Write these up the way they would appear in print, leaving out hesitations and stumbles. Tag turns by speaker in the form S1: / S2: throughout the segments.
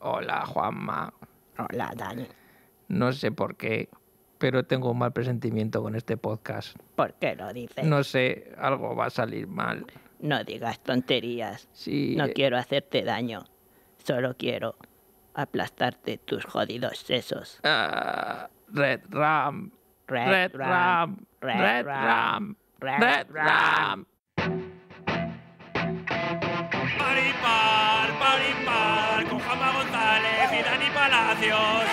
S1: Hola, Juanma.
S2: Hola, Dani.
S1: No sé por qué, pero tengo un mal presentimiento con este podcast.
S2: ¿Por qué lo dices?
S1: No sé, algo va a salir mal.
S2: No digas tonterías.
S1: Sí.
S2: No quiero hacerte daño. Solo quiero aplastarte tus jodidos sesos.
S1: Red Ram. Red Ram. Red Ram. Red Ram.
S3: Paripar, con Juanma González y Dani Palacios.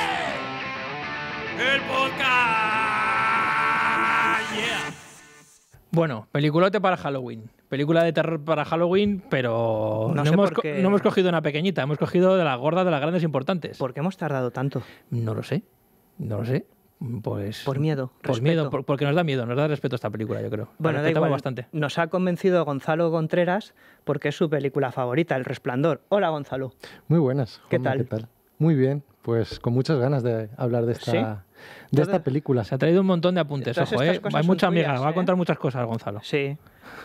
S3: El podcast. Yeah.
S1: Bueno, peliculote para Halloween. Película de terror para Halloween, pero
S2: No
S1: no
S2: sé
S1: hemos,
S2: por qué.
S1: no hemos cogido una pequeñita, hemos cogido de las gordas, de las grandes importantes.
S2: ¿Por qué hemos tardado tanto?
S1: No lo sé. Pues
S2: Por miedo.
S1: Por
S2: respeto.
S1: miedo, porque nos da miedo, nos da respeto a esta película, yo creo.
S2: Bueno,
S1: La
S2: da
S1: respetamos
S2: igual.
S1: bastante.
S2: Nos ha convencido Gonzalo Contreras porque es su película favorita, El Resplandor. Hola, Gonzalo.
S4: Muy buenas.
S2: ¿Qué
S4: Juanma,
S2: tal?
S4: ¿Qué tal? Muy bien, pues con muchas ganas de hablar de esta,
S2: ¿Sí?
S4: de esta película.
S1: Se ha traído un montón de apuntes,
S2: Todas
S1: ojo,
S2: estas cosas
S1: hay
S2: son
S1: mucha amiga,
S2: tuyas,
S1: va a contar muchas cosas, Gonzalo.
S2: Sí,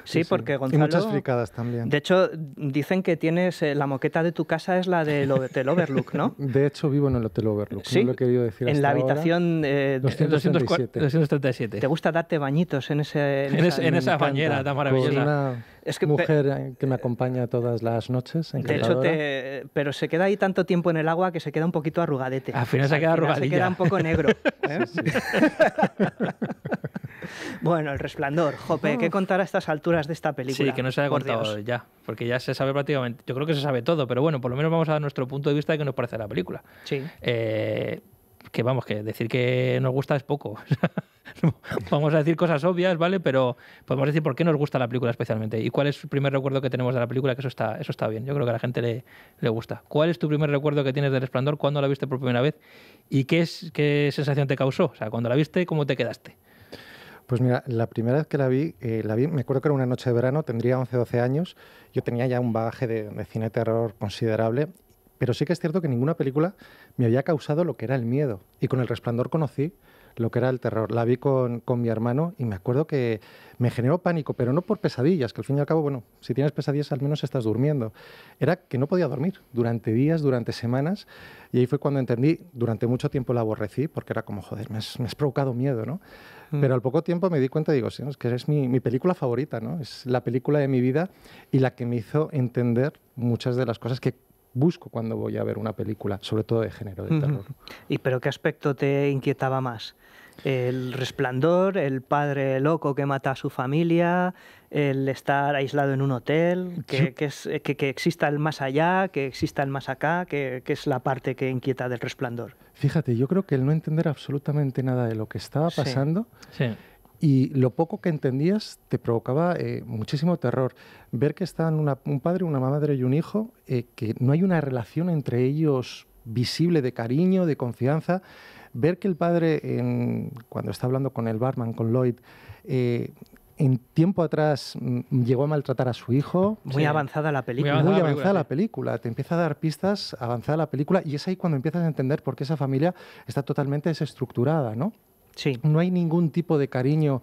S4: Sí,
S2: porque
S4: y
S2: Gonzalo...
S4: muchas fricadas también.
S2: De hecho, dicen que tienes la moqueta de tu casa es la del Hotel Overlook, ¿no?
S4: De hecho, vivo en el Hotel Overlook.
S2: Sí,
S4: No lo he querido decir
S2: en
S4: hasta
S2: la
S4: ahora.
S2: habitación...
S4: 237.
S1: 237.
S2: ¿Te gusta darte bañitos en ese...?
S1: En esa
S4: encanta.
S1: bañera tan
S4: Con
S1: maravillosa.
S4: una
S2: Es que
S4: mujer que me acompaña todas las noches.
S2: De hecho,
S4: encantadora.
S2: pero se queda ahí tanto tiempo en el agua que se queda un poquito arrugadete.
S1: Al final se queda arrugadilla.
S2: Se queda un poco negro. ¿eh? Bueno, El Resplandor. Jope, ¿qué contar a estas alturas de esta película?
S1: Sí, que no se haya
S2: Por
S1: contado
S2: Dios.
S1: ya, porque ya se sabe prácticamente, yo creo que se sabe todo, pero bueno, por lo menos vamos a dar nuestro punto de vista de qué nos parece la película.
S2: Sí.
S1: Que vamos, que decir que nos gusta es poco. Vamos a decir cosas obvias, ¿vale? Pero podemos decir por qué nos gusta la película especialmente y cuál es el primer recuerdo que tenemos de la película, que eso está bien. Yo creo que a la gente le gusta. ¿Cuál es tu primer recuerdo que tienes del Resplandor? ¿Cuándo la viste por primera vez? ¿Y qué sensación te causó? O sea, cuando la viste, ¿cómo te quedaste?
S4: Pues mira, la primera vez que la vi, me acuerdo que era una noche de verano, tendría 11 o 12 años, yo tenía ya un bagaje de cine de terror considerable, pero sí que es cierto que ninguna película me había causado lo que era el miedo, y con El Resplandor conocí lo que era el terror. La vi con mi hermano y me acuerdo que me generó pánico, pero no por pesadillas, que al fin y al cabo, bueno, si tienes pesadillas al menos estás durmiendo. Era que no podía dormir durante días, durante semanas, y ahí fue cuando entendí, durante mucho tiempo la aborrecí, porque era como, joder, me has provocado miedo, ¿no? Pero al poco tiempo me di cuenta y digo, sí, es que es mi película favorita, ¿no? Es la película de mi vida y la que me hizo entender muchas de las cosas que busco cuando voy a ver una película, sobre todo de género, de terror.
S2: ¿Y pero qué aspecto te inquietaba más? ¿El Resplandor, el padre loco que mata a su familia, el estar aislado en un hotel, que exista el más allá, que exista el más acá? ¿Qué es la parte que inquieta del Resplandor?
S4: Fíjate, yo creo que el no entender absolutamente nada de lo que estaba pasando
S1: Sí.
S4: y lo poco que entendías te provocaba muchísimo terror. Ver que están un padre, una madre y un hijo, que no hay una relación entre ellos visible de cariño, de confianza. Ver que el padre, cuando está hablando con el barman, con Lloyd, en tiempo atrás llegó a maltratar a su hijo.
S2: Muy avanzada la película.
S4: Muy avanzada la película, te empieza a dar pistas avanzada la película y es ahí cuando empiezas a entender por qué esa familia está totalmente desestructurada, ¿no?
S2: Sí.
S4: No hay ningún tipo de cariño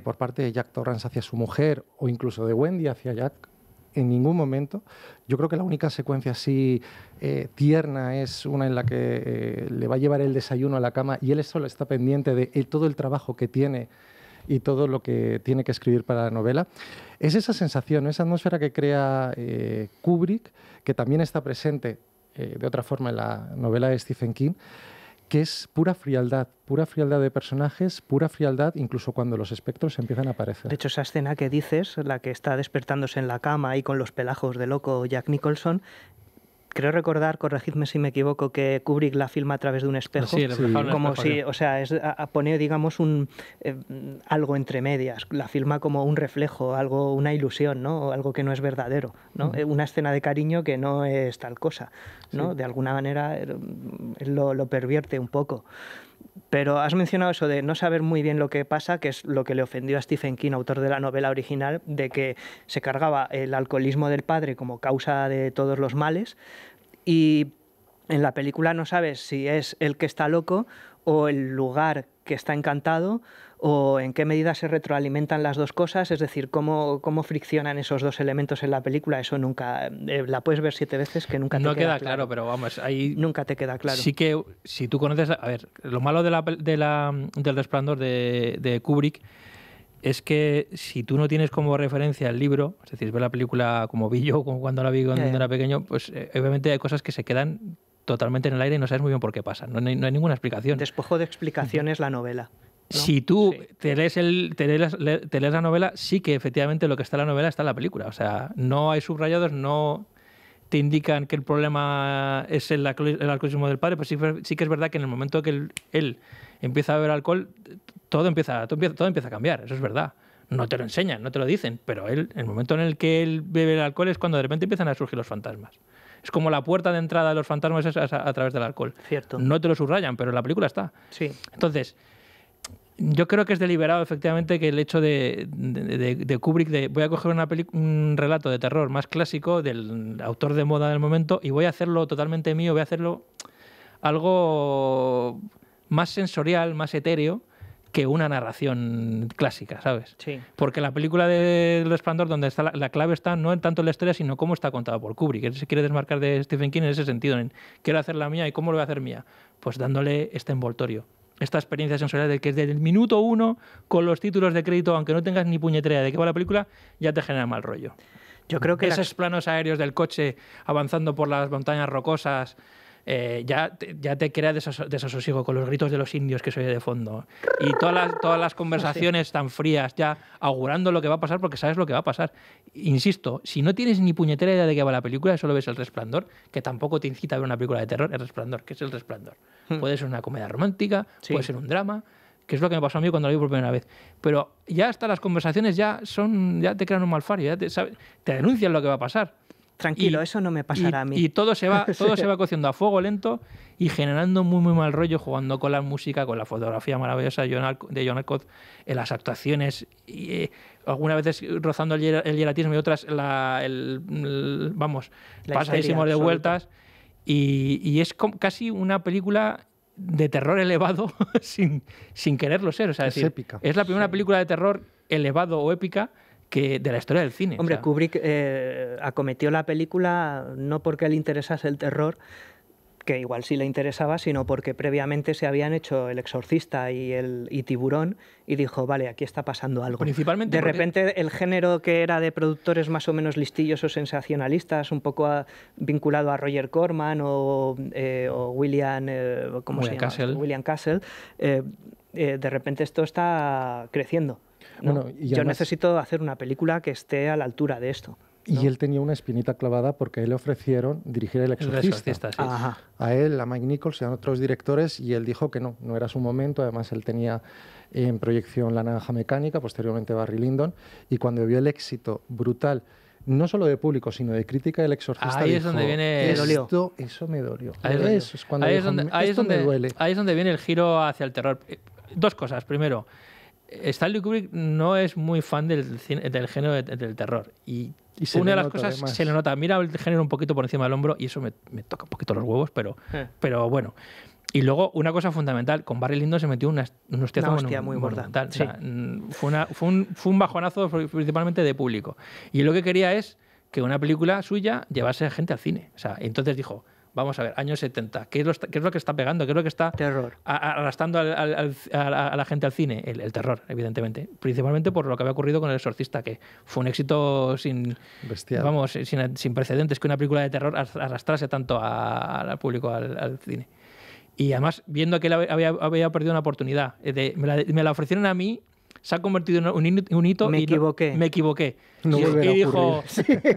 S4: por parte de Jack Torrance hacia su mujer o incluso de Wendy hacia Jack en ningún momento. Yo creo que la única secuencia así tierna es una en la que le va a llevar el desayuno a la cama y él solo está pendiente de todo el trabajo que tiene y todo lo que tiene que escribir para la novela. Es esa sensación, esa atmósfera que crea Kubrick, que también está presente de otra forma en la novela de Stephen King, que es pura frialdad de personajes, pura frialdad incluso cuando los espectros empiezan a aparecer.
S2: De hecho, esa escena que dices, la que está despertándose en la cama ahí con los pelajos de loco Jack Nicholson, creo recordar, corregidme si me equivoco, que Kubrick la filma a través de un espejo.
S1: Sí, reflejado en el
S2: como
S1: espejo,
S2: si,
S1: sí.
S2: o sea, pone, digamos, algo entre medias. La filma como un reflejo, algo, una ilusión, ¿no? Algo que no es verdadero, ¿no? Una escena de cariño que no es tal cosa, ¿no?
S4: Sí.
S2: De alguna manera él lo pervierte un poco. Pero has mencionado eso de no saber muy bien lo que pasa, que es lo que le ofendió a Stephen King, autor de la novela original, de que se cargaba el alcoholismo del padre como causa de todos los males y En la película no sabes si es el que está loco o el lugar que está encantado, o en qué medida se retroalimentan las dos cosas, es decir, cómo friccionan esos dos elementos en la película. Eso nunca... la puedes ver 7 veces que nunca te
S1: No
S2: queda
S1: queda claro, pero vamos, ahí...
S2: Nunca te queda claro.
S1: Sí que, si tú conoces... A ver, lo malo del Resplandor de Kubrick es que si tú no tienes como referencia el libro, es decir, ves la película como vi yo, como cuando la vi cuando era pequeño, pues obviamente hay cosas que se quedan totalmente en el aire y no sabes muy bien por qué pasan. No hay ninguna explicación.
S2: Despojo de explicaciones la novela, ¿no?
S1: Si tú te lees la novela, sí que efectivamente lo que está en la novela está en la película. O sea, no hay subrayados, no te indican que el problema es el alcoholismo del padre, pero sí que es verdad que en el momento que él empieza a beber alcohol, todo empieza a cambiar, eso es verdad. No te lo enseñan, no te lo dicen, pero en el momento en el que él bebe el alcohol es cuando de repente empiezan a surgir los fantasmas. Es como la puerta de entrada de los fantasmas es a través del alcohol.
S2: Cierto.
S1: No te lo subrayan, pero en la película está.
S2: Sí.
S1: Entonces, yo creo que es deliberado efectivamente que el hecho de Kubrick voy a coger un relato de terror más clásico del autor de moda del momento y voy a hacerlo totalmente mío, voy a hacerlo algo más sensorial, más etéreo que una narración clásica, ¿sabes?
S2: Sí.
S1: Porque la película del Resplandor, donde está la clave está no en tanto en la historia, sino cómo está contada por Kubrick. Él se quiere desmarcar de Stephen King en ese sentido, en quiero hacer la mía y cómo lo voy a hacer mía. Pues dándole este envoltorio, esta experiencia sensorial de que desde el minuto 1, con los títulos de crédito, aunque no tengas ni puñetera de qué va la película, ya te genera mal rollo.
S2: Yo creo que
S1: esos planos aéreos del coche avanzando por las montañas rocosas, ya te crea desasosiego con los gritos de los indios que se oye de fondo. Y todas las conversaciones tan frías, ya augurando lo que va a pasar porque sabes lo que va a pasar. Insisto, si no tienes ni puñetera idea de qué va la película, solo ves El Resplandor, que tampoco te incita a ver una película de terror, El Resplandor, que es El Resplandor. Puede ser una comedia romántica, puede ser un drama, que es lo que me pasó a mí cuando lo vi por primera vez. Pero ya hasta las conversaciones ya te crean un malfario, te denuncian lo que va a pasar.
S2: Tranquilo, eso no me pasará a mí.
S1: Y todo se va cociendo a fuego lento y generando muy, muy mal rollo, jugando con la música, con la fotografía maravillosa de John Alcott, en las actuaciones, y, algunas veces rozando el hieratismo y otras pasadísimos de vueltas. Y es casi una película de terror elevado sin quererlo ser. O sea, es épica. Es la primera película de terror elevado o épica de la historia del cine.
S2: Hombre, Kubrick acometió la película no porque le interesase el terror, que igual sí le interesaba, sino porque previamente se habían hecho El Exorcista y Tiburón, y dijo, vale, aquí está pasando algo.
S1: Principalmente
S2: repente el género que era de productores más o menos listillos o sensacionalistas, un poco vinculado a Roger Corman o William Castle, de repente esto está creciendo, ¿no?
S4: Bueno,
S2: Yo necesito hacer una película que esté a la altura de esto, ¿no?
S4: Y él tenía una espinita clavada porque a él le ofrecieron dirigir El Exorcista.
S1: Sí.
S4: A él, a Mike Nichols y a otros directores, y él dijo que no era su momento. Además, él tenía en proyección La Naranja Mecánica, posteriormente Barry Lyndon, y cuando vio el éxito brutal, no solo de público, sino de crítica del Exorcista,
S1: ahí
S4: dijo,
S1: es donde viene
S4: eso me dolió. Ahí
S1: es donde viene el giro hacia el terror. Dos cosas. Primero, Stanley Kubrick no es muy fan del género del terror. Y una de las cosas además, se le nota. Mira el género un poquito por encima del hombro y eso me toca un poquito los huevos, pero bueno. Y luego, una cosa fundamental, con Barry Lyndon se metió una hostia
S2: muy
S1: monumental.
S2: Sí.
S1: O sea, fue un bajonazo principalmente de público. Y lo que quería es que una película suya llevase a gente al cine. O sea, entonces dijo, vamos a ver, años 70, ¿qué es lo que está pegando? ¿Qué es lo que está arrastrando a la gente al cine? El terror, evidentemente. Principalmente por lo que había ocurrido con El Exorcista, que fue un éxito sin precedentes, que una película de terror arrastrase tanto al público al cine. Y además, viendo que él había perdido una oportunidad, me la ofrecieron a mí, se ha convertido en un hito.
S2: Me equivoqué.
S1: No y dijo,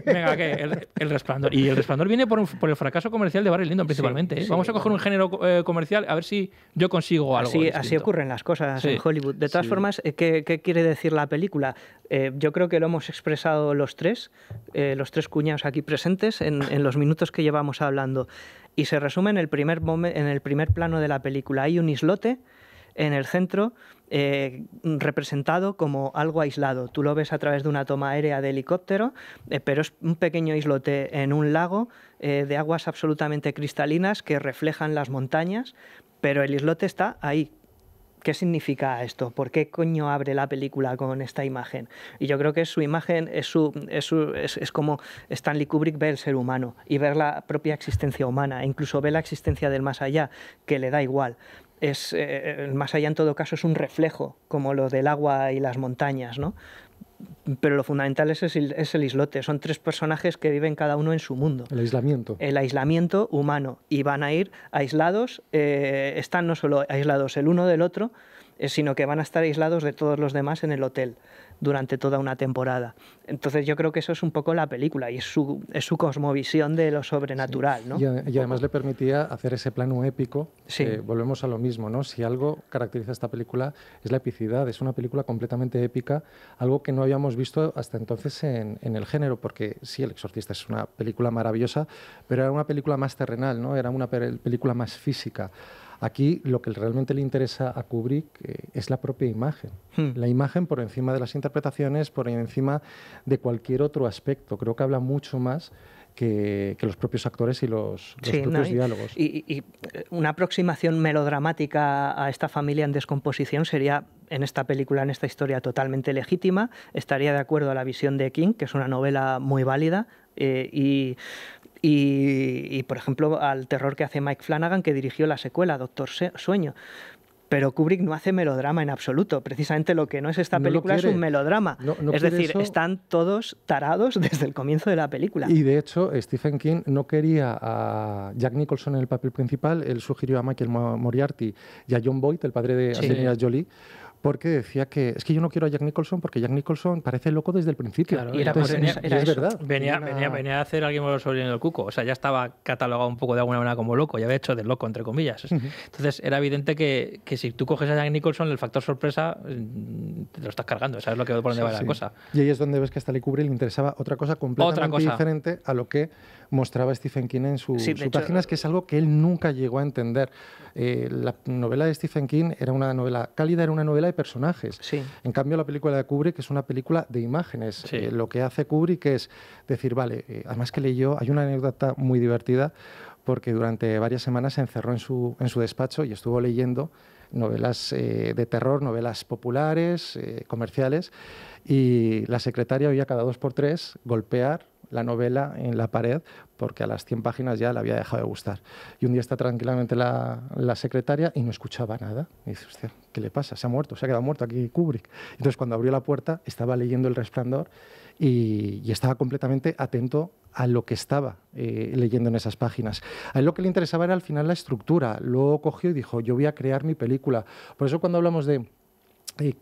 S1: venga, ¿qué? El Resplandor. Y El Resplandor viene por el fracaso comercial de Barry Lyndon, principalmente.
S2: Sí,
S1: Vamos a coger un género comercial, a ver si yo consigo algo.
S2: Así ocurren las cosas en Hollywood. De todas formas, ¿qué quiere decir la película? Yo creo que lo hemos expresado los tres cuñados aquí presentes, en los minutos que llevamos hablando. Y se resume en el primer plano de la película. Hay un islote en el centro, representado como algo aislado. Tú lo ves a través de una toma aérea de helicóptero, pero es un pequeño islote en un lago de aguas absolutamente cristalinas que reflejan las montañas, pero el islote está ahí. ¿Qué significa esto? ¿Por qué coño abre la película con esta imagen? Y yo creo que su imagen es como Stanley Kubrick ve el ser humano y ver la propia existencia humana, e incluso ve la existencia del más allá, que le da igual. El más allá en todo caso es un reflejo, como lo del agua y las montañas, ¿no? Pero lo fundamental es el islote. Son tres personajes que viven cada uno en su mundo.
S4: El aislamiento.
S2: El aislamiento humano. Y van a ir aislados, están no solo aislados el uno del otro, sino que van a estar aislados de todos los demás en el hotel durante toda una temporada. Entonces yo creo que eso es un poco la película y es su cosmovisión de lo sobrenatural, ¿no?
S4: Y además le permitía hacer ese plano épico.
S2: Sí.
S4: Volvemos a lo mismo, ¿no? Si algo caracteriza a esta película es la epicidad. Es una película completamente épica, algo que no habíamos visto hasta entonces en el género, porque sí, El Exorcista es una película maravillosa, pero era una película más terrenal, ¿no? Era una película más física. Aquí lo que realmente le interesa a Kubrick es la propia imagen. La imagen por encima de las interpretaciones, por encima de cualquier otro aspecto. Creo que habla mucho más que los propios actores y los propios diálogos.
S2: Y una aproximación melodramática a esta familia en descomposición sería, en esta película, en esta historia, totalmente legítima. Estaría de acuerdo a la visión de King, que es una novela muy válida, y, por ejemplo, al terror que hace Mike Flanagan, que dirigió la secuela, Doctor Sueño. Pero Kubrick no hace melodrama en absoluto. Precisamente lo que no es esta película es un melodrama. Es decir, están todos tarados desde el comienzo de la película.
S4: Y de hecho, Stephen King no quería a Jack Nicholson en el papel principal. Él sugirió a Michael Moriarty y a John Boyd, el padre de Angelina Jolie, porque decía que es que yo no quiero a Jack Nicholson porque Jack Nicholson parece loco desde el principio.
S1: Claro,
S2: y
S4: es verdad.
S1: Venía a hacer alguien más sobre el cuco. O sea, ya estaba catalogado un poco de alguna manera como loco, ya había hecho de loco, entre comillas. Entonces era evidente que si tú coges a Jack Nicholson, el factor sorpresa te lo estás cargando. ¿Sabes por dónde va la cosa?
S4: Y ahí es donde ves que a Stanley Kubrick le interesaba otra cosa completamente diferente a lo que mostraba Stephen King en su páginas, que es algo que él nunca llegó a entender. La novela de Stephen King era una novela cálida, era una novela de personajes.
S2: Sí.
S4: En cambio, la película de Kubrick es una película de imágenes. Lo que hace Kubrick es decir, vale, además que leyó, hay una anécdota muy divertida, porque durante varias semanas se encerró en su despacho y estuvo leyendo novelas de terror, novelas populares, comerciales, y la secretaria oía cada 2 por 3 golpear la novela en la pared porque a las 100 páginas ya le había dejado de gustar. Y un día está tranquilamente la secretaria y no escuchaba nada. Y dice, hostia, ¿qué le pasa? Se ha muerto, se ha quedado muerto aquí Kubrick. Entonces cuando abrió la puerta estaba leyendo El Resplandor y estaba completamente atento a lo que estaba leyendo en esas páginas. A él lo que le interesaba era al final la estructura. Luego cogió y dijo, yo voy a crear mi película. Por eso cuando hablamos de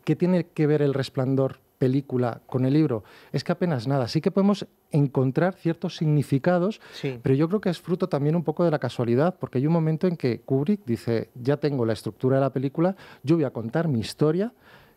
S4: qué tiene que ver El Resplandor película con el libro, es que apenas nada. Sí que podemos encontrar ciertos significados, pero yo creo que es fruto también un poco de la casualidad, porque hay un momento en que Kubrick dice, ya tengo la estructura de la película, yo voy a contar mi historia,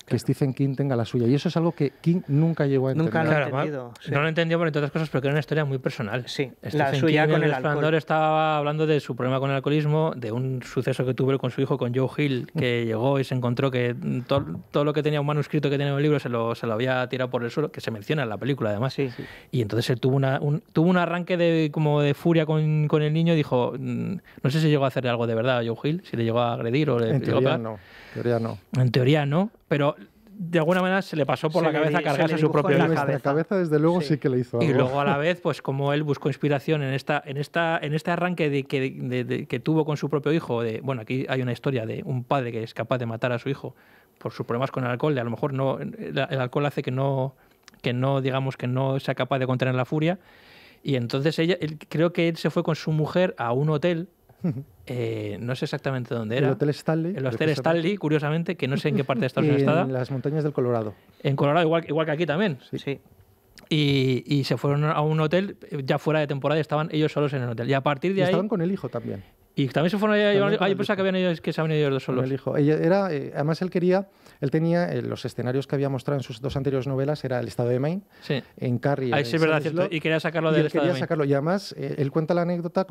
S4: que Stephen King tenga la suya. Y eso es algo que King nunca llegó a entender.
S2: Nunca lo ha entendido.
S1: No lo entendió por entre otras cosas porque era una historia muy personal.
S2: Sí,
S1: la suya con el alcohol. Estaba hablando de su problema con el alcoholismo, de un suceso que tuvo con su hijo, con Joe Hill, que llegó y se encontró que todo lo que tenía, un manuscrito que tenía en el libro, se lo había tirado por el suelo, que se menciona en la película además.
S2: Sí.
S1: Y entonces él tuvo un arranque como de furia con el niño y dijo, no sé si llegó a hacerle algo de verdad a Joe Hill, si le llegó a agredir o le
S4: en
S1: llegó a pegar.
S4: No.
S1: En teoría no, pero de alguna manera se le pasó por la cabeza cargarse a su propio hijo.
S4: En la cabeza, desde luego, sí que le hizo algo.
S1: Y luego a la vez, pues como él buscó inspiración en este arranque que tuvo con su propio hijo, bueno, aquí hay una historia de un padre que es capaz de matar a su hijo por sus problemas con el alcohol, a lo mejor no, el alcohol hace que no digamos que no sea capaz de contener la furia, y entonces creo que él se fue con su mujer a un hotel. No sé exactamente dónde era.
S4: El Hotel Stanley.
S1: El Hotel Stanley, curiosamente, que no sé en qué parte de Estados Unidos estaba.
S4: En las montañas del Colorado.
S1: En Colorado, igual que aquí también.
S2: Sí.
S1: Y se fueron a un hotel ya fuera de temporada y estaban ellos solos en el hotel. Y a partir de ahí...
S4: Estaban con el hijo también.
S1: Y también se fueron yo pensaba que habían ido, que se habían ido ellos solos.
S4: El hijo. Además, él tenía los escenarios que había mostrado en sus 2 anteriores novelas, era el estado de Maine,
S1: Sí.
S4: en Carrie.
S1: Ahí sí es verdad, cierto. Y quería sacarlo del estado de Maine.
S4: Y además, él contó la anécdota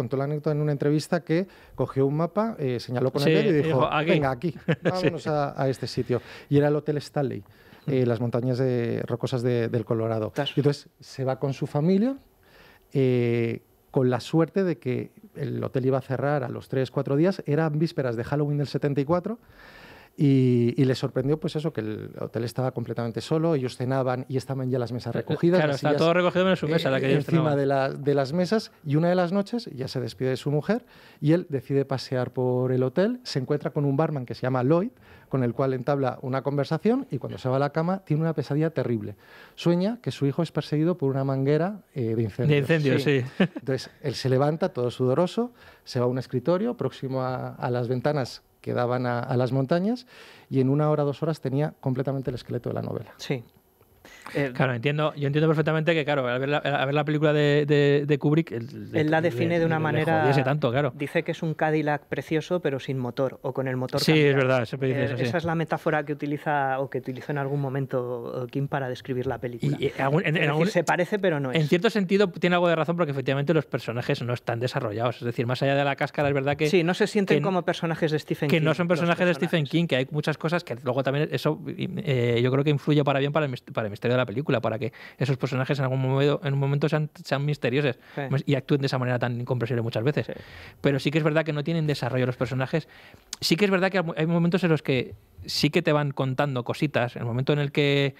S4: en una entrevista que cogió un mapa, señaló con el dedo y dijo, venga, aquí, vámonos a este sitio. Y era el Hotel Stanley, las montañas rocosas del Colorado. Y entonces se va con su familia, con la suerte de que el hotel iba a cerrar a los 3-4 días, eran vísperas de Halloween del 74, y les sorprendió pues eso, que el hotel estaba completamente solo, ellos cenaban y estaban ya las mesas recogidas.
S1: Claro, estaba todo recogido menos su mesa, la que ellos
S4: encima
S1: cenaban.
S4: de las mesas, y una de las noches ya se despide de su mujer y él decide pasear por el hotel, se encuentra con un barman que se llama Lloyd, con el cual entabla una conversación, y cuando se va a la cama tiene una pesadilla terrible. Sueña que su hijo es perseguido por una manguera de incendios.
S1: De incendios, sí.
S4: Entonces él se levanta todo sudoroso, se va a un escritorio próximo a las ventanas que daban a las montañas, y en 1 hora, 2 horas tenía completamente el esqueleto de la novela.
S2: Sí.
S1: Claro, yo entiendo perfectamente que, claro, al ver la película de Kubrick...
S2: Él la define de una manera...
S1: tanto, claro.
S2: Dice que es un Cadillac precioso, pero sin motor, o con el motor
S1: Sí,
S2: cambiado.
S1: es verdad, siempre dice eso, sí.
S2: Esa es la metáfora que utiliza, o que utilizó en algún momento King para describir la película. Se parece, pero no es.
S1: En cierto sentido tiene algo de razón, porque efectivamente los personajes no están desarrollados. Es decir, más allá de la cáscara, es verdad que...
S2: Sí, no se sienten como personajes de Stephen King.
S1: Que no son personajes de Stephen King, que hay muchas cosas que luego también eso yo creo que influye para bien para el misterio de la película, para que esos personajes en un momento sean misteriosos,
S2: sí,
S1: y actúen de esa manera tan incomprensible muchas veces.
S2: Sí.
S1: Pero sí que es verdad que no tienen desarrollo los personajes. Sí que es verdad que hay momentos en los que sí que te van contando cositas. En el momento en el que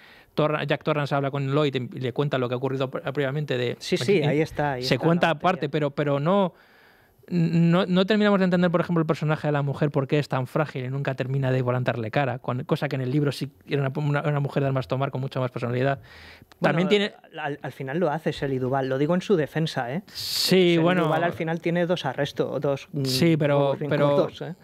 S1: Jack Torrance habla con Lloyd y le cuenta lo que ha ocurrido previamente.
S2: Sí, ahí está.
S1: Se cuenta aparte, pero no terminamos de entender, por ejemplo, el personaje de la mujer, por qué es tan frágil y nunca termina de volantarle cara, cosa que en el libro sí era una mujer de armas tomar con mucha más personalidad. También tiene...
S2: Al final lo hace Shelley Duvall, lo digo en su defensa, ¿eh?
S1: Sí,
S2: Shelley
S1: bueno...
S2: Duvall al final tiene 2 arrestos,
S1: Sí, pero
S2: ¿eh?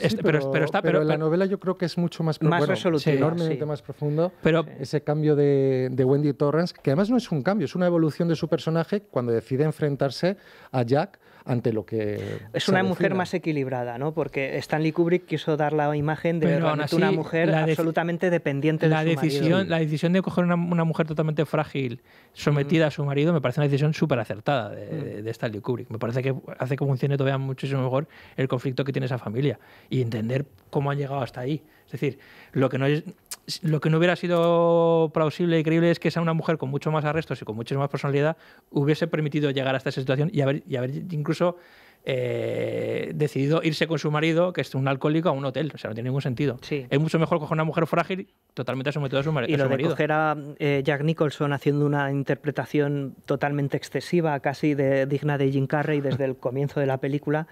S4: En la novela yo creo que es mucho más
S2: resolutiva,
S4: enormemente más profundo. Pero ese cambio de Wendy Torrance, que además no es un cambio, es una evolución de su personaje cuando decide enfrentarse a Jack ante lo que...
S2: Es una mujer más equilibrada, ¿no? Porque Stanley Kubrick quiso dar la imagen de una mujer absolutamente dependiente de su marido.
S1: La decisión de coger una mujer totalmente frágil, sometida a su marido, me parece una decisión súper acertada de Stanley Kubrick. Me parece que hace que funcione todavía muchísimo mejor el conflicto que tiene esa familia y entender cómo han llegado hasta ahí. Es decir, lo que no hubiera sido plausible y creíble es que sea una mujer con mucho más arrestos y con mucha más personalidad hubiese permitido llegar hasta esa situación y haber incluso decidido irse con su marido, que es un alcohólico, a un hotel. O sea, no tiene ningún sentido.
S2: Sí.
S1: Es mucho mejor coger una mujer frágil totalmente sometida a su marido.
S2: Y lo de coger a Jack Nicholson haciendo una interpretación totalmente excesiva, casi digna de Jim Carrey desde el comienzo de la película...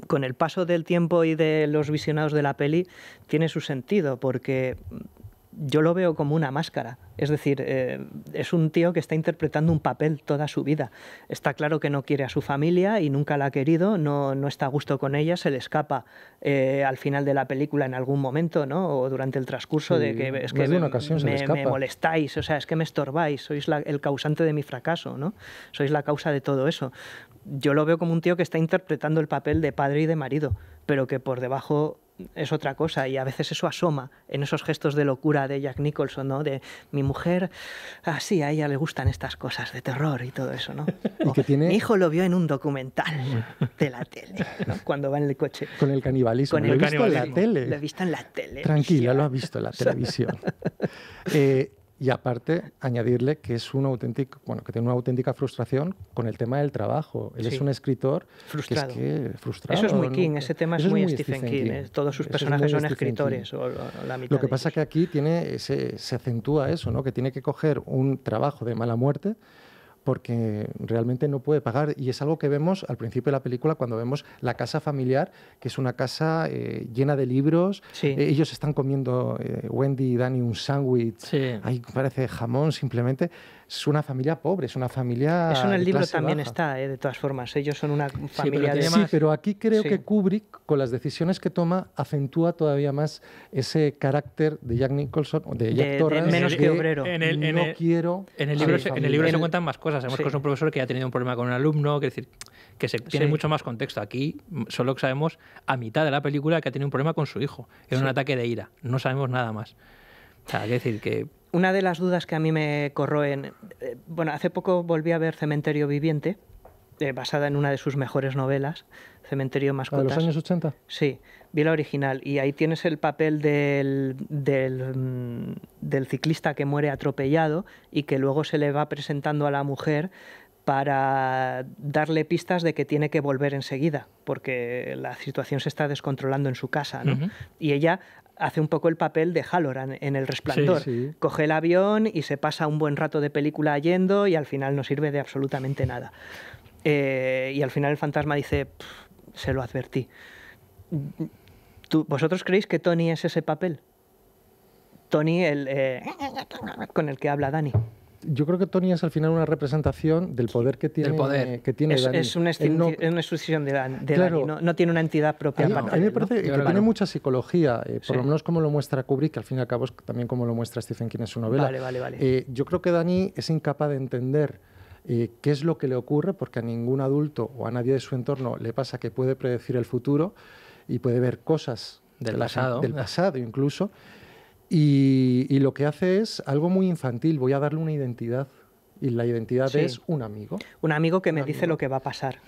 S2: con el paso del tiempo y de los visionados de la peli tiene su sentido, porque yo lo veo como una máscara. Es decir, es un tío que está interpretando un papel toda su vida. Está claro que no quiere a su familia y nunca la ha querido, no está a gusto con ella, se le escapa al final de la película en algún momento, ¿no? O durante el transcurso de que es que me molestáis, o sea, es que me estorbáis, sois el causante de mi fracaso, ¿no? Sois la causa de todo eso. Yo lo veo como un tío que está interpretando el papel de padre y de marido, pero que por debajo es otra cosa, y a veces eso asoma en esos gestos de locura de Jack Nicholson, ¿no? De mi mujer, sí, a ella le gustan estas cosas de terror y todo eso, ¿no? Mi hijo lo vio en un documental de la tele, ¿no? Cuando va en el coche.
S4: Con el canibalismo. Lo he visto en la tele.
S2: Lo he visto en la tele.
S4: Tranquila, lo ha visto en la televisión. Y aparte, añadirle que es que tiene una auténtica frustración con el tema del trabajo. Él es un escritor
S2: frustrado.
S4: Frustrado.
S2: Eso es muy King, ese tema es muy Stephen King. Todos sus personajes son escritores, o la mitad.
S4: Lo que pasa es que aquí se acentúa eso, ¿no? Que tiene que coger un trabajo de mala muerte porque realmente no puede pagar. Y es algo que vemos al principio de la película cuando vemos la casa familiar, que es una casa llena de libros.
S2: Sí.
S4: Ellos están comiendo, Wendy y Danny, un sándwich.
S1: Sí.
S4: Ahí parece jamón simplemente. es una familia pobre, es una familia
S2: Eso en el
S4: de
S2: libro
S4: clase
S2: también
S4: baja.
S2: está, de todas formas. Ellos son una familia
S1: tiene
S2: de...
S1: más-
S4: Sí, pero aquí creo
S2: Sí.
S4: que Kubrick, con las decisiones que toma, acentúa todavía más ese carácter de Jack Nicholson, de Jack
S2: de
S4: Torrance.
S2: menos
S4: de
S2: que obrero.
S1: En el- en
S4: no
S1: el-
S4: quiero
S1: En el
S4: a
S1: libro,
S4: mi
S1: en el
S4: familia.
S1: libro se
S2: En-
S1: cuentan más cosas. Sabemos
S2: Sí.
S1: que es un profesor que ha tenido un problema con un alumno, que decir que tiene
S2: Sí.
S1: mucho más contexto. Aquí solo sabemos a mitad de la película que ha tenido un problema con su hijo. Era un
S2: Sí.
S1: ataque de ira. No sabemos nada más. O sea, hay que decir que
S2: Una de las dudas que a mí me corroen... bueno, hace poco volví a ver Cementerio Viviente, basada en una de sus mejores novelas, Cementerio
S4: ¿La de
S2: Mascotas.
S4: los años 80?
S2: Sí, vi la original y ahí tienes el papel del ciclista que muere atropellado y que luego se le va presentando a la mujer para darle pistas de que tiene que volver enseguida, porque la situación se está descontrolando en su casa, ¿no?
S1: Ujú.
S2: Y ella hace un poco el papel de Halloran en El Resplandor.
S4: Sí, sí.
S2: Coge el avión y se pasa un buen rato de película yendo y al final no sirve de absolutamente nada. Y al final el fantasma dice, se lo advertí. ¿Vosotros creéis que Tony es ese papel? Tony, con el que habla Dani.
S4: Yo creo que Tony es al final una representación del poder que tiene,
S1: poder.
S4: que tiene Dani.
S2: Es una
S4: Él no-
S2: extensión de
S4: Claro.
S2: Dani, no tiene una entidad propia.
S4: A mí,
S2: aparte
S4: a mí
S2: de
S4: me
S2: él, ¿no?
S4: parece que
S1: Claro.
S4: tiene mucha psicología, por
S2: Sí.
S4: lo menos como lo muestra Kubrick, que al fin y al cabo es también como lo muestra Stephen King en su novela.
S2: Vale.
S4: Yo creo que Dani es incapaz de entender qué es lo que le ocurre, porque a ningún adulto o a nadie de su entorno le pasa que puede predecir el futuro y puede ver cosas
S1: Del
S4: de la
S1: pasado.
S4: del pasado incluso. Y lo que hace es algo muy infantil, voy a darle una identidad. Y la identidad
S2: Sí.
S4: es un amigo.
S2: Un amigo que me
S4: Un
S2: dice
S4: amigo.
S2: lo que va a pasar.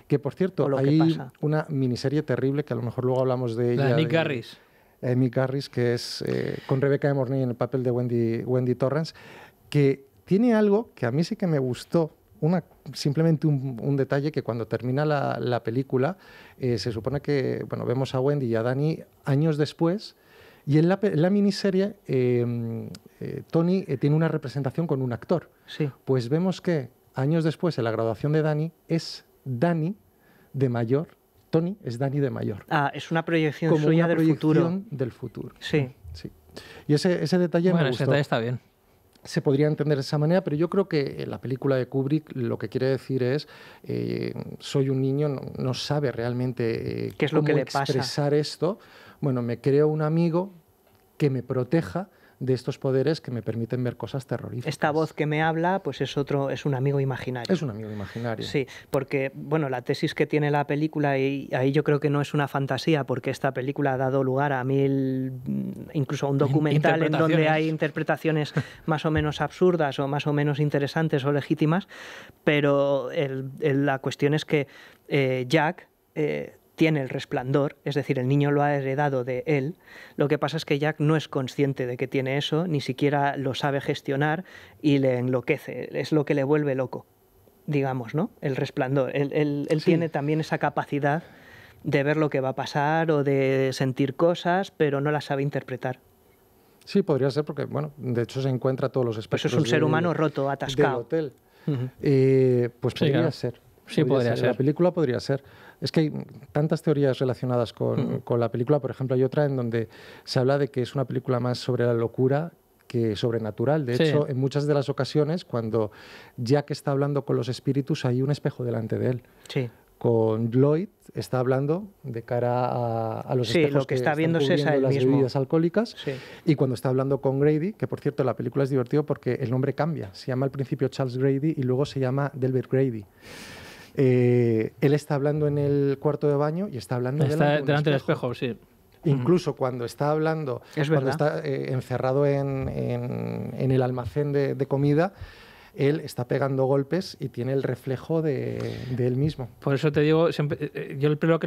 S4: Que por cierto,
S2: O lo que
S4: hay
S2: pasa.
S4: una miniserie terrible que a lo mejor luego hablamos de ella.
S1: la de Nick Garris.
S4: Mick Garris, que es con Rebecca de Mornay en el papel de Wendy Torrance, que tiene algo que a mí sí que me gustó. Simplemente un detalle que cuando termina la película se supone que vemos a Wendy y a Dani años después. Y en la miniserie, Tony tiene una representación con un actor.
S2: Sí.
S4: Pues vemos que años después, en la graduación de Dani, es Dani de mayor. Tony es Dani de mayor.
S2: Ah, es una proyección
S4: Como
S2: suya
S4: una
S2: del futuro.
S4: proyección del futuro.
S2: Sí.
S4: Sí. Y ese detalle
S1: Bueno,
S4: me
S1: ese
S4: gustó.
S1: detalle está bien.
S4: Se podría entender de esa manera, pero yo creo que la película de Kubrick lo que quiere decir es soy un niño, no sabe realmente
S2: ¿Qué es lo
S4: cómo
S2: que le pasa?
S4: expresar esto. Bueno, me creo un amigo que me proteja de estos poderes que me permiten ver cosas terroríficas.
S2: Esta voz que me habla, pues es un amigo imaginario.
S4: Es un amigo imaginario.
S2: Sí, porque bueno, la tesis que tiene la película, y ahí yo creo que no es una fantasía, porque esta película ha dado lugar a incluso a un documental en donde hay interpretaciones más o menos absurdas o más o menos interesantes o legítimas, pero la cuestión es que Jack tiene el resplandor, es decir, el niño lo ha heredado de él. Lo que pasa es que Jack no es consciente de que tiene eso, ni siquiera lo sabe gestionar y le enloquece. Es lo que le vuelve loco, digamos, ¿no? El resplandor. Él
S4: Sí.
S2: tiene también esa capacidad de ver lo que va a pasar o de sentir cosas, pero no las sabe interpretar.
S4: Sí, podría ser porque, de hecho se encuentra todos los
S2: Pues
S4: espectros
S2: es un ser
S4: del-
S2: humano roto,
S4: del
S2: atascado.
S4: hotel.
S2: Ujú.
S4: Pues
S1: Sí,
S4: podría
S1: claro.
S4: ser.
S1: Sí, podría ser.
S4: La película podría ser. Es que hay tantas teorías relacionadas con la película. Por ejemplo, hay otra en donde se habla de que es una película más sobre la locura que sobrenatural. De
S1: Sí.
S4: hecho, en muchas de las ocasiones, cuando Jack está hablando con los espíritus, hay un espejo delante de él.
S2: Sí.
S4: Con Lloyd está hablando de cara a los
S2: Sí,
S4: espejos
S2: lo que está
S4: están
S2: viéndose es a
S4: cubriendo
S2: él
S4: las
S2: mismo.
S4: bebidas alcohólicas.
S2: Sí.
S4: Y cuando está hablando con Grady, que por cierto la película es divertido porque el nombre cambia. Se llama al principio Charles Grady y luego se llama Delbert Grady. Él está hablando en el cuarto de baño y está hablando
S1: Está
S4: de un
S1: delante del espejo, sí.
S4: Incluso cuando está hablando,
S2: Es
S4: cuando
S2: verdad.
S4: está encerrado en el almacén de comida, él está pegando golpes y tiene el reflejo de él mismo.
S1: Por eso te digo, siempre, yo el pero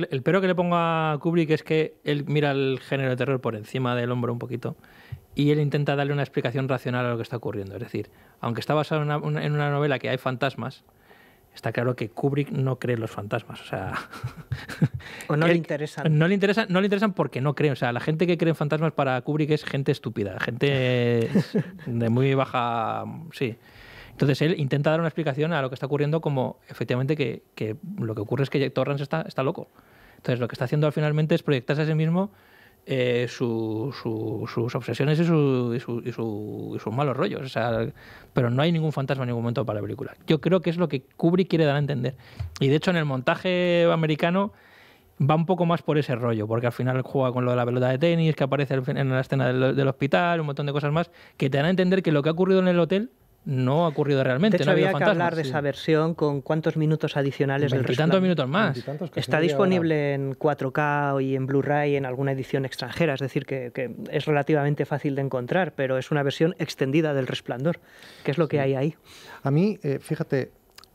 S1: que le pongo a Kubrick es que él mira el género de terror por encima del hombro un poquito y él intenta darle una explicación racional a lo que está ocurriendo. Es decir, aunque está basado en una novela que hay fantasmas, está claro que Kubrick no cree en los fantasmas. O sea,
S2: O no le interesan.
S1: No le interesan porque no cree. O sea, la gente que cree en fantasmas para Kubrick es gente estúpida, gente de muy baja... Sí. Entonces él intenta dar una explicación a lo que está ocurriendo como efectivamente que lo que ocurre es que Jack Torrance está loco. Entonces lo que está haciendo finalmente es proyectarse a sí mismo sus obsesiones y sus malos rollos. O sea, pero no hay ningún fantasma en ningún momento para la película. Yo creo que es lo que Kubrick quiere dar a entender. Y de hecho en el montaje americano va un poco más por ese rollo, porque al final juega con lo de la pelota de tenis, que aparece en la escena del hospital, un montón de cosas más, que te dan a entender que lo que ha ocurrido en el hotel no ha ocurrido realmente.
S2: De hecho,
S1: no
S2: había que
S1: fantasmas.
S2: hablar de esa versión con cuántos minutos adicionales del
S1: Veintitantos minutos más.
S2: Está disponible en 4K y en Blu-ray en alguna edición extranjera, es decir, que es relativamente fácil de encontrar, pero es una versión extendida del Resplandor, que es lo que hay ahí.
S4: A mí, fíjate,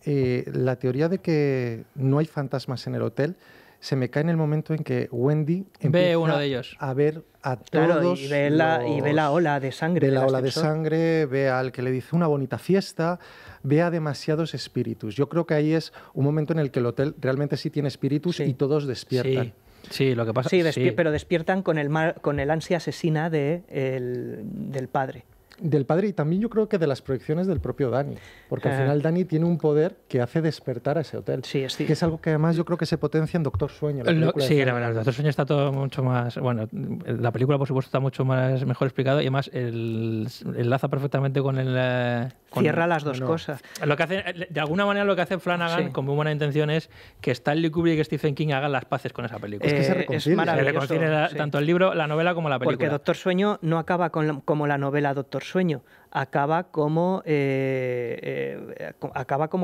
S4: la teoría de que no hay fantasmas en el hotel se me cae en el momento en que Wendy empieza
S1: uno de ellos.
S4: a ver a
S2: Claro,
S4: todos
S2: y ve la ola de sangre.
S4: Ve la ola de sangre, ve al que le dice una bonita fiesta, ve a demasiados espíritus. Yo creo que ahí es un momento en el que el hotel realmente sí tiene espíritus y todos despiertan.
S1: Sí, lo que pasa
S2: pero despiertan con el ansia asesina del padre.
S4: Del padre y también yo creo que de las proyecciones del propio Danny, porque al final Danny tiene un poder que hace despertar a ese hotel, que es algo que además yo creo que se potencia en Doctor Sueño.
S1: La verdad, Doctor Sueño está todo mucho más, bueno, la película por supuesto está mucho más mejor explicado y además enlaza perfectamente con el...
S2: Cierra las dos cosas.
S1: Lo que hace, de alguna manera lo que hace Flanagan con muy buena intención es que Stanley Kubrick y Stephen King hagan las paces con esa película.
S4: Es que se reconcilia.
S1: Se reconcilia tanto el libro, la novela como la película.
S2: Porque Doctor Sueño no acaba como la novela Doctor Sueño, acaba como el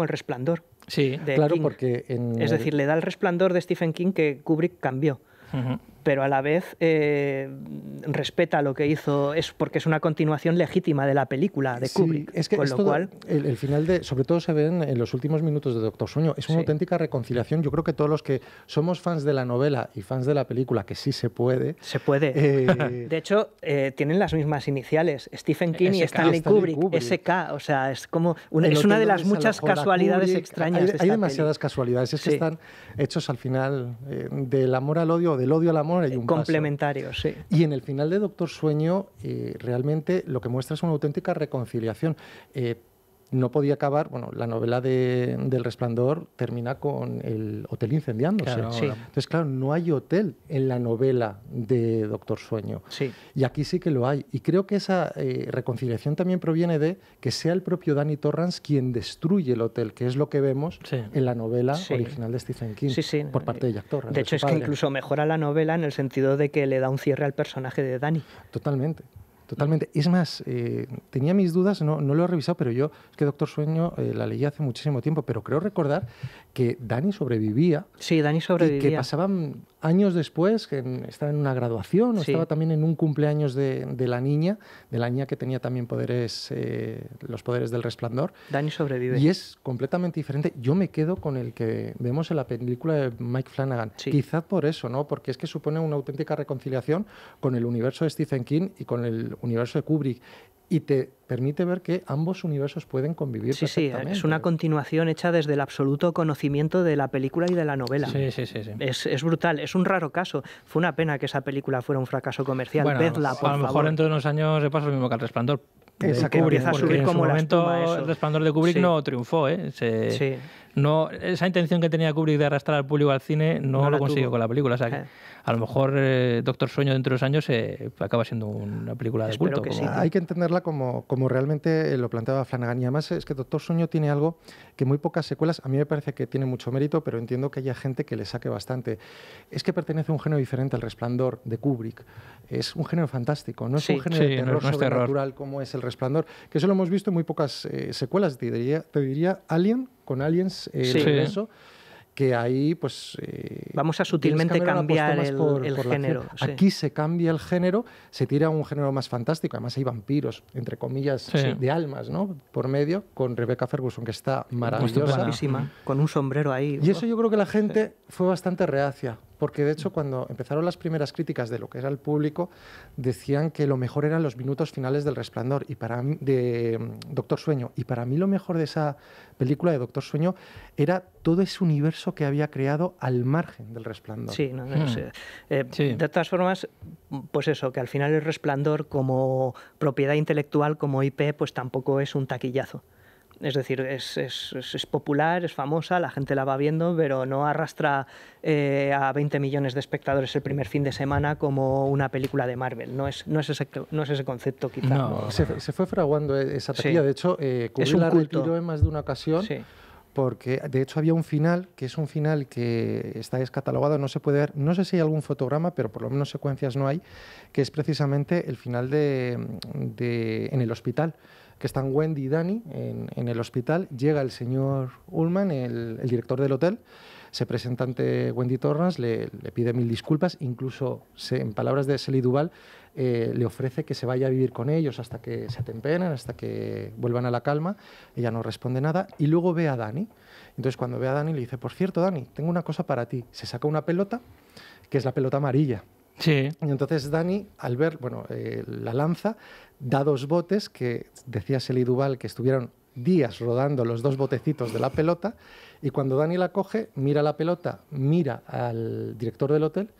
S2: Resplandor.
S1: Sí,
S2: claro, King.
S4: Porque
S2: es decir, le da el Resplandor de Stephen King que Kubrick cambió. Pero a la vez respeta lo que hizo, porque es una continuación legítima de la película de Kubrick.
S4: Es que
S2: con lo cual...
S4: el final sobre todo se ve en los últimos minutos de Doctor Sueño, es una auténtica reconciliación. Yo creo que todos los que somos fans de la novela y fans de la película, que sí se puede.
S2: Se puede. De hecho, tienen las mismas iniciales, Stephen King y Stanley Kubrick, SK, o sea, es como es una de las muchas casualidades extrañas.
S4: Hay demasiadas casualidades, es que están hechos al final del amor al odio, del odio al amor. Hay un
S2: complementarios,
S4: paso. Y en el final de Doctor Sueño, realmente lo que muestra es una auténtica reconciliación. No podía acabar, bueno, la novela del Resplandor termina con el hotel incendiándose.
S1: Claro,
S4: Entonces, claro, no hay hotel en la novela de Doctor Sueño. Y aquí sí que lo hay. Y creo que esa reconciliación también proviene de que sea el propio Danny Torrance quien destruye el hotel, que es lo que vemos en la novela original de Stephen King, por parte de Jack Torrance.
S2: De hecho, es que incluso mejora la novela en el sentido de que le da un cierre al personaje de Danny.
S4: Totalmente. Es más, tenía mis dudas, no lo he revisado, pero yo, es que Doctor Sueño la leí hace muchísimo tiempo, pero creo recordar que Danny sobrevivía.
S2: Sí, Danny sobrevivía.
S4: Y que pasaban años después, que estaba en una graduación o estaba también en un cumpleaños de la niña que tenía también poderes, los poderes del Resplandor.
S2: Danny sobrevive.
S4: Y es completamente diferente. Yo me quedo con el que vemos en la película de Mike Flanagan. Quizá por eso, ¿no? Porque es que supone una auténtica reconciliación con el universo de Stephen King y con el universo de Kubrick. Y te permite ver que ambos universos pueden convivir perfectamente.
S2: Sí, es una continuación hecha desde el absoluto conocimiento de la película y de la novela.
S1: Sí.
S2: Es brutal, es un raro caso. Fue una pena que esa película fuera un fracaso comercial.
S1: Bueno,
S2: Vedla, por favor.
S1: A lo mejor dentro de unos años le pasa lo mismo que al Resplandor.
S2: Que empieza a subir como la espuma,
S1: el Resplandor de Kubrick no triunfó, No, esa intención que tenía Kubrick de arrastrar al público al cine no lo consiguió con la película. O sea, que a lo mejor Doctor Sueño dentro de unos años acaba siendo una película de culto.
S4: Hay que entenderla como realmente lo planteaba Flanagan. Y además es que Doctor Sueño tiene algo que muy pocas secuelas, a mí me parece que tiene mucho mérito, pero entiendo que haya gente que le saque bastante. Es que pertenece a un género diferente al Resplandor de Kubrick. Es un género fantástico, no es un género de terror sobrenatural como es el Resplandor, que eso lo hemos visto en muy pocas secuelas. Te diría Alien, con Aliens, eso, que ahí pues...
S2: Vamos a sutilmente cambiar el género.
S4: Aquí se cambia el género, se tira a un género más fantástico, además hay vampiros, entre comillas, de almas, ¿no? Por medio, con Rebecca Ferguson, que está maravillosa.
S2: Con un sombrero ahí.
S4: Y eso yo creo que la gente fue bastante reacia, porque de hecho cuando empezaron las primeras críticas de lo que era el público, decían que lo mejor eran los minutos finales del Resplandor, y para mí, de Doctor Sueño, y para mí lo mejor de esa película de Doctor Sueño era todo ese universo que había creado al margen del Resplandor.
S2: De todas formas, pues eso, que al final el Resplandor como propiedad intelectual, como IP, pues tampoco es un taquillazo. Es decir, es popular, es famosa, la gente la va viendo, pero no arrastra a 20 millones de espectadores el primer fin de semana como una película de Marvel. No es ese concepto, quizá.
S1: No.
S4: Se fue fraguando esa taquilla.
S2: Sí.
S4: De hecho, Kubrick
S2: un
S4: la
S2: culto.
S4: retiró en más de una ocasión.
S2: Sí.
S4: Porque de hecho había un final, que es un final que está descatalogado, no se puede ver, no sé si hay algún fotograma, pero por lo menos secuencias no hay, que es precisamente el final en el hospital, que están Wendy y Danny en el hospital, llega el señor Ullman, el director del hotel, se presenta ante Wendy Torrance, le pide 1000 disculpas, incluso en palabras de Shelley Duvall, le ofrece que se vaya a vivir con ellos hasta que se atemperen, hasta que vuelvan a la calma. Ella no responde nada y luego ve a Danny. Entonces cuando ve a Danny le dice, por cierto, Danny, tengo una cosa para ti. Se saca una pelota, que es la pelota amarilla.
S1: Sí.
S4: Y entonces Danny, al ver la lanza, da 2 botes que decía Shelley Duvall que estuvieron días rodando los 2 botecitos de la pelota, y cuando Danny la coge, mira la pelota, mira al director del hotel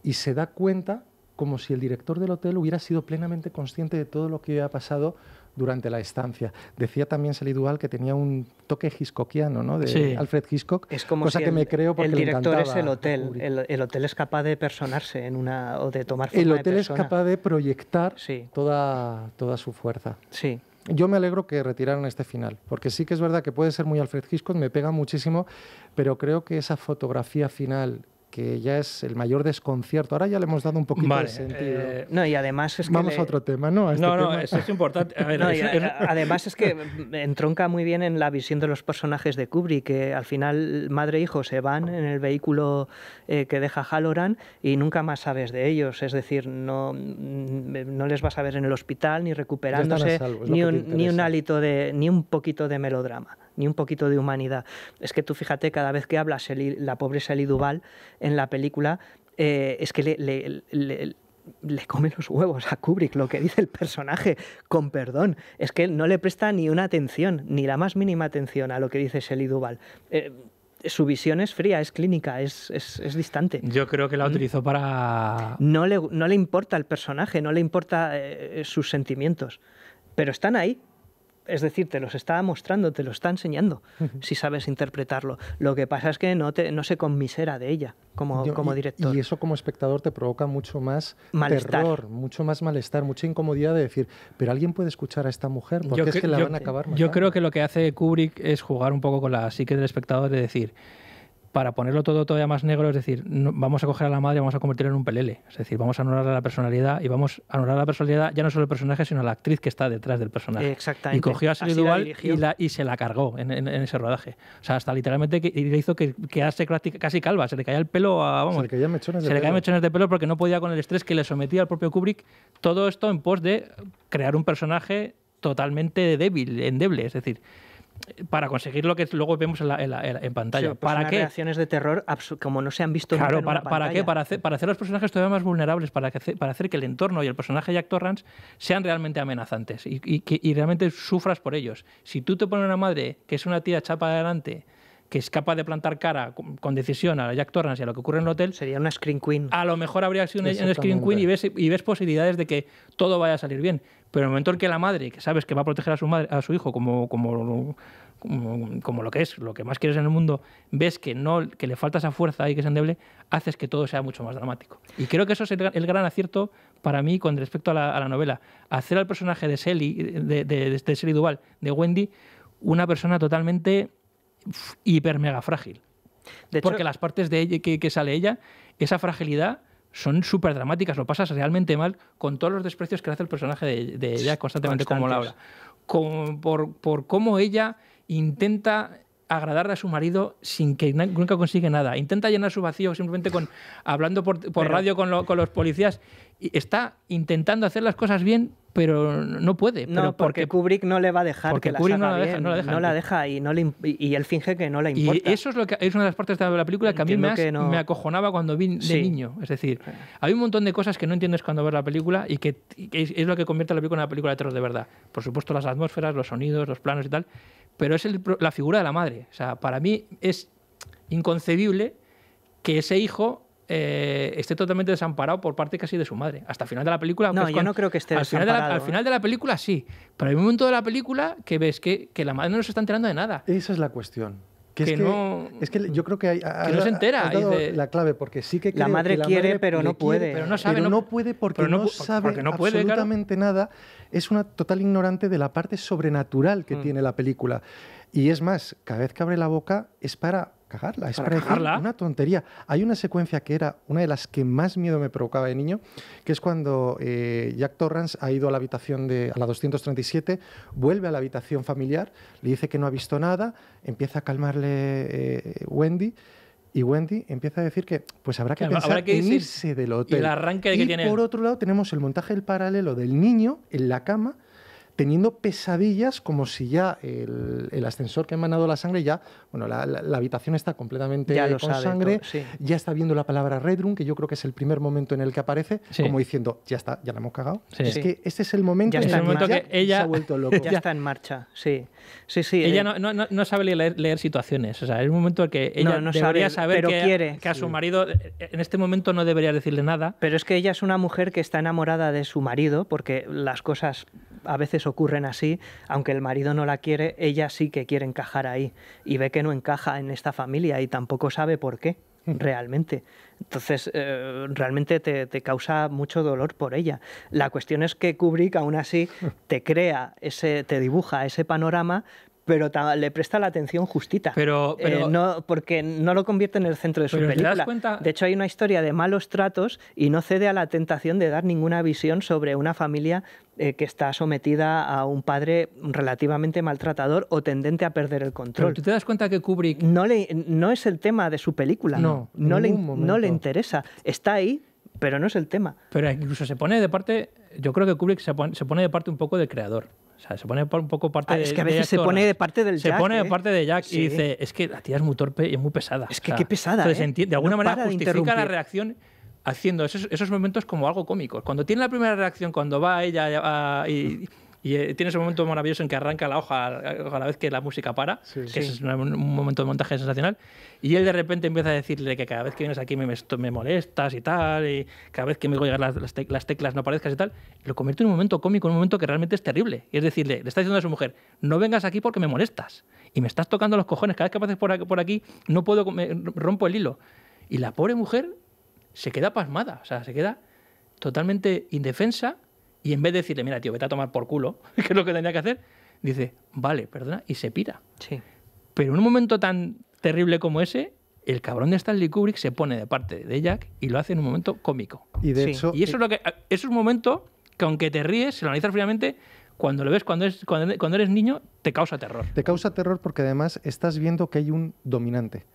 S4: y se da cuenta como si el director del hotel hubiera sido plenamente consciente de todo lo que había pasado durante la estancia. Decía también Shelley Duvall que tenía un toque hitchcockiano, ¿no? De
S1: Sí.
S4: Alfred Hitchcock,
S2: Es como
S4: cosa
S2: si
S4: que me creo porque
S2: el
S4: le
S2: director es
S4: encantaba
S2: el
S4: a
S2: hotel.
S4: Kubrick.
S2: El hotel es capaz de personarse o de tomar forma
S4: El
S2: de
S4: hotel es
S2: persona.
S4: capaz de proyectar
S2: Sí.
S4: toda su fuerza.
S2: Sí.
S4: Yo me alegro que retiraran este final, porque sí que es verdad que puede ser muy Alfred Hitchcock, me pega muchísimo, pero creo que esa fotografía final, que ya es el mayor desconcierto, ahora ya le hemos dado un poquito
S1: Vale,
S4: de sentido.
S2: No, y además es que
S4: Vamos a otro tema, ¿no? A este tema.
S1: eso es importante. A ver,
S2: No, y
S1: eso-
S2: además es que entronca muy bien en la visión de los personajes de Kubrick, que al final madre e hijo se van en el vehículo que deja Halloran y nunca más sabes de ellos. Es decir, no les vas a ver en el hospital, ni recuperándose,
S4: salvo, es lo
S2: ni
S4: que te
S2: un
S4: interesa.
S2: hálito ni un poquito de melodrama, ni un poquito de humanidad. Es que tú fíjate, cada vez que habla la pobre Shelley Duvall en la película, es que le come los huevos a Kubrick lo que dice el personaje, con perdón. Es que no le presta ni una atención, ni la más mínima atención a lo que dice Shelley Duvall. Su visión es fría, es clínica, es distante.
S1: Yo creo que la utilizó para...
S2: No le importa el personaje, no le importa sus sentimientos, pero están ahí. Es decir, te los está mostrando, te lo está enseñando, si sabes interpretarlo. Lo que pasa es que no se conmisera de ella como director.
S4: Y eso como espectador te provoca mucho más
S2: Malestar.
S4: terror, mucho más malestar, mucha incomodidad de decir, pero alguien puede escuchar a esta mujer, porque es que la van a acabar matando.
S1: Yo creo que lo que hace Kubrick es jugar un poco con la psique del espectador, de decir, para ponerlo todo todavía más negro, es decir, vamos a coger a la madre y vamos a convertirla en un pelele. Es decir, vamos a anular la personalidad y vamos a anular la personalidad ya no solo del personaje, sino a la actriz que está detrás del personaje.
S2: Exactamente.
S1: Y cogió a Shelley
S2: Así la
S1: Duvall
S2: dirigió.
S1: y se la cargó en ese rodaje. O sea, hasta literalmente le hizo que quedase casi calva, se le caía el pelo
S4: Se le caían mechones de
S1: se le caían
S4: pelo.
S1: mechones de pelo porque no podía con el estrés que le sometía al propio Kubrick. Todo esto en pos de crear un personaje totalmente débil, endeble. Es decir, para conseguir lo que luego vemos en pantalla.
S2: Sí, pues
S1: ¿Para
S2: unas
S1: qué?
S2: reacciones de terror como no se han visto nunca
S1: Claro,
S2: en una
S1: ¿para qué?
S2: pantalla.
S1: Para hacer los personajes todavía más vulnerables, para hacer que el entorno y el personaje de Jack Torrance sean realmente amenazantes y realmente sufras por ellos. Si tú te pones una madre que es una tía chapa adelante, que es capaz de plantar cara con decisión a Jack Torrance y a lo que ocurre en el hotel,
S2: Sería una Scream Queen.
S1: a lo mejor habría sido un Scream
S4: Exactamente.
S1: Queen y ves posibilidades de que todo vaya a salir bien. Pero en el momento en que la madre, que sabes que va a proteger a su hijo como lo que es, lo que más quieres en el mundo, ves que le falta esa fuerza y que es endeble, haces que todo sea mucho más dramático. Y creo que eso es el gran acierto para mí con respecto a la novela. Hacer al personaje de Shelley Duvall, de Wendy, una persona totalmente hiper mega frágil.
S2: De hecho,
S1: Porque las partes de ella que sale ella, esa fragilidad son súper dramáticas, lo pasas realmente mal con todos los desprecios que hace el personaje de ella constantemente como Laura. Por cómo ella intenta agradarle a su marido sin que nunca consigue nada. Intenta llenar su vacío simplemente hablando por radio con los policías. Y está intentando hacer las cosas bien, pero no puede.
S2: No,
S1: pero
S2: porque Kubrick no le va a dejar
S1: porque
S2: que las
S1: Kubrick no
S2: haga
S1: la deja,
S2: bien.
S1: no la deja.
S2: Y él finge que no le importa.
S1: Y eso es una de las partes de la película que a mí
S2: Entiendo
S1: me acojonaba cuando vi de
S2: Sí.
S1: niño. Es decir, hay un montón de cosas que no entiendes cuando ves la película y que es lo que convierte a la película en una película de terror de verdad. Por supuesto, las atmósferas, los sonidos, los planos y tal, pero es la figura de la madre. O sea, para mí es inconcebible que ese hijo esté totalmente desamparado por parte casi de su madre. Hasta el final de la película...
S2: No, yo no creo que esté desamparado.
S1: Al final de la película sí, pero hay un momento de la película que ves que la madre no se está enterando de nada.
S4: Esa es la cuestión. Es que yo creo que
S1: que no se entera.
S4: Has dado la clave, porque sí que
S2: la madre quiere, pero no puede.
S1: Pero no sabe.
S4: Pero no puede porque no sabe absolutamente nada. Es una total ignorante de la parte sobrenatural que tiene la película. Y es más, cada vez que abre la boca es para cagarla, es para decir una tontería. Hay una secuencia que era una de las que más miedo me provocaba de niño, que es cuando Jack Torrance ha ido a la habitación a la 237, vuelve a la habitación familiar, le dice que no ha visto nada, empieza a calmarle Wendy, y Wendy empieza a decir que pues habrá que pensar en irse del hotel.
S1: Y el arranque que tiene.
S4: Por otro lado tenemos el montaje del paralelo del niño en la cama, teniendo pesadillas como si ya el ascensor que ha emanado la sangre ya, bueno, la habitación está completamente con sangre,
S2: sí.
S4: Ya está viendo la palabra Red Room, que yo creo que es el primer momento en el que aparece, como diciendo, ya está, ya la hemos cagado.
S1: Sí.
S4: Es que este es el momento
S2: en el
S1: que ella
S4: se ha vuelto loco.
S2: Ya está en marcha, sí.
S1: Ella no sabe leer situaciones, o sea, es un momento en que ella
S2: no
S1: debería saber
S2: pero
S1: que a su marido en este momento no debería decirle nada.
S2: Pero es que ella es una mujer que está enamorada de su marido, porque las cosas a veces ocurren así, aunque el marido no la quiere, ella sí que quiere encajar ahí y ve que no encaja en esta familia y tampoco sabe por qué realmente. Entonces, realmente te causa mucho dolor por ella. La cuestión es que Kubrick aún así te dibuja ese panorama, pero le presta la atención justita.
S1: Pero
S2: no, porque no lo convierte en el centro de su película.
S1: ¿Te das cuenta?
S2: De hecho, hay una historia de malos tratos y no cede a la tentación de dar ninguna visión sobre una familia que está sometida a un padre relativamente maltratador o tendente a perder el control.
S1: Pero ¿tú te das cuenta que Kubrick...
S2: No es el tema de su película. No le interesa. Está ahí, pero no es el tema.
S1: Pero incluso se pone de parte... Yo creo que Kubrick se pone de parte un poco del creador. O sea, se pone un poco parte de...
S2: Es que a veces se pone de parte del Jack.
S1: Se pone de parte de Jack y dice, es que la tía es muy torpe y es muy pesada.
S2: Es que qué pesada,
S1: de alguna manera justifica la reacción haciendo esos momentos como algo cómico. Cuando tiene la primera reacción, cuando va ella y tiene ese momento maravilloso en que arranca la hoja a la vez que la música para, que es un momento de montaje sensacional, y él de repente empieza a decirle que cada vez que vienes aquí me molestas y tal, y cada vez que me voy a llegar las teclas no aparezcas y tal, lo convierte en un momento cómico, en un momento que realmente es terrible. Y es decirle, le está diciendo a su mujer, no vengas aquí porque me molestas, y me estás tocando los cojones, cada vez que apareces por aquí no puedo, rompo el hilo. Y la pobre mujer se queda pasmada, o sea, se queda totalmente indefensa. Y en vez de decirle, mira, tío, vete a tomar por culo, que es lo que tenía que hacer, dice, vale, perdona, y se pira.
S2: Sí.
S1: Pero en un momento tan terrible como ese, el cabrón de Stanley Kubrick se pone de parte de Jack y lo hace en un momento cómico.
S4: Y de hecho...
S1: Y eso es un momento que, aunque te ríes, si lo analizas fríamente, cuando lo ves cuando eres niño, te causa terror.
S4: Te causa terror porque además estás viendo que hay un dominante.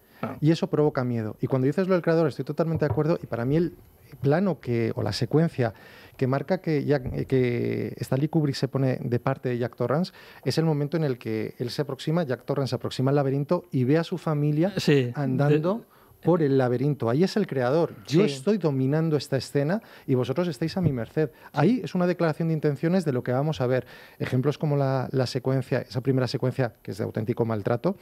S4: Y eso provoca miedo. Y cuando dices lo del creador, estoy totalmente de acuerdo. Y para mí el plano o la secuencia que marca que Stanley Kubrick se pone de parte de Jack Torrance es el momento en el que Jack Torrance se aproxima al laberinto y ve a su familia andando por el laberinto. Ahí es el creador. Yo estoy dominando esta escena y vosotros estáis a mi merced. Ahí es una declaración de intenciones de lo que vamos a ver. Ejemplos como la secuencia, esa primera secuencia que es de auténtico maltrato,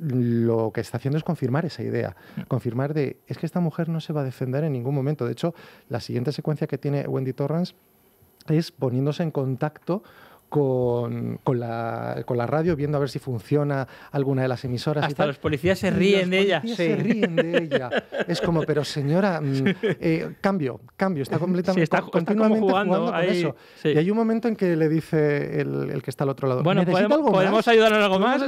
S4: lo que está haciendo es confirmar esa idea, confirmar es que esta mujer no se va a defender en ningún momento. De hecho, la siguiente secuencia que tiene Wendy Torrance es poniéndose en contacto con la radio, viendo a ver si funciona alguna de las emisoras.
S1: Hasta
S4: y tal.
S1: los policías se ríen de ella.
S4: Se ríen de ella. Es como, pero señora, cambio. Está completamente continuamente jugando
S1: ahí,
S4: con eso.
S1: Sí.
S4: Y hay un momento en que le dice el que está al otro lado,
S1: bueno, ¿podemos ayudar en algo más?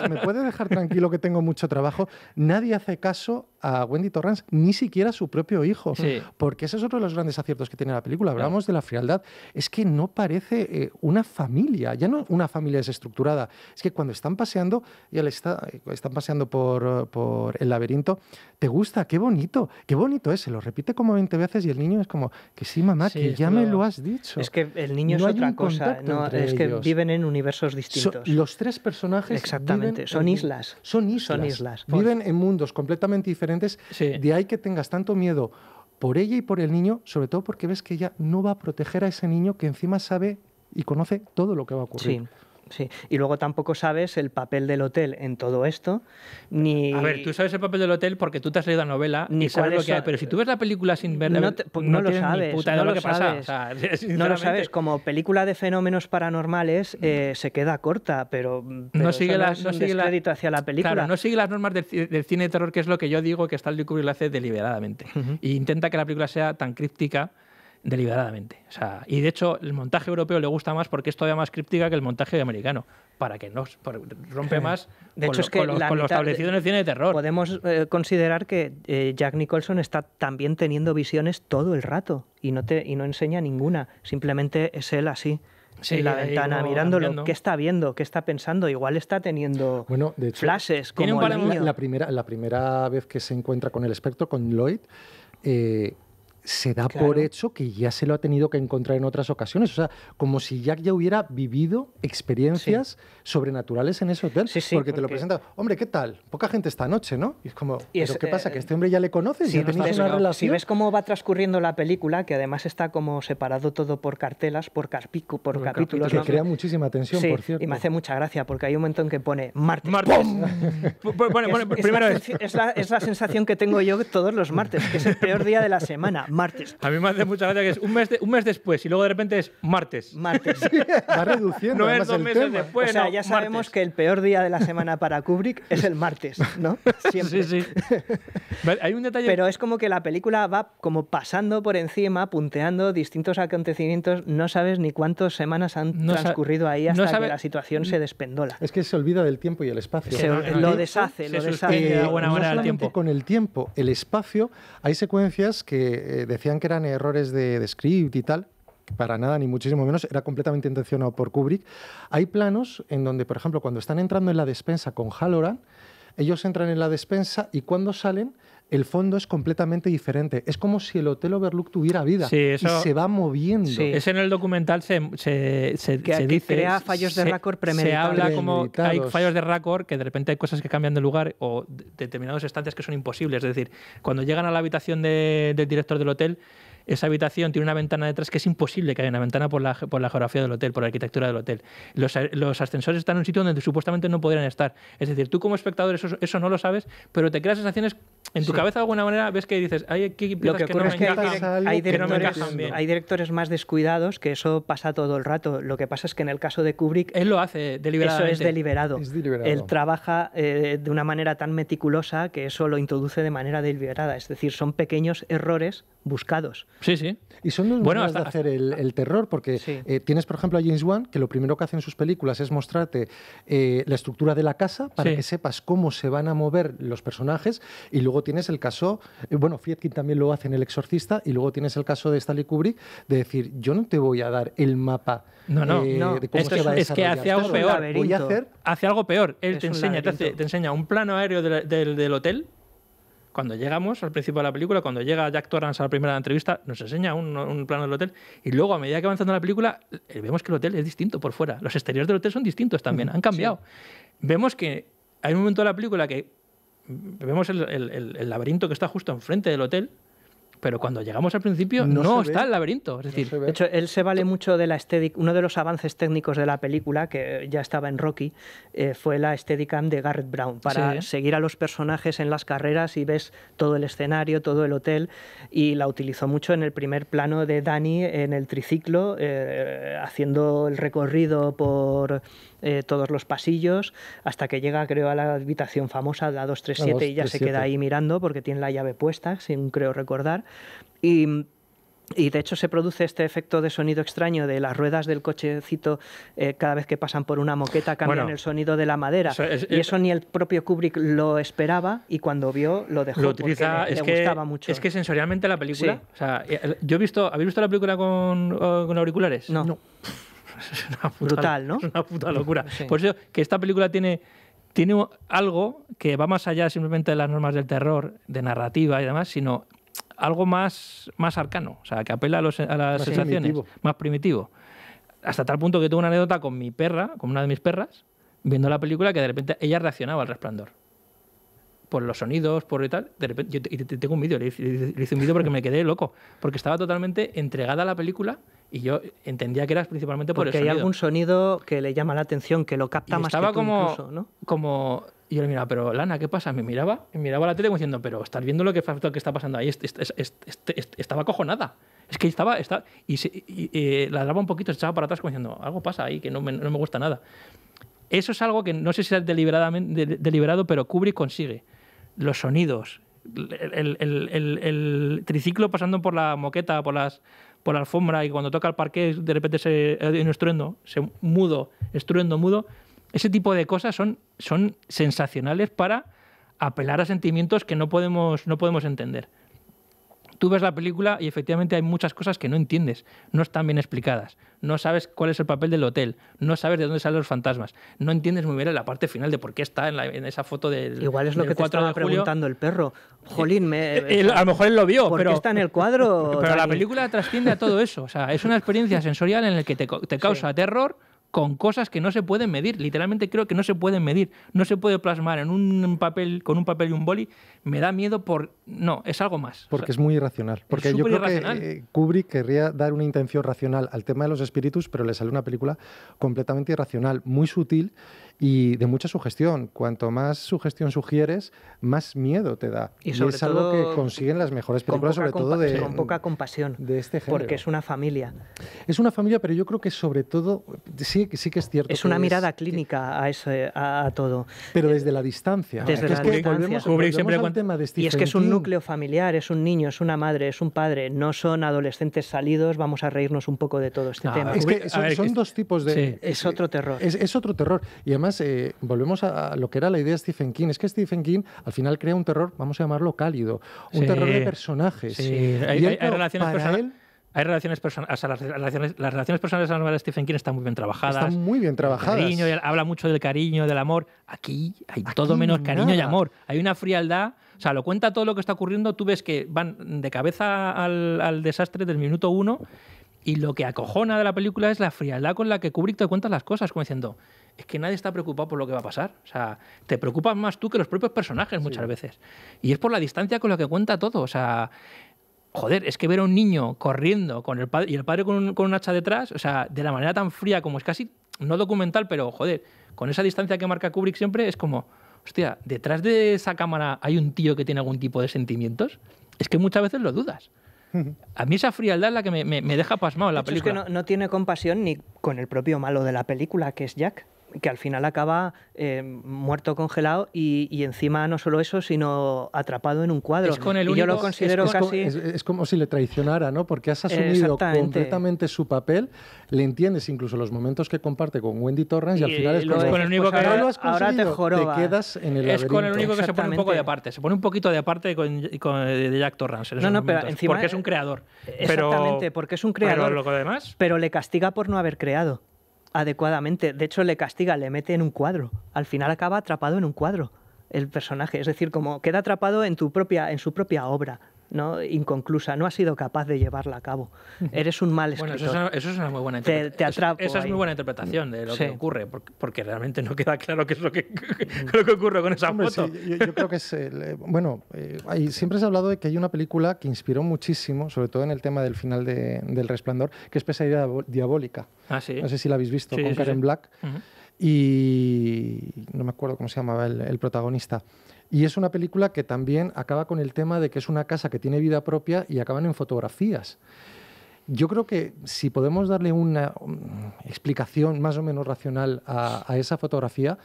S4: ¿Me puede dejar tranquilo que tengo mucho trabajo? Nadie hace caso a Wendy Torrance, ni siquiera a su propio hijo.
S1: Sí.
S4: Porque ese es otro de los grandes aciertos que tiene la película. Hablábamos de la frialdad. Es que no parece una familia, ya no una familia desestructurada. Es que cuando están paseando, están paseando por el laberinto, te gusta, qué bonito es. Se lo repite como 20 veces y el niño es como, que sí, mamá, que ya me lo has dicho.
S2: Es que el niño
S4: no
S2: es otra cosa. No, es que viven en universos distintos.
S4: Los tres personajes
S2: son islas.
S4: Son islas. Viven en mundos completamente diferentes.
S1: Sí.
S4: De ahí que tengas tanto miedo por ella y por el niño, sobre todo porque ves que ella no va a proteger a ese niño que encima sabe y conoce todo lo que va a ocurrir.
S2: Sí. Sí, y luego tampoco sabes el papel del hotel en todo esto, ni...
S1: A ver, tú sabes el papel del hotel porque tú te has leído la novela
S2: Ni
S1: y sabes lo
S2: cuáles
S1: que hay,
S2: son-
S1: pero si tú ves la película sin ver,
S2: no
S1: no
S2: lo
S1: tienes
S2: sabes,
S1: ni puta idea
S2: no
S1: de lo que pasa.
S2: sabes.
S1: O sea,
S2: No lo
S1: sinceramente,
S2: sabes, como película de fenómenos paranormales se queda corta, pero
S1: no sigue
S2: eso no
S1: la,
S2: es
S1: no
S2: un
S1: sigue la-
S2: descrédito hacia la película.
S1: Claro, no sigue las normas del cine de terror, que es lo que yo digo que Stanley Kubrick lo hace deliberadamente. Y intenta que la película sea tan críptica deliberadamente. O sea, y de hecho, el montaje europeo le gusta más porque es todavía más críptica que el montaje americano. Para que no rompe más
S2: De
S1: con
S2: hecho,
S1: lo,
S2: es que
S1: con lo-
S2: la
S1: con lo
S2: mitad
S1: establecido en el cine de terror.
S2: Podemos considerar que Jack Nicholson está también teniendo visiones todo el rato y no enseña ninguna. Simplemente es él así,
S1: Sí,
S2: en la
S1: ahí
S2: ventana,
S1: como
S2: mirándolo.
S1: cambiando.
S2: ¿Qué está viendo? ¿Qué está pensando? Igual está teniendo
S4: Bueno, de hecho,
S2: flashes
S1: tiene
S2: como
S1: un par
S2: el
S1: de-
S2: niño.
S4: la primera vez que se encuentra con el espectro, con Lloyd, se da
S2: Claro.
S4: por hecho que ya se lo ha tenido que encontrar en otras ocasiones. O sea, como si Jack ya hubiera vivido experiencias sobrenaturales en ese hotel.
S2: Sí, sí,
S4: porque te lo
S2: porque-
S4: presenta, hombre, ¿qué tal? Poca gente esta noche, ¿no? Y es como,
S2: Y
S4: ¿pero
S2: es,
S4: qué pasa? ¿Que este hombre ya le conoces?
S2: Si
S4: ¿Ya tenéis
S2: ves,
S4: una
S2: si
S4: relación?
S2: ves cómo va transcurriendo la película, que además está como separado todo por cartelas, por capítulos.
S4: Que
S2: ¿no?
S4: crea muchísima tensión,
S2: Sí,
S4: por cierto.
S2: y me hace mucha gracia porque hay un momento en que pone martes.
S1: Martes. Bueno,
S2: Es
S1: primero
S2: la,
S1: es.
S2: es la sensación que tengo yo todos los martes, que es el peor día de la semana, martes.
S1: A mí me hace mucha gracia que es un mes después y luego de repente es martes.
S2: Martes.
S4: Va reduciendo
S1: No es
S4: además
S1: 2
S4: el
S1: meses
S4: tema.
S1: después.
S2: O sea,
S1: no,
S2: ya sabemos
S1: martes.
S2: que el peor día de la semana para Kubrick es el martes, ¿no? Siempre.
S1: Sí, sí. Hay un detalle.
S2: Pero es como que la película va como pasando por encima, punteando distintos acontecimientos. No sabes ni cuántas semanas han
S1: No
S2: transcurrido ahí
S1: no
S2: hasta
S1: sabe-
S2: que la situación se despendola.
S4: Es que se olvida del tiempo y el espacio.
S2: Se-
S1: no,
S2: lo
S1: no,
S2: deshace,
S1: se
S2: lo
S1: suspende
S2: deshace.
S1: de buena
S4: no
S1: manera el
S4: solamente
S1: tiempo.
S4: con el tiempo, el espacio, hay secuencias que decían que eran errores de script y tal, que para nada, ni muchísimo menos, era completamente intencionado por Kubrick. Hay planos en donde, por ejemplo, cuando están entrando en la despensa con Halloran, ellos entran en la despensa y cuando salen, el fondo es completamente diferente. Es como si el Hotel Overlook tuviera vida
S1: Sí, eso-
S4: y se va moviendo.
S2: Sí.
S1: Es en el documental
S2: Que
S1: se dice.
S2: crea fallos de raccord
S1: Se
S2: premeditados.
S1: habla como que hay
S4: Premeditados.
S1: fallos de raccord, que de repente hay cosas que cambian de lugar o determinados estantes que son imposibles. Es decir, cuando llegan a la habitación del director del hotel, esa habitación tiene una ventana detrás que es imposible que haya una ventana por la geografía del hotel, por la arquitectura del hotel. Los ascensores están en un sitio donde supuestamente no podrían estar. Es decir, tú como espectador eso no lo sabes, pero te creas sensaciones en tu
S2: Sí.
S1: cabeza de alguna manera, ves que dices, hay aquí
S2: Lo
S1: piezas
S2: que
S1: que
S2: ocurre
S1: no
S2: es
S1: me
S2: que
S1: encajan.
S4: pasa algo
S2: hay
S4: que no me
S2: directores,
S1: encajan bien.
S2: hay directores más descuidados que eso pasa todo el rato. Lo que pasa es que en el caso de Kubrick
S1: Él lo hace
S2: eso
S1: deliberadamente.
S2: es deliberado.
S4: Es deliberado.
S2: Él trabaja de una manera tan meticulosa que eso lo introduce de manera deliberada. Es decir, son pequeños errores buscados.
S1: Sí, sí.
S4: Y son dos
S1: Bueno,
S4: maneras de hacer el terror, porque
S2: Sí.
S4: tienes, por ejemplo, a James Wan, que lo primero que hace en sus películas es mostrarte la estructura de la casa para
S1: Sí.
S4: que sepas cómo se van a mover los personajes, y luego tienes el caso, bueno, Friedkin también lo hace en El Exorcista, y luego tienes el caso de Stanley Kubrick, de decir, yo no te voy a dar el mapa
S1: No, no.
S4: de cómo
S1: Esto
S4: se va a
S1: es que
S4: desarrollar.
S1: hace algo
S4: Esto
S1: peor.
S4: Voy a
S2: Laberinto.
S4: hacer
S1: Hace algo peor. Él
S2: Es
S1: te
S2: un
S1: enseña,
S2: laberinto.
S1: te enseña un plano aéreo del hotel. Cuando llegamos al principio de la película, cuando llega Jack Torrance a la primera entrevista, nos enseña un plano del hotel. Y luego, a medida que avanzando la película, vemos que el hotel es distinto por fuera. Los exteriores del hotel son distintos también, han cambiado. Vemos que hay un momento de la película que vemos el laberinto que está justo enfrente del hotel, pero cuando llegamos al principio
S4: No
S1: no
S4: se
S1: está
S4: ve.
S1: el laberinto. Es decir,
S4: se ve.
S2: De hecho, él se vale mucho de la estética. Uno de los avances técnicos de la película, que ya estaba en Rocky, fue la Steadicam de Garrett Brown, para
S1: Sí.
S2: seguir a los personajes en las carreras y ves todo el escenario, todo el hotel, y la utilizó mucho en el primer plano de Danny en el triciclo, haciendo el recorrido por todos los pasillos, hasta que llega, creo, a la habitación famosa, la 237, y ya se
S4: 237.
S2: queda ahí mirando porque tiene la llave puesta, sin creo recordar. Y de hecho se produce este efecto de sonido extraño de las ruedas del cochecito cada vez que pasan por una moqueta cambian
S1: Bueno,
S2: el sonido de la madera.
S1: eso es-
S2: y eso ni el propio Kubrick lo esperaba y cuando vio lo dejó
S1: lo utiliza,
S2: porque le gustaba mucho.
S1: es que sensorialmente la película,
S2: Sí.
S1: o sea, yo he visto, ¿habéis visto la película con auriculares?
S2: No.
S1: Es una puta,
S2: Brutal, ¿no?
S1: Es una puta locura.
S2: Sí.
S1: Por eso que esta película tiene algo que va más allá simplemente de las normas del terror, de narrativa y demás, sino algo más arcano, o sea, que apela a las
S4: Más
S1: sensaciones,
S4: primitivo.
S1: más primitivo. Hasta tal punto que tuve una anécdota con mi perra, con una de mis perras, viendo la película, que de repente ella reaccionaba al Resplandor. por los sonidos, por y tal. De repente, tengo un vídeo, le hice un vídeo porque me quedé loco, porque estaba totalmente entregada a la película y yo entendía que era principalmente por el sonido.
S2: Porque hay algún sonido que le llama la atención, que lo capta más que tú incluso, ¿no?
S1: Y yo le miraba, pero Lana, ¿qué pasa? Me miraba la tele como diciendo, pero estás viendo lo que está pasando ahí. Estaba acojonada. Es que estaba y ladraba un poquito, se echaba para atrás como diciendo, algo pasa ahí que no me gusta nada. Eso es algo que no sé si es deliberado, pero Kubrick consigue. Los sonidos, el triciclo pasando por la moqueta, por la alfombra, y cuando toca el parqué de repente hay un estruendo, estruendo mudo. Ese tipo de cosas son sensacionales para apelar a sentimientos que no podemos entender. Tú ves la película y efectivamente hay muchas cosas que no entiendes, no están bien explicadas, no sabes cuál es el papel del hotel, no sabes de dónde salen los fantasmas, no entiendes muy bien la parte final de por qué está en esa foto del
S2: Igual es lo que te estaba preguntando el perro. Jolín,
S1: a lo mejor él lo vio,
S2: ¿por qué está en el cuadro?
S1: Pero la película trasciende a todo eso, o sea, es una experiencia sensorial en la que te causa terror con cosas que no se pueden medir. Literalmente creo que no se pueden medir. No se puede plasmar en un papel, con un papel y un boli. Me da miedo No, es algo más.
S4: Porque es muy irracional. Porque yo creo que Kubrick querría dar una intención racional al tema de los espíritus, pero le sale una película completamente irracional, muy sutil y de mucha sugestión. Cuanto más sugestión sugieres, más miedo te da.
S2: Y es
S4: algo que consiguen las mejores películas, sobre todo
S2: con poca compasión,
S4: de este género.
S2: Porque es una familia.
S4: Es una familia, pero yo creo que sobre todo, sí que es cierto.
S2: Es una mirada clínica a todo.
S4: Pero desde la distancia.
S2: Desde la distancia.
S4: Volvemos al tema de Stephen
S2: y es que es un
S4: King.
S2: núcleo familiar, es un niño, es una madre, es un padre. No son adolescentes salidos, vamos a reírnos un poco de todo este tema.
S4: Es que son dos tipos de...
S2: Sí, es otro terror.
S4: Es otro terror. Y además, volvemos a lo que era la idea de Stephen King. Es que Stephen King al final crea un terror, vamos a llamarlo cálido, un terror de personajes.
S1: Sí. Hay relaciones personales. Hay relaciones personales, las relaciones personales de la novela de Stephen King están muy bien trabajadas.
S4: Están muy bien trabajadas.
S1: Cariño, habla mucho del cariño, del amor. Aquí hay todo menos cariño y amor. Hay una frialdad. O sea, lo cuenta todo lo que está ocurriendo. Tú ves que van de cabeza al desastre del minuto 1 y lo que acojona de la película es la frialdad con la que Kubrick te cuenta las cosas, como diciendo, es que nadie está preocupado por lo que va a pasar. O sea, te preocupas más tú que los propios personajes muchas veces. Y es por la distancia con la que cuenta todo. O sea... Joder, es que ver a un niño corriendo con el padre y el padre con un hacha detrás, o sea, de la manera tan fría como es casi, no documental, pero joder, con esa distancia que marca Kubrick siempre, es como, hostia, detrás de esa cámara hay un tío que tiene algún tipo de sentimientos. Es que muchas veces lo dudas. A mí esa frialdad es la que me deja pasmado en la película.
S2: Es que no tiene compasión ni con el propio malo de la película, que es Jack, que al final acaba muerto, congelado y encima no solo eso, sino atrapado en un cuadro.
S1: Es con el único,
S2: y yo lo considero casi...
S4: Es como si le traicionara, ¿no? Porque has asumido completamente su papel, le entiendes incluso los momentos que comparte con Wendy Torrance y al final es
S1: con el único que
S2: ahora te joroba.
S4: Te quedas en el laberinto.
S1: Es con el único que se pone un poco de aparte. Se pone un poquito de aparte de Jack Torrance en esos momentos,
S2: pero encima,
S1: porque es un creador.
S2: Exactamente, porque es un creador.
S1: Pero lo demás...
S2: Pero le castiga por no haber creado adecuadamente. De hecho, le castiga, le mete en un cuadro. Al final acaba atrapado en un cuadro el personaje. Es decir, como queda atrapado en su propia obra, ¿no? Inconclusa. No has sido capaz de llevarla a cabo. Eres un mal escritor.
S1: Bueno, eso es una muy buena interpretación.
S2: Te atrapo
S1: esa es
S2: ahí.
S1: muy buena interpretación de lo que ocurre, porque realmente no queda claro qué es lo que ocurre con esa foto.
S4: Sí, yo creo que es... siempre se ha hablado de que hay una película que inspiró muchísimo, sobre todo en el tema del final del Resplandor, que es Pesadilla Diabólica.
S1: Ah, sí.
S4: No sé si la habéis visto, con Karen Black.
S1: Uh-huh.
S4: Y no me acuerdo cómo se llamaba el protagonista. Y es una película que también acaba con el tema de que es una casa que tiene vida propia y acaban en fotografías. Yo creo que si podemos darle una explicación más o menos racional a esa fotografía,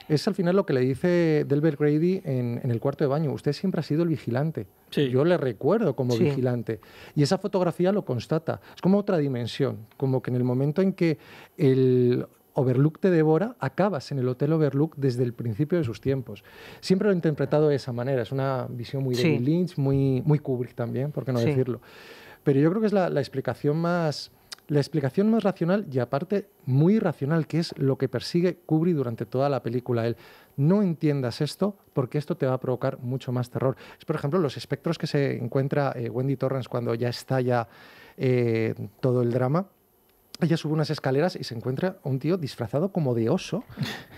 S4: es al final lo que le dice Delbert Grady en el cuarto de baño. Usted siempre ha sido el vigilante.
S1: Sí.
S4: Yo le recuerdo como vigilante. Y esa fotografía lo constata. Es como otra dimensión. Como que en el momento en que el Overlook te devora, acabas en el Hotel Overlook desde el principio de sus tiempos. Siempre lo he interpretado de esa manera. Es una visión muy David Lynch, muy Kubrick también, por qué no decirlo. Pero yo creo que es la explicación más racional y aparte muy irracional, que es lo que persigue Kubrick durante toda la película. Él, no entiendas esto porque esto te va a provocar mucho más terror. Es, por ejemplo, los espectros que se encuentra Wendy Torrance cuando ya estalla todo el drama. ella sube unas escaleras y se encuentra a un tío disfrazado como de oso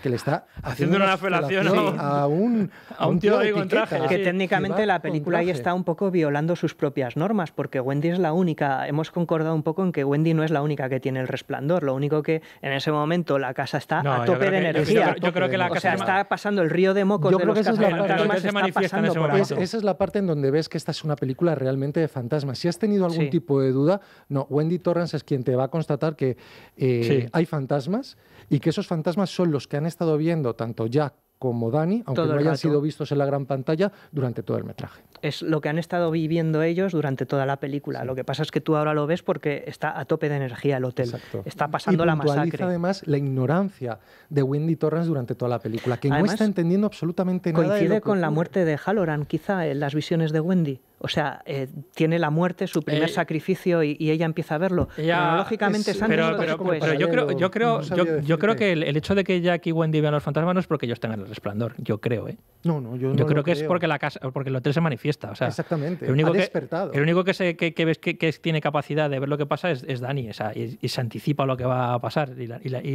S4: que le está
S3: haciendo una felación
S4: a un
S1: tío
S4: de
S1: ahí con
S4: etiqueta,
S1: traje,
S2: Que
S1: sí,
S2: técnicamente la película ahí
S4: traje.
S2: está un poco violando sus propias normas, porque Wendy es la única, hemos concordado un poco en que Wendy no es la única que tiene el resplandor, lo único que en ese momento la casa está
S1: No,
S2: a
S1: yo
S2: tope
S1: creo
S2: de
S1: que-
S2: energía.
S1: yo creo que la
S2: O
S1: casa
S2: sea,
S1: se
S2: está pasando el río de mocos
S4: Yo
S2: de
S4: creo
S2: los
S4: que esa es la parte-
S2: cazafantasmas,
S1: se
S2: está
S1: manifiesta en
S2: pasando
S1: ese
S2: por
S1: momento.
S2: abajo.
S4: Esa es la parte en donde ves que esta es una película realmente de fantasmas. Si has tenido algún
S2: Sí.
S4: tipo de duda, no, Wendy Torrance es quien te va a constatar que
S1: Sí.
S4: hay fantasmas y que esos fantasmas son los que han estado viendo tanto Jack como Dani, aunque
S2: Todo
S4: no
S2: el
S4: hayan
S2: rato.
S4: sido vistos en la gran pantalla durante todo el metraje.
S2: Es lo que han estado viviendo ellos durante toda la película. Lo que pasa es que tú ahora lo ves porque está a tope de energía el hotel.
S4: Exacto.
S2: Está pasando
S4: y
S2: la
S4: puntualiza
S2: masacre.
S4: además la ignorancia de Wendy Torrance durante toda la película, que no
S2: Además,
S4: está entendiendo absolutamente nada de lo
S2: Coincide
S4: que
S2: con la
S4: ocurre.
S2: muerte de Halloran, quizá, en las visiones de Wendy. O sea, tiene la muerte, su primer sacrificio, y ella empieza a verlo.
S1: Ella
S2: Cronológicamente
S4: es-
S2: es antes
S1: Pero,
S2: o
S4: pero-
S2: después.
S1: pero yo creo
S4: No sabría
S1: yo creo
S4: decirte.
S1: que el hecho de que Jack y Wendy vean los fantasmas no es porque ellos tengan el resplandor, yo creo, ¿eh?
S4: No, yo
S1: Yo
S4: no
S1: creo
S4: lo
S1: que es
S4: creo.
S1: porque la casa, porque el hotel se manifiesta. O sea,
S4: Exactamente,
S1: El único
S4: ha
S1: que,
S4: despertado.
S1: el único que ves que tiene capacidad de ver lo que pasa es Dani, o sea, y se anticipa lo que va a pasar. Y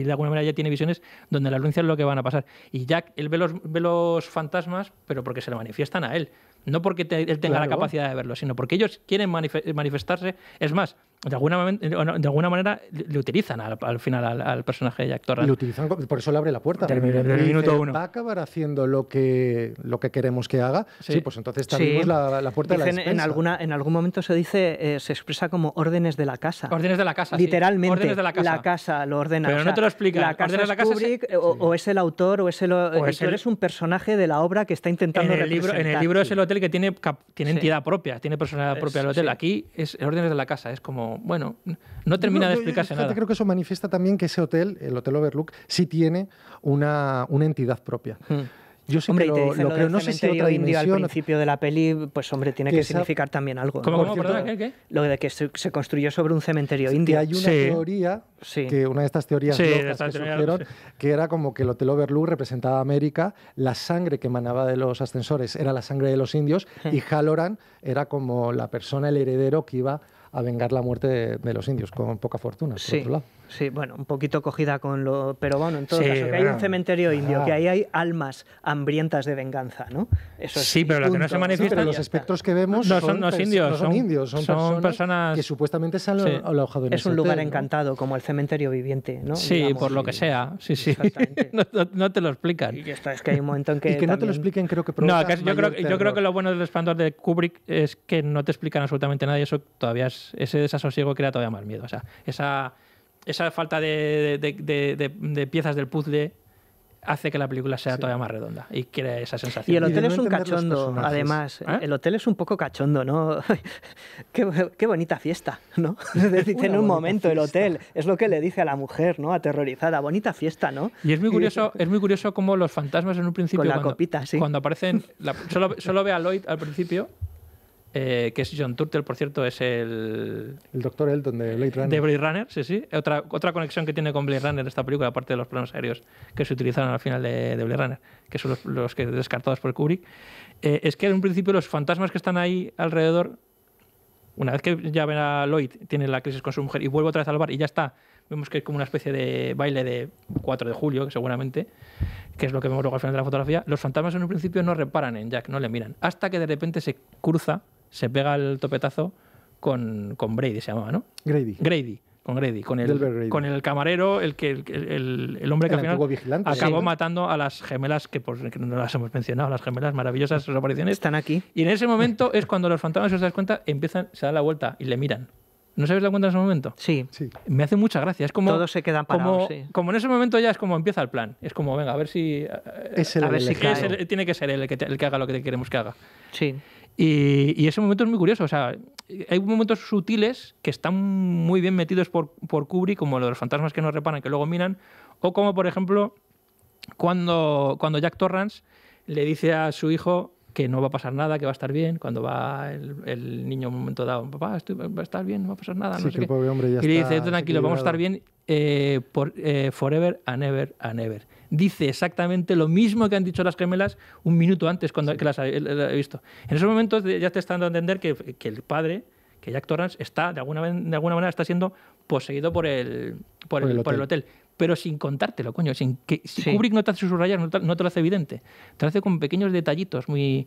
S1: de alguna manera ya tiene visiones donde le anuncian lo que van a pasar. Y Jack, él ve los fantasmas, pero porque se le manifiestan a él. No porque él tenga la
S4: Claro.
S1: capacidad de verlo, sino porque ellos quieren manifestarse. Es más, de alguna manera le utilizan al final al personaje de Jack
S4: Y
S1: Torrance.
S4: lo utilizan, por eso le abre la puerta.
S1: Del
S4: Porque
S1: minuto
S4: dice,
S1: minuto uno.
S4: ¿va a acabar haciendo lo que queremos que haga?
S1: Sí.
S4: Sí, pues entonces
S2: Sí.
S4: abrimos la puerta de la
S2: Dicen,
S4: despensa.
S2: en algún momento se dice, se expresa como órdenes de la casa.
S1: Órdenes de la casa. sí.
S2: Literalmente,
S1: Órdenes de la casa.
S2: lo ordena.
S1: Pero
S2: O
S1: no
S2: sea,
S1: te lo explican.
S2: La casa
S1: Órdenes
S2: es
S1: de la casa
S2: Kubrick, o es el autor, o es el, y tú eres un personaje de la obra que está intentando
S1: En el libro
S2: representar.
S1: es el hotel que tiene
S2: Sí.
S1: entidad propia, tiene personalidad propia el hotel.
S2: Sí.
S1: Aquí es órdenes de la casa, es como, bueno, no termina de explicarse
S4: fíjate,
S1: nada.
S4: creo que eso manifiesta también que ese hotel, el Hotel Overlook, sí tiene una entidad propia. Yo sí
S2: Hombre,
S4: que
S2: y te dicen
S4: lo
S2: lo
S4: creo,
S2: del
S4: no sé si
S2: cementerio
S4: otra
S2: indio al
S4: dimensión.
S2: principio de la peli, pues hombre, tiene
S4: que
S2: que
S4: esa-
S2: significar también algo. ¿no?
S1: ¿Cómo,
S4: cierto,
S1: perdona, qué?
S2: Lo de que se construyó sobre un cementerio
S4: Que
S2: indio.
S4: hay una
S1: Sí.
S4: teoría,
S2: Sí.
S4: que una de estas teorías
S1: Sí,
S4: locas
S1: esta
S4: que
S1: teoría,
S4: surgieron,
S1: sí.
S4: que era como que el Hotel Overlook representaba a América, la sangre que emanaba de los ascensores era la sangre de los indios y Halloran era como la persona, el heredero que iba a vengar la muerte de los indios, con poca fortuna, por
S2: Sí,
S4: otro lado.
S2: sí, bueno, un poquito cogida con lo... Pero bueno, en todo
S1: Sí,
S2: caso, que hay
S1: bueno.
S2: un cementerio indio,
S4: Ah.
S2: que ahí hay almas hambrientas de venganza, ¿no? Eso es,
S1: Sí, pero lo que no
S2: punto.
S1: se manifiesta-
S4: Sí, pero
S1: ya
S4: los
S1: está.
S4: espectros que vemos
S1: No son los indios,
S4: no son
S1: son-
S4: indios, son personas que supuestamente se han
S1: Sí.
S4: alojado en
S2: Es
S4: ese
S2: un lugar
S4: hotel, ¿no?
S2: encantado, como el cementerio viviente, ¿no?
S1: Sí,
S2: Digamos.
S1: por lo que sea. Sí, sí.
S2: Exactamente.
S1: No te lo explican.
S2: Y ya está, es que hay un momento en que
S4: Y que no te lo
S2: también-
S4: expliquen creo que
S1: No,
S4: provoca
S1: que yo
S4: mayor
S1: creo que
S4: terror.
S1: lo bueno del resplandor de Kubrick es que no te explican absolutamente nada y eso todavía ese desasosiego crea todavía más miedo. O sea, esa falta de piezas del puzzle hace que la película sea todavía más redonda y crea esa sensación.
S2: Y el
S4: Y de
S2: hotel
S4: no
S2: es un
S4: entender los
S2: cachondo,
S4: personajes.
S2: además.
S1: ¿Eh?
S2: El hotel es un poco cachondo, ¿no? qué bonita fiesta, ¿no? Dice
S4: Una
S2: en un
S4: bonita
S2: momento el
S4: fiesta.
S2: hotel. Es lo que le dice a la mujer, ¿no? Aterrorizada. Bonita fiesta, ¿no?
S1: Y es muy curioso cómo los fantasmas en un principio,
S2: Con la
S1: cuando,
S2: copita, sí.
S1: cuando aparecen, solo ve a Lloyd al principio, que es John Turtle, por cierto, es el
S4: El Dr. Elton de Blade Runner.
S1: de Blade Runner, sí. Otra conexión que tiene con Blade Runner esta película, aparte de los planos aéreos que se utilizaron al final de Blade Runner, que son los que descartados por Kubrick, es que en un principio los fantasmas que están ahí alrededor, una vez que ya ven a Lloyd, tiene la crisis con su mujer y vuelve otra vez al bar y ya está, vemos que es como una especie de baile de 4 de julio, seguramente, que es lo que vemos luego al final de la fotografía, los fantasmas en un principio no reparan en Jack, no le miran, hasta que de repente se cruza, se pega el topetazo con Brady, se llamaba, ¿no?
S4: Grady.
S1: Con Delbert
S4: Grady.
S1: con el camarero, el hombre que
S4: El
S1: al final
S4: antiguo vigilante,
S1: acabó
S4: sí.
S1: matando a las gemelas, que no las hemos mencionado, las gemelas maravillosas, sus apariciones.
S2: Están aquí.
S1: Y en ese momento es cuando los fantasmas, si os das cuenta, se dan la vuelta y le miran. ¿No se habéis dado cuenta en ese momento?
S2: Sí.
S4: Sí.
S1: Me hace mucha gracia. Es como,
S2: Todos se quedan parados, sí.
S1: como en ese momento ya es como empieza el plan. Es como, venga, a ver si...
S4: Es el
S2: A ver si
S4: elegido.
S2: cae.
S1: tiene que ser él el que haga lo que queremos que haga.
S2: Sí.
S1: Y ese momento es muy curioso. O sea, hay momentos sutiles que están muy bien metidos por Kubrick, como lo de los fantasmas que no reparan, que luego miran, o como, por ejemplo, cuando Jack Torrance le dice a su hijo que no va a pasar nada, que va a estar bien, cuando va el niño en un momento dado, papá, va a estar bien, no va a pasar nada.
S4: Sí,
S1: no
S4: que
S1: sé
S4: el
S1: qué.
S4: pobre hombre ya
S1: Y le
S4: está
S1: dice, tranquilo, vamos a estar bien forever and ever and ever. Dice exactamente lo mismo que han dicho las gemelas un minuto antes que las he visto. En esos momentos ya te están dando a entender que el padre que Jack Torrance está, de alguna manera, está siendo poseído por el hotel. Pero sin contártelo, coño. Si Kubrick no te hace subrayar, no te lo hace evidente. Te lo hace con pequeños detallitos, muy...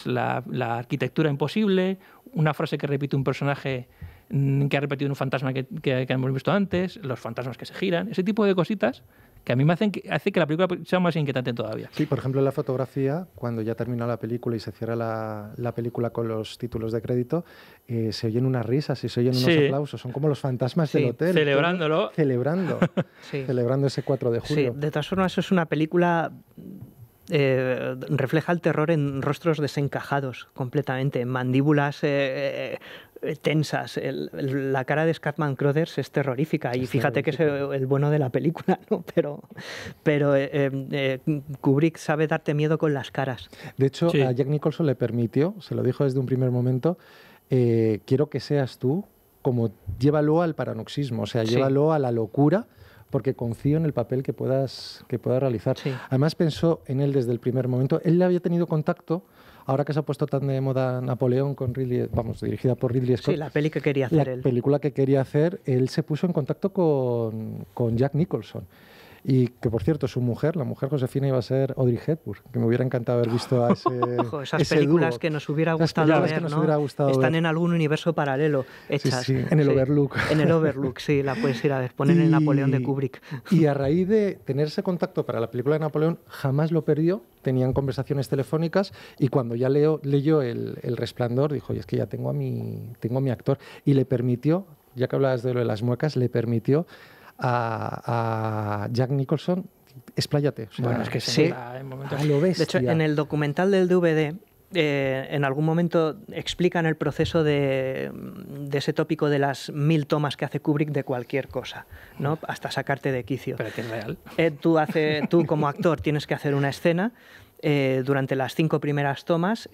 S1: La arquitectura imposible, una frase que repite un personaje que ha repetido un fantasma que hemos visto antes, los fantasmas que se giran, ese tipo de cositas que a mí me hace que la película sea más inquietante todavía.
S4: Sí, por ejemplo, en la fotografía, cuando ya termina la película y se cierra la película con los títulos de crédito, se oyen unas risas y se oyen unos aplausos. Son como los fantasmas del hotel.
S1: Celebrándolo.
S4: Celebrando ese 4 de julio.
S2: Sí, de todas formas, eso es una película... refleja el terror en rostros desencajados completamente, en mandíbulas tensas. La cara de Scatman Crothers es terrorífica y fíjate que es el bueno de la película, ¿no? Pero Kubrick sabe darte miedo con las caras.
S4: De hecho, a Jack Nicholson le permitió, se lo dijo desde un primer momento, quiero que seas tú, como llévalo al paroxismo, o sea, llévalo a la locura, porque confío en el papel que puedas realizar. Sí. Además pensó en él desde el primer momento. Él le había tenido contacto, ahora que se ha puesto tan de moda Napoleón, dirigida por Ridley Scott.
S2: Sí, la peli que quería hacer él.
S4: La película que quería hacer, él se puso en contacto con Jack Nicholson. Y que, por cierto, su mujer, la mujer Josefina, iba a ser Audrey Hepburn, que me hubiera encantado haber visto a ese
S2: Ojo, esas películas dúo. Que nos hubiera gustado ver, ¿no? Están en algún universo paralelo hechas.
S4: Sí, en el Overlook.
S2: En el Overlook, sí, la puedes ir a ver. Ponen el Napoleón de Kubrick.
S4: Y a raíz de tener ese contacto para la película de Napoleón, jamás lo perdió. Tenían conversaciones telefónicas y cuando ya leyó el Resplandor, dijo, y es que ya tengo a mi actor. Y le permitió, ya que hablabas de lo de las muecas, le permitió a Jack Nicholson, expláyate. O sea,
S1: bueno, es que
S2: sí.
S4: A lo bestia.
S2: De hecho, en el documental del DVD, en algún momento explican el proceso de ese tópico de las 1000 tomas que hace Kubrick de cualquier cosa, ¿no? Hasta sacarte de quicio.
S1: Pero que es real.
S2: Tú como actor tienes que hacer una escena. Durante las 5 primeras tomas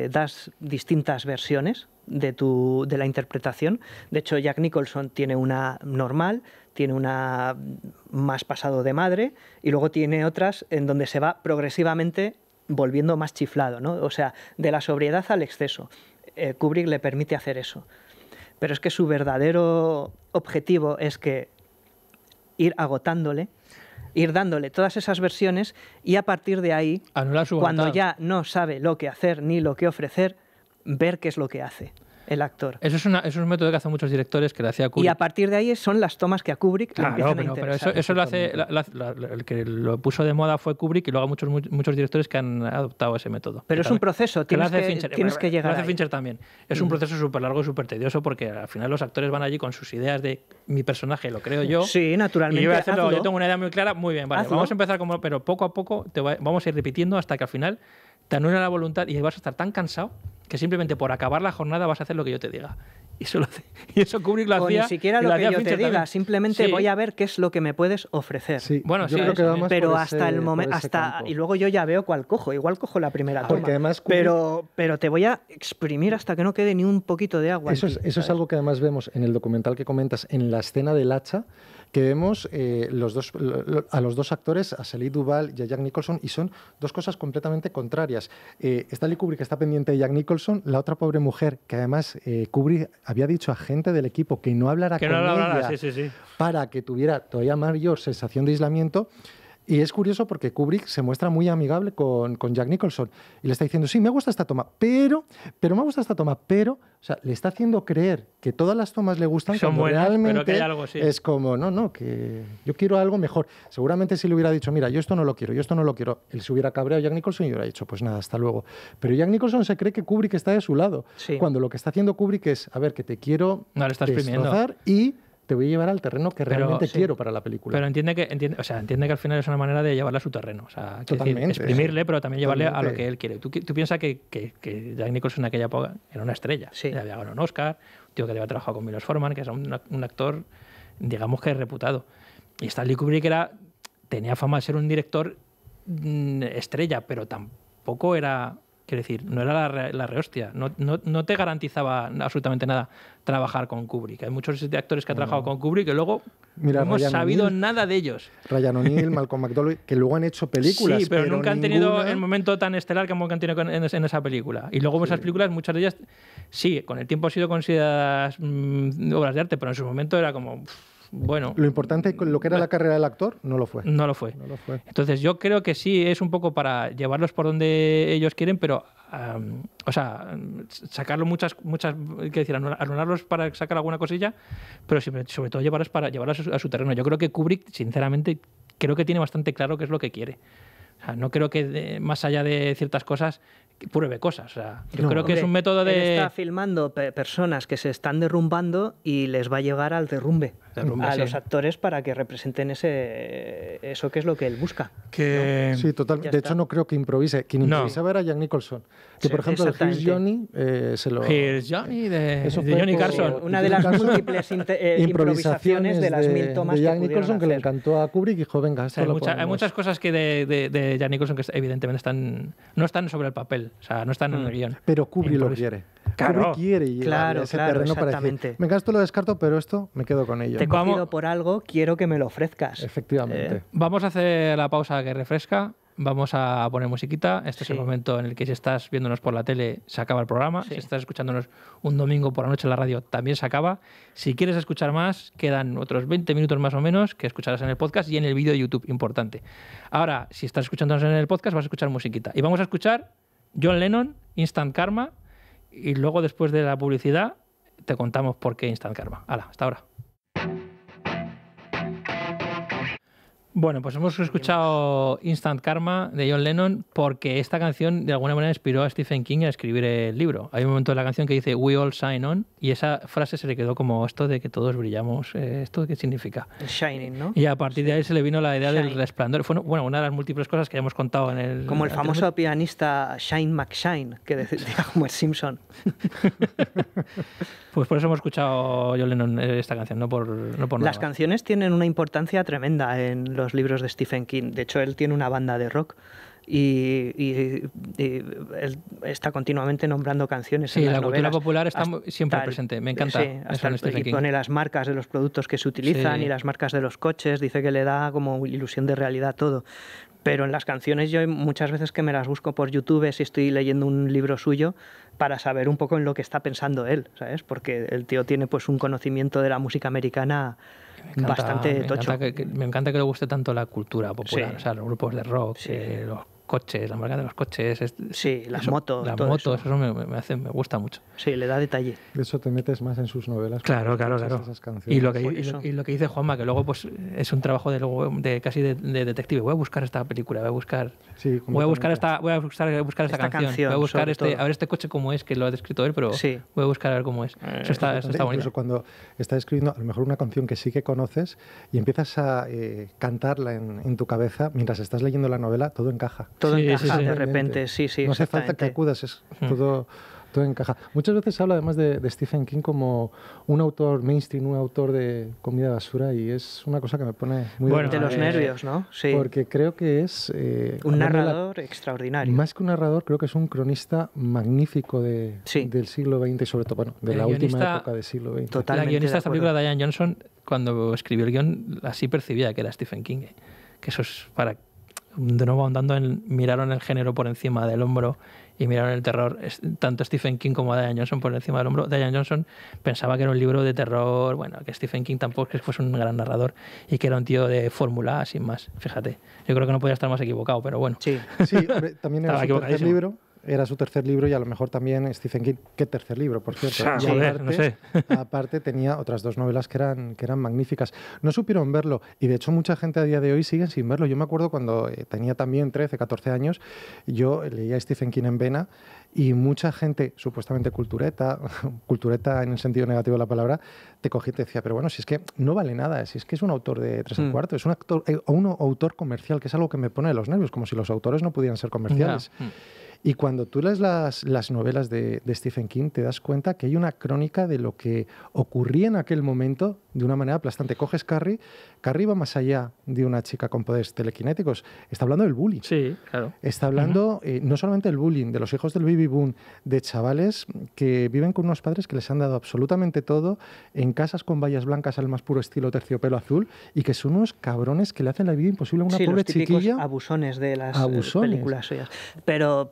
S2: das distintas versiones de la interpretación. De hecho, Jack Nicholson tiene una normal, tiene una más pasado de madre y luego tiene otras en donde se va progresivamente volviendo más chiflado, ¿no? O sea, de la sobriedad al exceso. Kubrick le permite hacer eso. Pero es que su verdadero objetivo es que ir agotándole, ir dándole todas esas versiones y a partir de ahí, cuando ya no sabe lo que hacer ni lo que ofrecer, ver qué es lo que hace el actor.
S1: Eso es un método que hacen muchos directores, que lo hacía Kubrick.
S2: Y a partir de ahí son las tomas que a Kubrick le empiezan a interesar.
S1: Pero eso lo hace... el que lo puso de moda fue Kubrick y luego muchos directores que han adoptado ese método.
S2: Pero es un proceso, tienes que llegar
S1: Lo hace Fincher también. Es un proceso súper largo y súper tedioso porque al final los actores van allí con sus ideas de mi personaje, lo creo yo.
S2: Sí, naturalmente.
S1: Y yo voy a hacerlo, yo tengo una idea muy clara, muy bien, vale, vamos a empezar pero poco a poco vamos a ir repitiendo hasta que al final te anula la voluntad y vas a estar tan cansado que simplemente por acabar la jornada vas a hacer lo que yo te diga. Y eso Kubrick lo hacía.
S2: O ni siquiera lo que yo te diga, simplemente voy a ver qué es lo que me puedes ofrecer.
S4: Sí,
S1: bueno,
S4: yo creo que va más
S2: pero
S4: por
S2: hasta el momento, y luego yo ya veo cuál cojo. Igual cojo la primera toma.
S4: Además,
S2: Kubrick... pero te voy a exprimir hasta que no quede ni un poquito de agua.
S4: Eso es algo que además vemos en el documental que comentas, en la escena del hacha, que vemos a los dos actores, a Shelley Duvall y a Jack Nicholson, y son dos cosas completamente contrarias. Stanley Kubrick está pendiente de Jack Nicholson, la otra pobre mujer, que además Kubrick había dicho a gente del equipo que no hablara con ella para que tuviera todavía mayor sensación de aislamiento. Y es curioso porque Kubrick se muestra muy amigable con Jack Nicholson y le está diciendo, sí, me gusta esta toma, pero me gusta esta toma, pero, o sea, le está haciendo creer que todas las tomas le gustan,
S1: son
S4: cuando
S1: buenas,
S4: realmente
S1: pero que hay algo, sí.
S4: Es como, no, que yo quiero algo mejor. Seguramente si le hubiera dicho, mira, yo esto no lo quiero, él se hubiera cabreado a Jack Nicholson y hubiera dicho, pues nada, hasta luego. Pero Jack Nicholson se cree que Kubrick está de su lado, cuando lo que está haciendo Kubrick es, a ver, que te quiero destrozar y te voy a llevar al terreno que realmente quiero para la película.
S1: Pero entiende que al final es una manera de llevarla a su terreno. O sea,
S4: totalmente,
S1: decir, exprimirle, pero también llevarle a lo que él quiere. Tú piensas que Jack Nicholson en aquella época era una estrella.
S2: Sí.
S1: Le había ganado un Oscar, un tío que había trabajado con Milos Forman, que es un actor, digamos que reputado. Y Stanley Kubrick tenía fama de ser un director estrella, pero tampoco era Quiero decir, no era la rehostia. No te garantizaba absolutamente nada trabajar con Kubrick. Hay muchos actores que han trabajado con Kubrick que luego no hemos sabido nada de ellos.
S4: Ryan O'Neill, Malcolm McDowell, que luego han hecho películas.
S1: Sí, pero nunca han tenido el momento tan estelar como han tenido en esa película. Y luego esas películas, muchas de ellas, sí, con el tiempo han sido consideradas obras de arte, pero en su momento era como... Bueno,
S4: lo importante, lo que era la carrera del actor, no lo fue.
S1: No lo fue. Entonces yo creo que sí es un poco para llevarlos por donde ellos quieren, pero sacarlo muchas, quiero decir, anularlos para sacar alguna cosilla, pero sobre todo llevarlos a su terreno. Yo creo que Kubrick, sinceramente, creo que tiene bastante claro qué es lo que quiere. O sea, no creo que más allá de ciertas cosas pruebe cosas. O sea, yo creo que es un método de...
S2: Él está filmando personas que se están derrumbando y les va a llegar al derrumbe a los actores para que representen eso que es lo que él busca.
S1: Que...
S4: Sí, total. De hecho, no creo que improvise. Quien improvisaba era Jack Nicholson. Que, por ejemplo, el Here's Johnny se lo...
S1: Here's Johnny de Johnny Carson.
S2: Una de las múltiples improvisaciones de las 1000 tomas
S4: de Jack Nicholson que le encantó a Kubrick y dijo, venga, esto lo ponemos.
S1: Hay muchas cosas que de Jack Nicholson que evidentemente no están sobre el papel. O sea, no están en el guión.
S4: Pero Kubrick lo quiere.
S1: Claro.
S4: Kubrick quiere llevar ese terreno para decir, venga, esto lo descarto, pero esto me quedo con ello.
S2: Te he cogido por algo, quiero que me lo ofrezcas.
S4: Efectivamente.
S1: Vamos a hacer la pausa que refresca. Vamos a poner musiquita. Este es el momento en el que si estás viéndonos por la tele se acaba el programa. Si estás escuchándonos un domingo por la noche en la radio también se acaba. Si quieres escuchar más, quedan otros 20 minutos más o menos que escucharás en el podcast y en el vídeo de YouTube, importante. Ahora, si estás escuchándonos en el podcast vas a escuchar musiquita. Y vamos a escuchar John Lennon, Instant Karma, y luego después de la publicidad te contamos por qué Instant Karma. Hala, hasta ahora. Bueno, pues hemos escuchado Instant Karma de John Lennon porque esta canción de alguna manera inspiró a Stephen King a escribir el libro. Hay un momento de la canción que dice We all shine on y esa frase se le quedó como esto de que todos brillamos. ¿Esto qué significa?
S2: Shining, ¿no?
S1: Y a partir de ahí se le vino la idea del resplandor. Fue una de las múltiples cosas que hemos contado en el...
S2: Como el famoso pianista Shine McShine, que decía como el Simpson.
S1: Pues por eso hemos escuchado John Lennon esta canción, no por nada.
S2: Las canciones tienen una importancia tremenda en los libros de Stephen King. De hecho, él tiene una banda de rock y él está continuamente nombrando canciones en las
S1: la cultura
S2: novelas.
S1: popular está siempre presente. Me encanta.
S2: Y pone las marcas de los productos que se utilizan y las marcas de los coches. Dice que le da como ilusión de realidad todo. Pero en las canciones yo muchas veces que me las busco por YouTube si estoy leyendo un libro suyo para saber un poco en lo que está pensando él, ¿sabes? Porque el tío tiene pues un conocimiento de la música americana bastante tocho.
S1: Me encanta que le guste tanto la cultura popular,
S2: Sí.
S1: o sea, los grupos de rock,
S2: Sí.
S1: los coches, la marca de los coches.
S2: Sí, las motos.
S1: Las
S2: todo
S1: motos,
S2: eso.
S1: me gusta mucho.
S2: Sí, le da detalle.
S4: De eso te metes más en sus novelas.
S1: Claro.
S4: Esas canciones.
S1: Y lo que dice Juanma, que luego pues es un trabajo de casi de detective. Voy a buscar esta película, voy a buscar esta canción, voy a buscar a ver este coche cómo es, que lo ha descrito él, pero voy a buscar a ver cómo es. Eso está bonito.
S4: Incluso cuando estás escribiendo a lo mejor una canción que sí que conoces y empiezas a cantarla en tu cabeza mientras estás leyendo la novela, todo encaja.
S2: Todo encaja
S1: sí.
S2: de repente, sí.
S4: No hace falta que acudas, es todo encaja. Muchas veces se habla además de Stephen King como un autor mainstream, un autor de comida basura y es una cosa que me pone muy
S2: de los nervios, ¿no? Sí.
S4: Porque creo que es...
S2: un narrador extraordinario.
S4: Más que un narrador, creo que es un cronista magnífico del siglo XX y sobre todo, de la última época del siglo XX.
S2: Totalmente.
S1: La guionista de esta película, Diane Johnson, cuando escribió el guión, así percibía que era Stephen King. Que eso es para... De nuevo andando miraron el género por encima del hombro y miraron el terror. Tanto Stephen King como Diane Johnson por encima del hombro. Diane Johnson pensaba que era un libro de terror, que Stephen King tampoco es que fuese un gran narrador y que era un tío de fórmula, sin más. Fíjate, yo creo que no podía estar más equivocado, pero bueno.
S2: Sí,
S4: hombre, también era su tercer libro. Era su tercer libro y a lo mejor también Stephen King. ¿Qué tercer libro, por cierto?
S1: No sé.
S4: Aparte tenía otras dos novelas que eran magníficas. No supieron verlo y de hecho mucha gente a día de hoy sigue sin verlo. Yo me acuerdo cuando tenía también 13, 14 años, yo leía a Stephen King en vena y mucha gente, supuestamente cultureta en el sentido negativo de la palabra, te cogía y te decía, pero bueno, si es que no vale nada, si es que es un autor de 3 y cuarto, es un autor comercial, que es algo que me pone de los nervios, como si los autores no pudieran ser comerciales. Y cuando tú lees las novelas de Stephen King, te das cuenta que hay una crónica de lo que ocurría en aquel momento de una manera aplastante. Coges Carrie va más allá de una chica con poderes telequinéticos. Está hablando del bullying.
S1: Sí, claro.
S4: Está hablando no solamente del bullying, de los hijos del baby boom, de chavales que viven con unos padres que les han dado absolutamente todo, en casas con vallas blancas al más puro estilo terciopelo azul, y que son unos cabrones que le hacen la vida imposible a una pobre
S2: los típicos
S4: chiquilla.
S2: abusones de las
S4: Abusones.
S2: películas suyas. Pero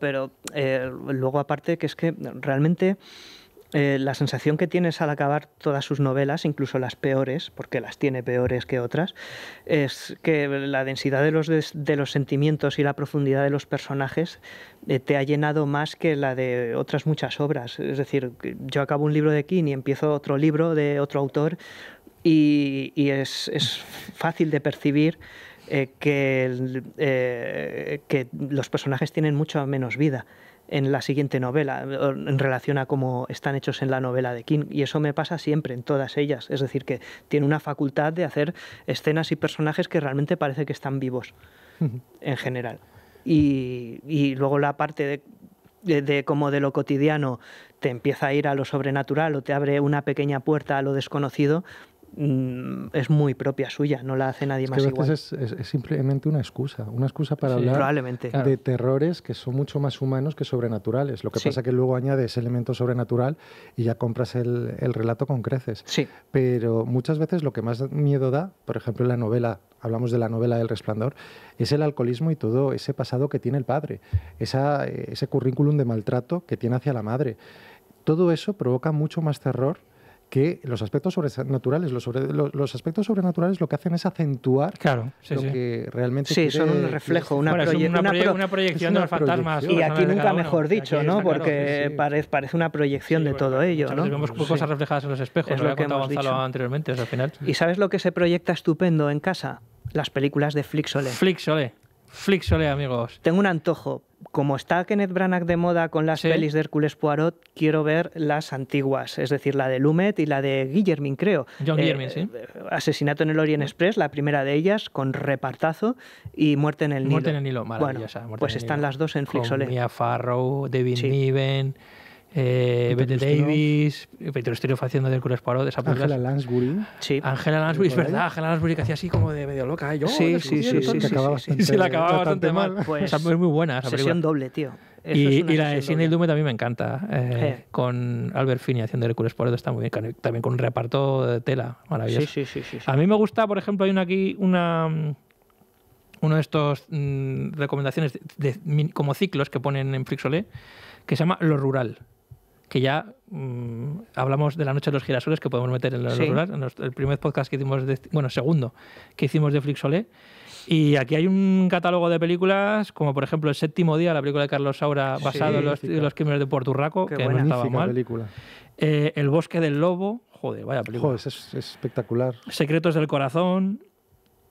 S2: luego, aparte, que es que realmente la sensación que tienes al acabar todas sus novelas, incluso las peores, porque las tiene peores que otras, es que la densidad de los sentimientos y la profundidad de los personajes te ha llenado más que la de otras muchas obras. Es decir, yo acabo un libro de King y empiezo otro libro de otro autor y es fácil de percibir que los personajes tienen mucho menos vida en la siguiente novela en relación a cómo están hechos en la novela de King, y eso me pasa siempre en todas ellas. Es decir, que tiene una facultad de hacer escenas y personajes que realmente parece que están vivos en general. Y luego la parte de como de lo cotidiano te empieza a ir a lo sobrenatural o te abre una pequeña puerta a lo desconocido, es muy propia suya, no la hace nadie más
S4: que a
S2: igual.
S4: veces es simplemente una excusa para hablar
S2: probablemente.
S4: de terrores que son mucho más humanos que sobrenaturales. Lo que pasa es que luego añades elemento sobrenatural y ya compras el relato con creces.
S2: Sí.
S4: Pero muchas veces lo que más miedo da, por ejemplo en la novela, hablamos de la novela del Resplandor, es el alcoholismo y todo ese pasado que tiene el padre, ese currículum de maltrato que tiene hacia la madre. Todo eso provoca mucho más terror que los aspectos sobrenaturales. Los aspectos sobrenaturales lo que hacen es acentuar lo que realmente quiere.
S2: Son un reflejo, una
S1: proyección de los fantasmas.
S2: Y aquí nunca mejor dicho, ¿no? Porque parece una proyección de todo ello, ¿no?
S1: Vemos cosas reflejadas en los espejos,
S2: es
S1: lo
S2: lo que
S1: había contado
S2: hemos
S1: Gonzalo
S2: dicho
S1: anteriormente, al final.
S2: ¿Y sabes lo que se proyecta estupendo en casa? Las películas de Flixolé.
S1: Flixolé, amigos.
S2: Tengo un antojo. Como está Kenneth Branagh de moda con las pelis de Hércules Poirot, quiero ver las antiguas, es decir, la de Lumet y la de Guillermin, creo.
S1: John Guillermin, sí.
S2: Asesinato en el Orient Express, la primera de ellas, con repartazo, y Muerte en el Nilo.
S1: Muerte en el Nilo, maravillosa.
S2: Bueno, pues están las dos en Flixolé.
S1: Con Mia Farrow, David Niven, Bette Davis, Peter Ustinov haciendo de Hércules Poirot, esa película.
S4: Angela Lansbury.
S2: Sí.
S1: Angela Lansbury, es verdad. Angela Lansbury que hacía así como de medio loca.
S2: Sí,
S1: la acababa bastante mal.
S2: Pues,
S1: es muy buena esa película.
S2: Sesión doble, tío.
S1: Y la de Sidney Lumet también me encanta. Con Albert Finney haciendo de Hércules Poirot está muy bien. También con un reparto de tela maravilloso.
S2: Sí.
S1: A mí me gusta, por ejemplo, hay uno de estos recomendaciones como ciclos que ponen en Flixolé que se llama Lo Rural, que ya hablamos de La Noche de los Girasoles, que podemos meter en Lo Rural, en el primer podcast que hicimos, segundo que hicimos de Flixolé. Y aquí hay un catálogo de películas, como por ejemplo El Séptimo Día, la película de Carlos Saura, basado en los crímenes de Puerto Urraco, que no estaba mal.
S4: Película.
S1: El Bosque del Lobo, joder, vaya película.
S4: Joder, es espectacular.
S1: Secretos del Corazón,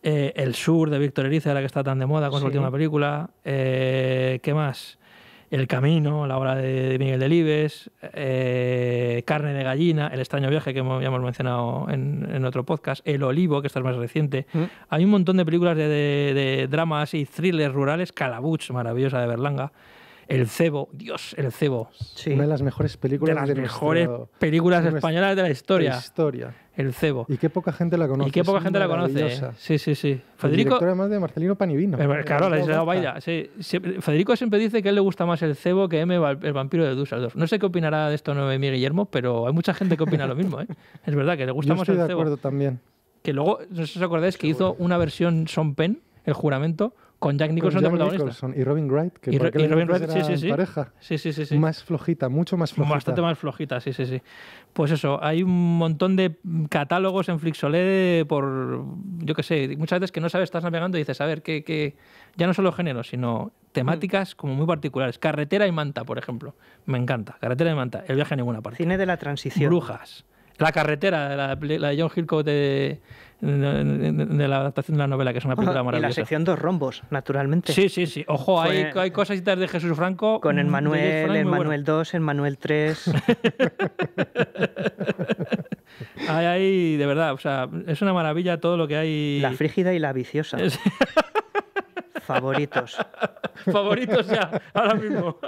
S1: El Sur, de Víctor Erice, la que está tan de moda con su última película. ¿Qué más? El Camino, la obra de Miguel Delibes, Carne de Gallina, El Extraño Viaje, que ya hemos mencionado en otro podcast, El Olivo, que esta es más reciente. Hay un montón de películas de dramas y thrillers rurales, Calabuch, maravillosa, de Berlanga. El Cebo, Dios, El Cebo.
S4: Sí. Una de las mejores películas
S1: de las mejores películas españolas de la historia. El Cebo.
S4: Y qué poca gente la conoce.
S1: Y qué poca gente la conoce. Sí.
S4: Federico, director además de Marcelino Panivino.
S1: Claro, la Isla Baida. Sí. Federico siempre dice que a él le gusta más El Cebo que M, el vampiro de Düsseldorf. No sé qué opinará de esto Noemí Guillermo, pero hay mucha gente que opina lo mismo. Es verdad que le gusta más El Cebo.
S4: Yo estoy de acuerdo también.
S1: Que luego, no sé si os acordáis, que hizo una versión Sean Penn, El Juramento, con Jack Nicholson de protagonista.
S4: Y Robin Wright, que
S1: y Robin Wright,
S4: era pareja.
S1: Sí.
S4: Más flojita, mucho más flojita.
S1: Bastante más flojita, sí. Pues eso, hay un montón de catálogos en Flixolé por, yo qué sé, muchas veces que no sabes, estás navegando y dices, a ver, que ya no solo géneros, sino temáticas como muy particulares. Carretera y Manta, por ejemplo. Me encanta. Carretera y Manta. El viaje a ninguna parte.
S2: Cine de la transición.
S1: Brujas. La carretera, la de John Hillcoat de la adaptación de la novela, que es una película maravillosa.
S2: Y la sección Dos Rombos, naturalmente.
S1: Sí. Ojo, hay cositas de Jesús Franco.
S2: Con el Manuel 2, el Manuel 3.
S1: Hay, de verdad, o sea, es una maravilla todo lo que hay.
S2: La Frígida y la Viciosa. Favoritos.
S1: favoritos ya, ahora mismo.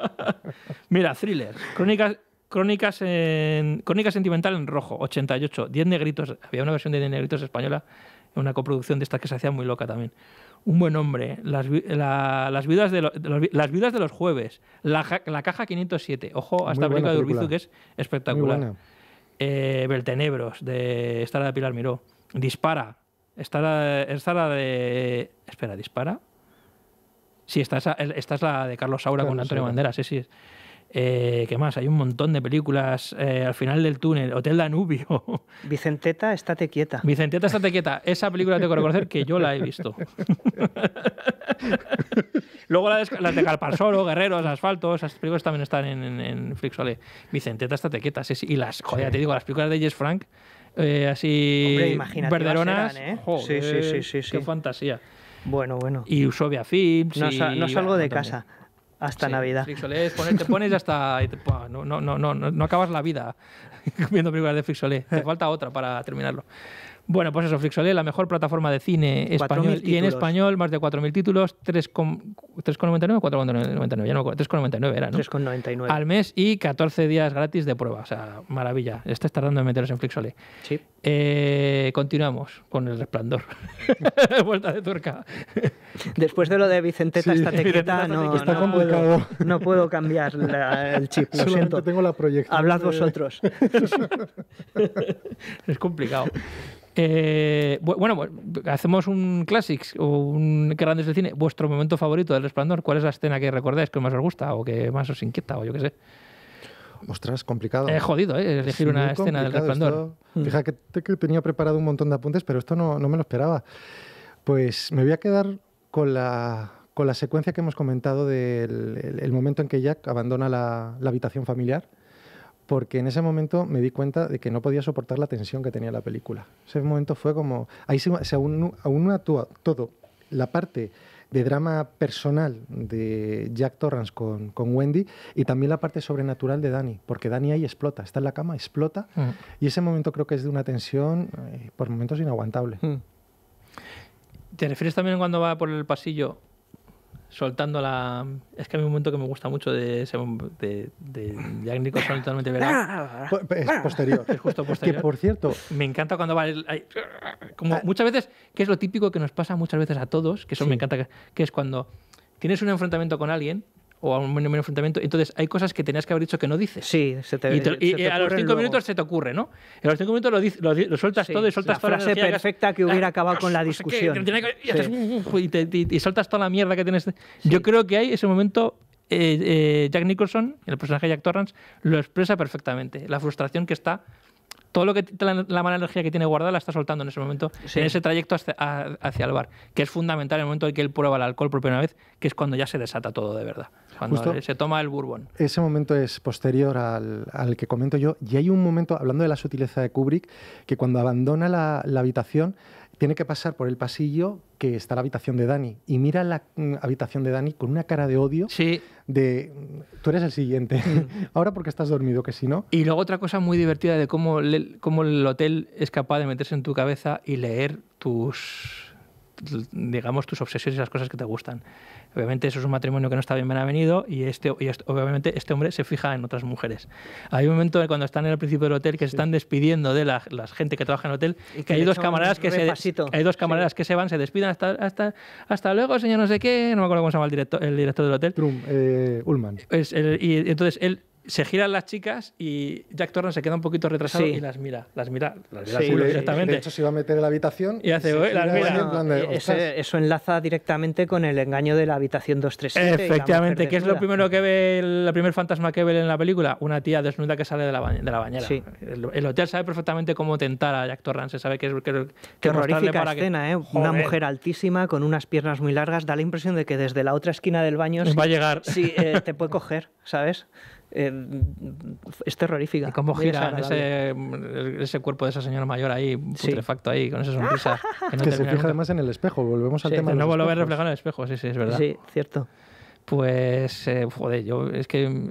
S1: Mira, Thriller, Crónica Sentimental en rojo, 88, 10 negritos. Había una versión de 10 negritos española, una coproducción de estas que se hacía muy loca también. Un buen hombre, las viudas de los jueves, la caja 507. Ojo a esta película de Urbizu, que es espectacular. Beltenebros, de esta de Pilar Miró. Dispara. Esta la de... Espera, ¿Dispara? Sí, esta es la de Carlos Saura con Antonio Banderas, sí. ¿Qué más? Hay un montón de películas. Al final del túnel, Hotel Danubio.
S2: Vicenteta, estate quieta.
S1: Vicenteta, estate quieta. Esa película tengo que reconocer que yo la he visto. Luego las de Calparsoro, Guerreros, Asfalto, esas películas también están en Flixolé. Vicenteta, estate quieta. Sí. Y las, joder, te digo, las películas de Jess Frank, así verderonas.
S2: Serán, ¿eh?
S1: Joder,
S2: sí.
S1: Qué fantasía.
S2: Bueno.
S1: Y Usovia Films.
S2: No salgo de casa. Hasta Navidad.
S1: Flixolé, te pones hasta... No acabas la vida viendo películas de Flixolé. Te falta otra para terminarlo. Bueno, pues eso, Flixolé, la mejor plataforma de cine español. Y en español, más de 4.000 títulos, 3,99 o 4,99, ya no me acuerdo, 3,99 era, ¿no?
S2: 3,99.
S1: Al mes y 14 días gratis de prueba. O sea, maravilla. Estás tardando en meteros en Flixolé.
S2: Sí.
S1: Continuamos con El Resplandor. Vuelta de tuerca.
S2: Después de lo de Vicenteta, estate quieta, no puedo cambiar el chip. Lo
S4: Solamente
S2: siento.
S4: tengo la proyección.
S2: Hablad vosotros.
S1: Es complicado. Bueno, hacemos un Classics o un Grandes del Cine. ¿Vuestro momento favorito del Resplandor? ¿Cuál es la escena que recordáis que más os gusta o que más os inquieta o yo qué sé?
S4: Ostras, complicado.
S1: Jodido, elegir una escena del Resplandor.
S4: Fíjate que tenía preparado un montón de apuntes, pero esto no me lo esperaba. Pues me voy a quedar con la secuencia que hemos comentado del momento en que Jack abandona la habitación familiar, porque en ese momento me di cuenta de que no podía soportar la tensión que tenía la película. Ese momento fue como... Ahí se aúna todo. La parte de drama personal de Jack Torrance con Wendy y también la parte sobrenatural de Dani, porque Dani ahí explota, está en la cama, explota, y ese momento creo que es de una tensión por momentos inaguantable.
S1: ¿Te refieres también cuando va por el pasillo soltando la... Es que hay un momento que me gusta mucho de Jack Nicholson totalmente velado.
S4: Es posterior.
S1: Es justo posterior.
S4: Que, por cierto...
S1: Me encanta cuando va... Como muchas veces, que es lo típico que nos pasa muchas veces a todos, que eso me encanta, que es cuando tienes un enfrentamiento con alguien o a un enfrentamiento, entonces hay cosas que tenías que haber dicho que no dices.
S2: Sí,
S1: y a los 5 minutos se te ocurre, ¿no? A los 5 minutos lo sueltas todo y sueltas toda la
S2: frase perfecta que hubiera acabado con la discusión.
S1: Y sueltas toda la mierda que tienes. Yo creo que hay ese momento... Jack Nicholson, el personaje de Jack Torrance, lo expresa perfectamente. La frustración que está... Todo lo que la mala energía que tiene guardada la está soltando en ese momento, en ese trayecto hacia el bar, que es fundamental en el momento en que él prueba el alcohol por primera vez, que es cuando ya se desata todo de verdad, cuando se toma el bourbon.
S4: Ese momento es posterior al que comento yo, y hay un momento, hablando de la sutileza de Kubrick, que cuando abandona la habitación tiene que pasar por el pasillo que está la habitación de Dani y mira la habitación de Dani con una cara de odio de tú eres el siguiente, ahora porque estás dormido, que si no...
S1: Y luego otra cosa muy divertida de cómo el hotel es capaz de meterse en tu cabeza y leer tus obsesiones y las cosas que te gustan. Obviamente eso es un matrimonio que no está bien avenido y obviamente este hombre se fija en otras mujeres. Hay un momento cuando están en el principio del hotel que se están despidiendo de la gente que trabaja en el hotel, que hay dos camaradas que se van, se despiden hasta luego, señor no sé qué, no me acuerdo cómo se llama el director del hotel.
S4: Ullman.
S1: Y entonces él se giran las chicas y Jack Torrance se queda un poquito retrasado y las mira directamente.
S4: De hecho, se iba a meter en la habitación
S1: y hace las mira.
S2: Eso enlaza directamente con el engaño de la habitación 237.
S1: Efectivamente, ¿qué es lo primero que ve el primer fantasma que ve en la película? Una tía desnuda que sale de la bañera. Sí. El hotel sabe perfectamente cómo tentar a Jack Torrance, sabe que
S2: terrorífica escena, una mujer altísima con unas piernas muy largas, da la impresión de que desde la otra esquina del baño
S1: va a llegar.
S2: Sí, te puede coger, ¿sabes? Es terrorífica.
S1: Y cómo gira ese cuerpo de esa señora mayor ahí, putrefacto ahí, con esa sonrisa.
S4: Que se fija además en el espejo, volvemos al tema de los
S1: no lo ves reflejado en el espejo, sí, es verdad.
S2: Sí, cierto.
S1: Pues, es que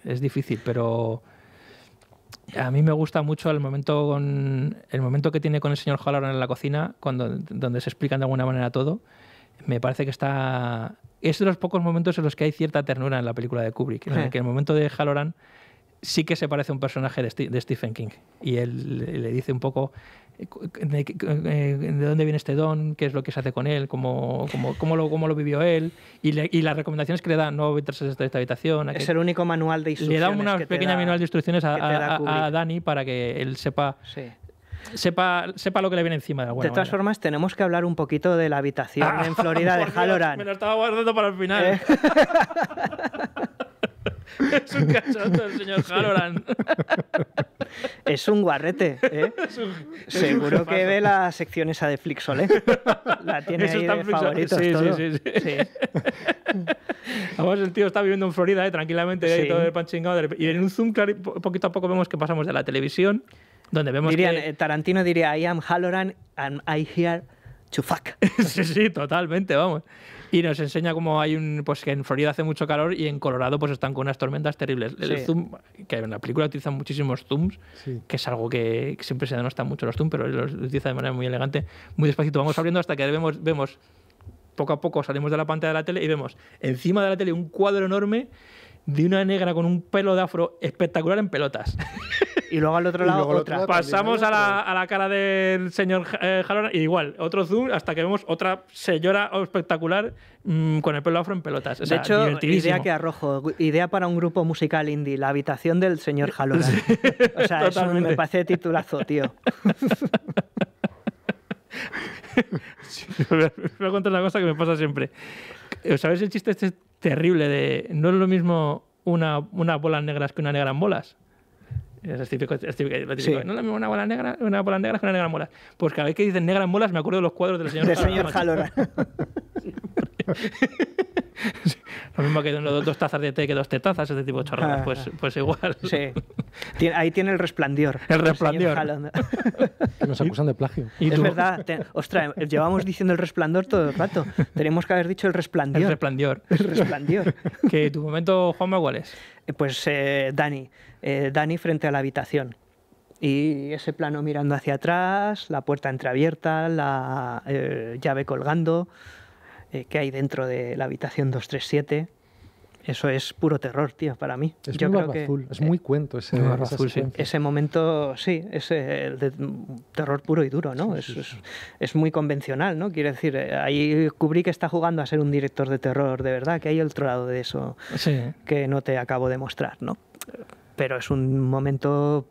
S1: es difícil, pero a mí me gusta mucho el momento que tiene con el señor Halloran en la cocina, donde se explican de alguna manera todo. me parece que está... Es de los pocos momentos en los que hay cierta ternura en la película de Kubrick, en el que el momento de Halloran sí que se parece a un personaje de Stephen King. Y él le dice un poco de dónde viene este don, qué es lo que se hace con él, cómo lo vivió él, y las recomendaciones que le da, no meterse en esta habitación.
S2: Es el único manual de instrucciones.
S1: Le da una pequeña manual de instrucciones a Danny para que él sepa lo que le viene encima. De
S2: todas formas, tenemos que hablar un poquito de la habitación en Florida de Halloran.
S1: Me lo estaba guardando para el final. Es un cachondo el señor Halloran.
S2: Es un guarrete, ¿eh? Seguro que ve la sección esa de Flixol, ¿eh? La tiene ahí de favoritos todo.
S1: Sí. Además, el tío está viviendo en Florida, tranquilamente, todo el pan chingado. Y en un zoom, claro, poquito a poco vemos que pasamos de la televisión, donde vemos
S2: Tarantino diría, I am Halloran and I here to fuck.
S1: Sí, totalmente, vamos. Y nos enseña cómo hay pues que en Florida hace mucho calor y en Colorado pues están con unas tormentas terribles. El zoom, que en la película utilizan muchísimos zooms, que es algo que siempre se denostan mucho los zooms, pero los utiliza de manera muy elegante, muy despacito. Vamos abriendo hasta que vemos poco a poco, salimos de la pantalla de la tele y vemos encima de la tele un cuadro enorme de una negra con un pelo de afro espectacular en pelotas.
S2: Y luego al otro lado otra.
S1: Pasamos a la cara del señor Halloran y igual, otro zoom hasta que vemos otra señora espectacular con el pelo afro en pelotas. O sea,
S2: de hecho, idea que arrojo, idea para un grupo musical indie, la habitación del señor Halloran. O sea, eso me parece titulazo, tío.
S1: Voy a contar una cosa que me pasa siempre. ¿Sabes el chiste este terrible de no es lo mismo unas bolas negras que una negra en bolas? Es típico, no es lo mismo una bola negra que una negra en bolas. Pues cada vez que dicen negra en bolas me acuerdo de los cuadros del señor
S2: Halloran.
S1: Lo mismo que dos tazas de té que dos tetazas, ese tipo de chorradas, pues igual.
S2: Sí. Ahí tiene el resplandor.
S1: El resplandor.
S4: Que nos acusan de plagio.
S2: Es verdad. Ostras, llevamos diciendo el resplandor todo el rato. Tenemos que haber dicho el resplandor.
S1: El resplandor.
S2: El resplandor.
S1: ¿Que tu momento, Juanma, cuál es?
S2: Pues Danny frente a la habitación. Y ese plano mirando hacia atrás, la puerta entreabierta, la llave colgando, que hay dentro de la habitación 237. Eso es puro terror, tío, para mí.
S4: Es muy Barba Azul, es muy cuento ese
S2: momento, sí, es el de terror puro y duro, ¿no? Es muy convencional, ¿no? Quiere decir, ahí Kubrick está jugando a ser un director de terror, de verdad, que hay otro lado de eso que no te acabo de mostrar, ¿no? Pero es un momento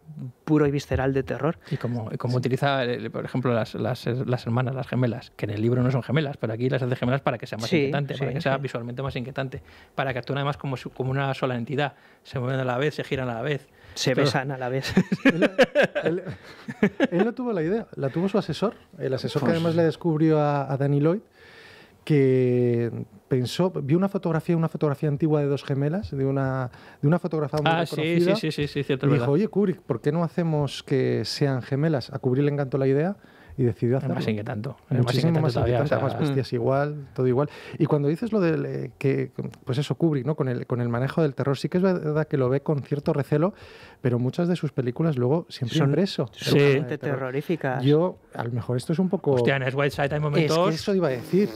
S2: puro y visceral de terror.
S1: Y como utiliza, por ejemplo, las hermanas, las gemelas, que en el libro no son gemelas, pero aquí las hace gemelas para que sea más inquietante, para que sea visualmente más inquietante, para que actúen además como una sola entidad, se mueven a la vez, se giran a la vez.
S2: Se besan a la vez.
S4: Él no tuvo la idea, la tuvo su asesor, el asesor que además le descubrió a Danny Lloyd, que vio una fotografía antigua de dos gemelas, de una fotógrafa muy reconocida.
S1: Sí, cierto.
S4: Y dijo, oye, Kubrick, ¿por qué no hacemos que sean gemelas? A Kubrick le encantó la idea y decidió hacerlo.
S1: Más inquietante.
S4: Muchísimo más inquietante, además bestias igual, todo igual. Y cuando dices lo de que, pues eso, Kubrick, ¿no? Con el manejo del terror, sí que es verdad que lo ve con cierto recelo, pero muchas de sus películas luego siempre son impreso.
S2: Sumamente terroríficas.
S4: Yo, a lo mejor esto es un poco...
S1: Hostia, en Whiteside hay momentos...
S4: Es que eso iba a decir...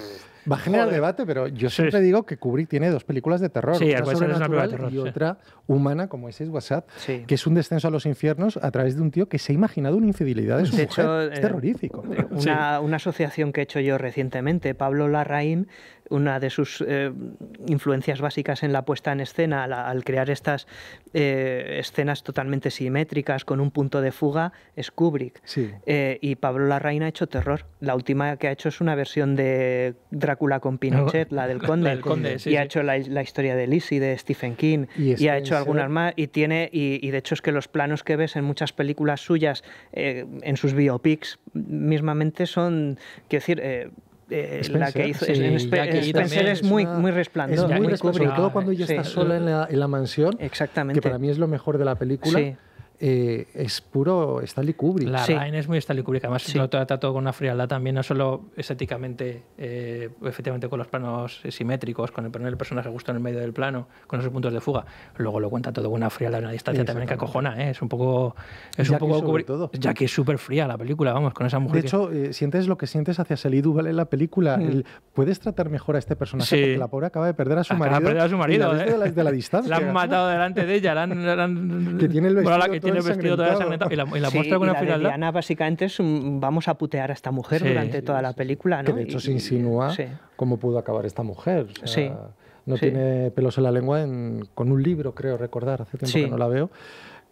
S4: Va a generar debate, pero yo siempre digo que Kubrick tiene dos películas de terror. Una sobrenatural y otra humana, como es WhatsApp, que es un descenso a los infiernos a través de un tío que se ha imaginado una infidelidad de su mujer. Hecho, es terrorífico.
S2: Una asociación que he hecho yo recientemente, Pablo Larraín, una de sus influencias básicas en la puesta en escena al crear estas escenas totalmente simétricas con un punto de fuga es Kubrick. Y Pablo Larraín ha hecho terror. La última que ha hecho es una versión de Drácula con Pinochet, la del Conde, y ha hecho la historia de Lizzie de Stephen King y ha hecho algunas más y de hecho es que los planos que ves en muchas películas suyas, en sus biopics mismamente son, quiero decir, la que hizo Spencer es muy resplandor,
S4: sobre todo cuando ella está sola en la mansión,
S2: exactamente,
S4: que para mí es lo mejor de la película. es puro Stanley Kubrick.
S1: La
S2: Sí.
S1: Rain es muy Stanley Kubrick, además
S2: Sí.
S1: lo trata todo con una frialdad también, no solo estéticamente, efectivamente con los planos simétricos, con el poner el personaje justo en el medio del plano, con esos puntos de fuga, luego lo cuenta todo con una frialdad, una distancia también que acojona, ¿eh? Es un poco
S4: Jackie sobre
S1: Kubrick.
S4: todo.
S1: Jackie es súper fría la película, vamos, con esa mujer.
S4: De hecho, sientes lo que sientes hacia Shelley Duvall en la película. Puedes tratar mejor a este personaje
S1: Sí.
S4: porque la pobre acaba de perder a su
S1: Acaba de
S4: marido.
S1: perder a su marido,
S4: y la ves desde la distancia.
S1: La han matado delante de ella,
S4: Que tiene el vestido
S1: que
S4: todo
S1: tiene el vestido todo ensangrentado y la
S2: Sí,
S1: muestra con
S2: y
S1: una
S2: la de
S1: frialdad.
S2: Diana básicamente es vamos a putear a esta mujer
S1: Sí,
S2: durante toda la película, ¿no?
S4: Que de hecho se insinúa
S2: Sí.
S4: cómo pudo acabar esta mujer. O sea,
S2: Sí.
S4: No
S2: Sí.
S4: tiene pelos en la lengua con un libro, creo recordar, hace tiempo
S2: Sí.
S4: que no la veo,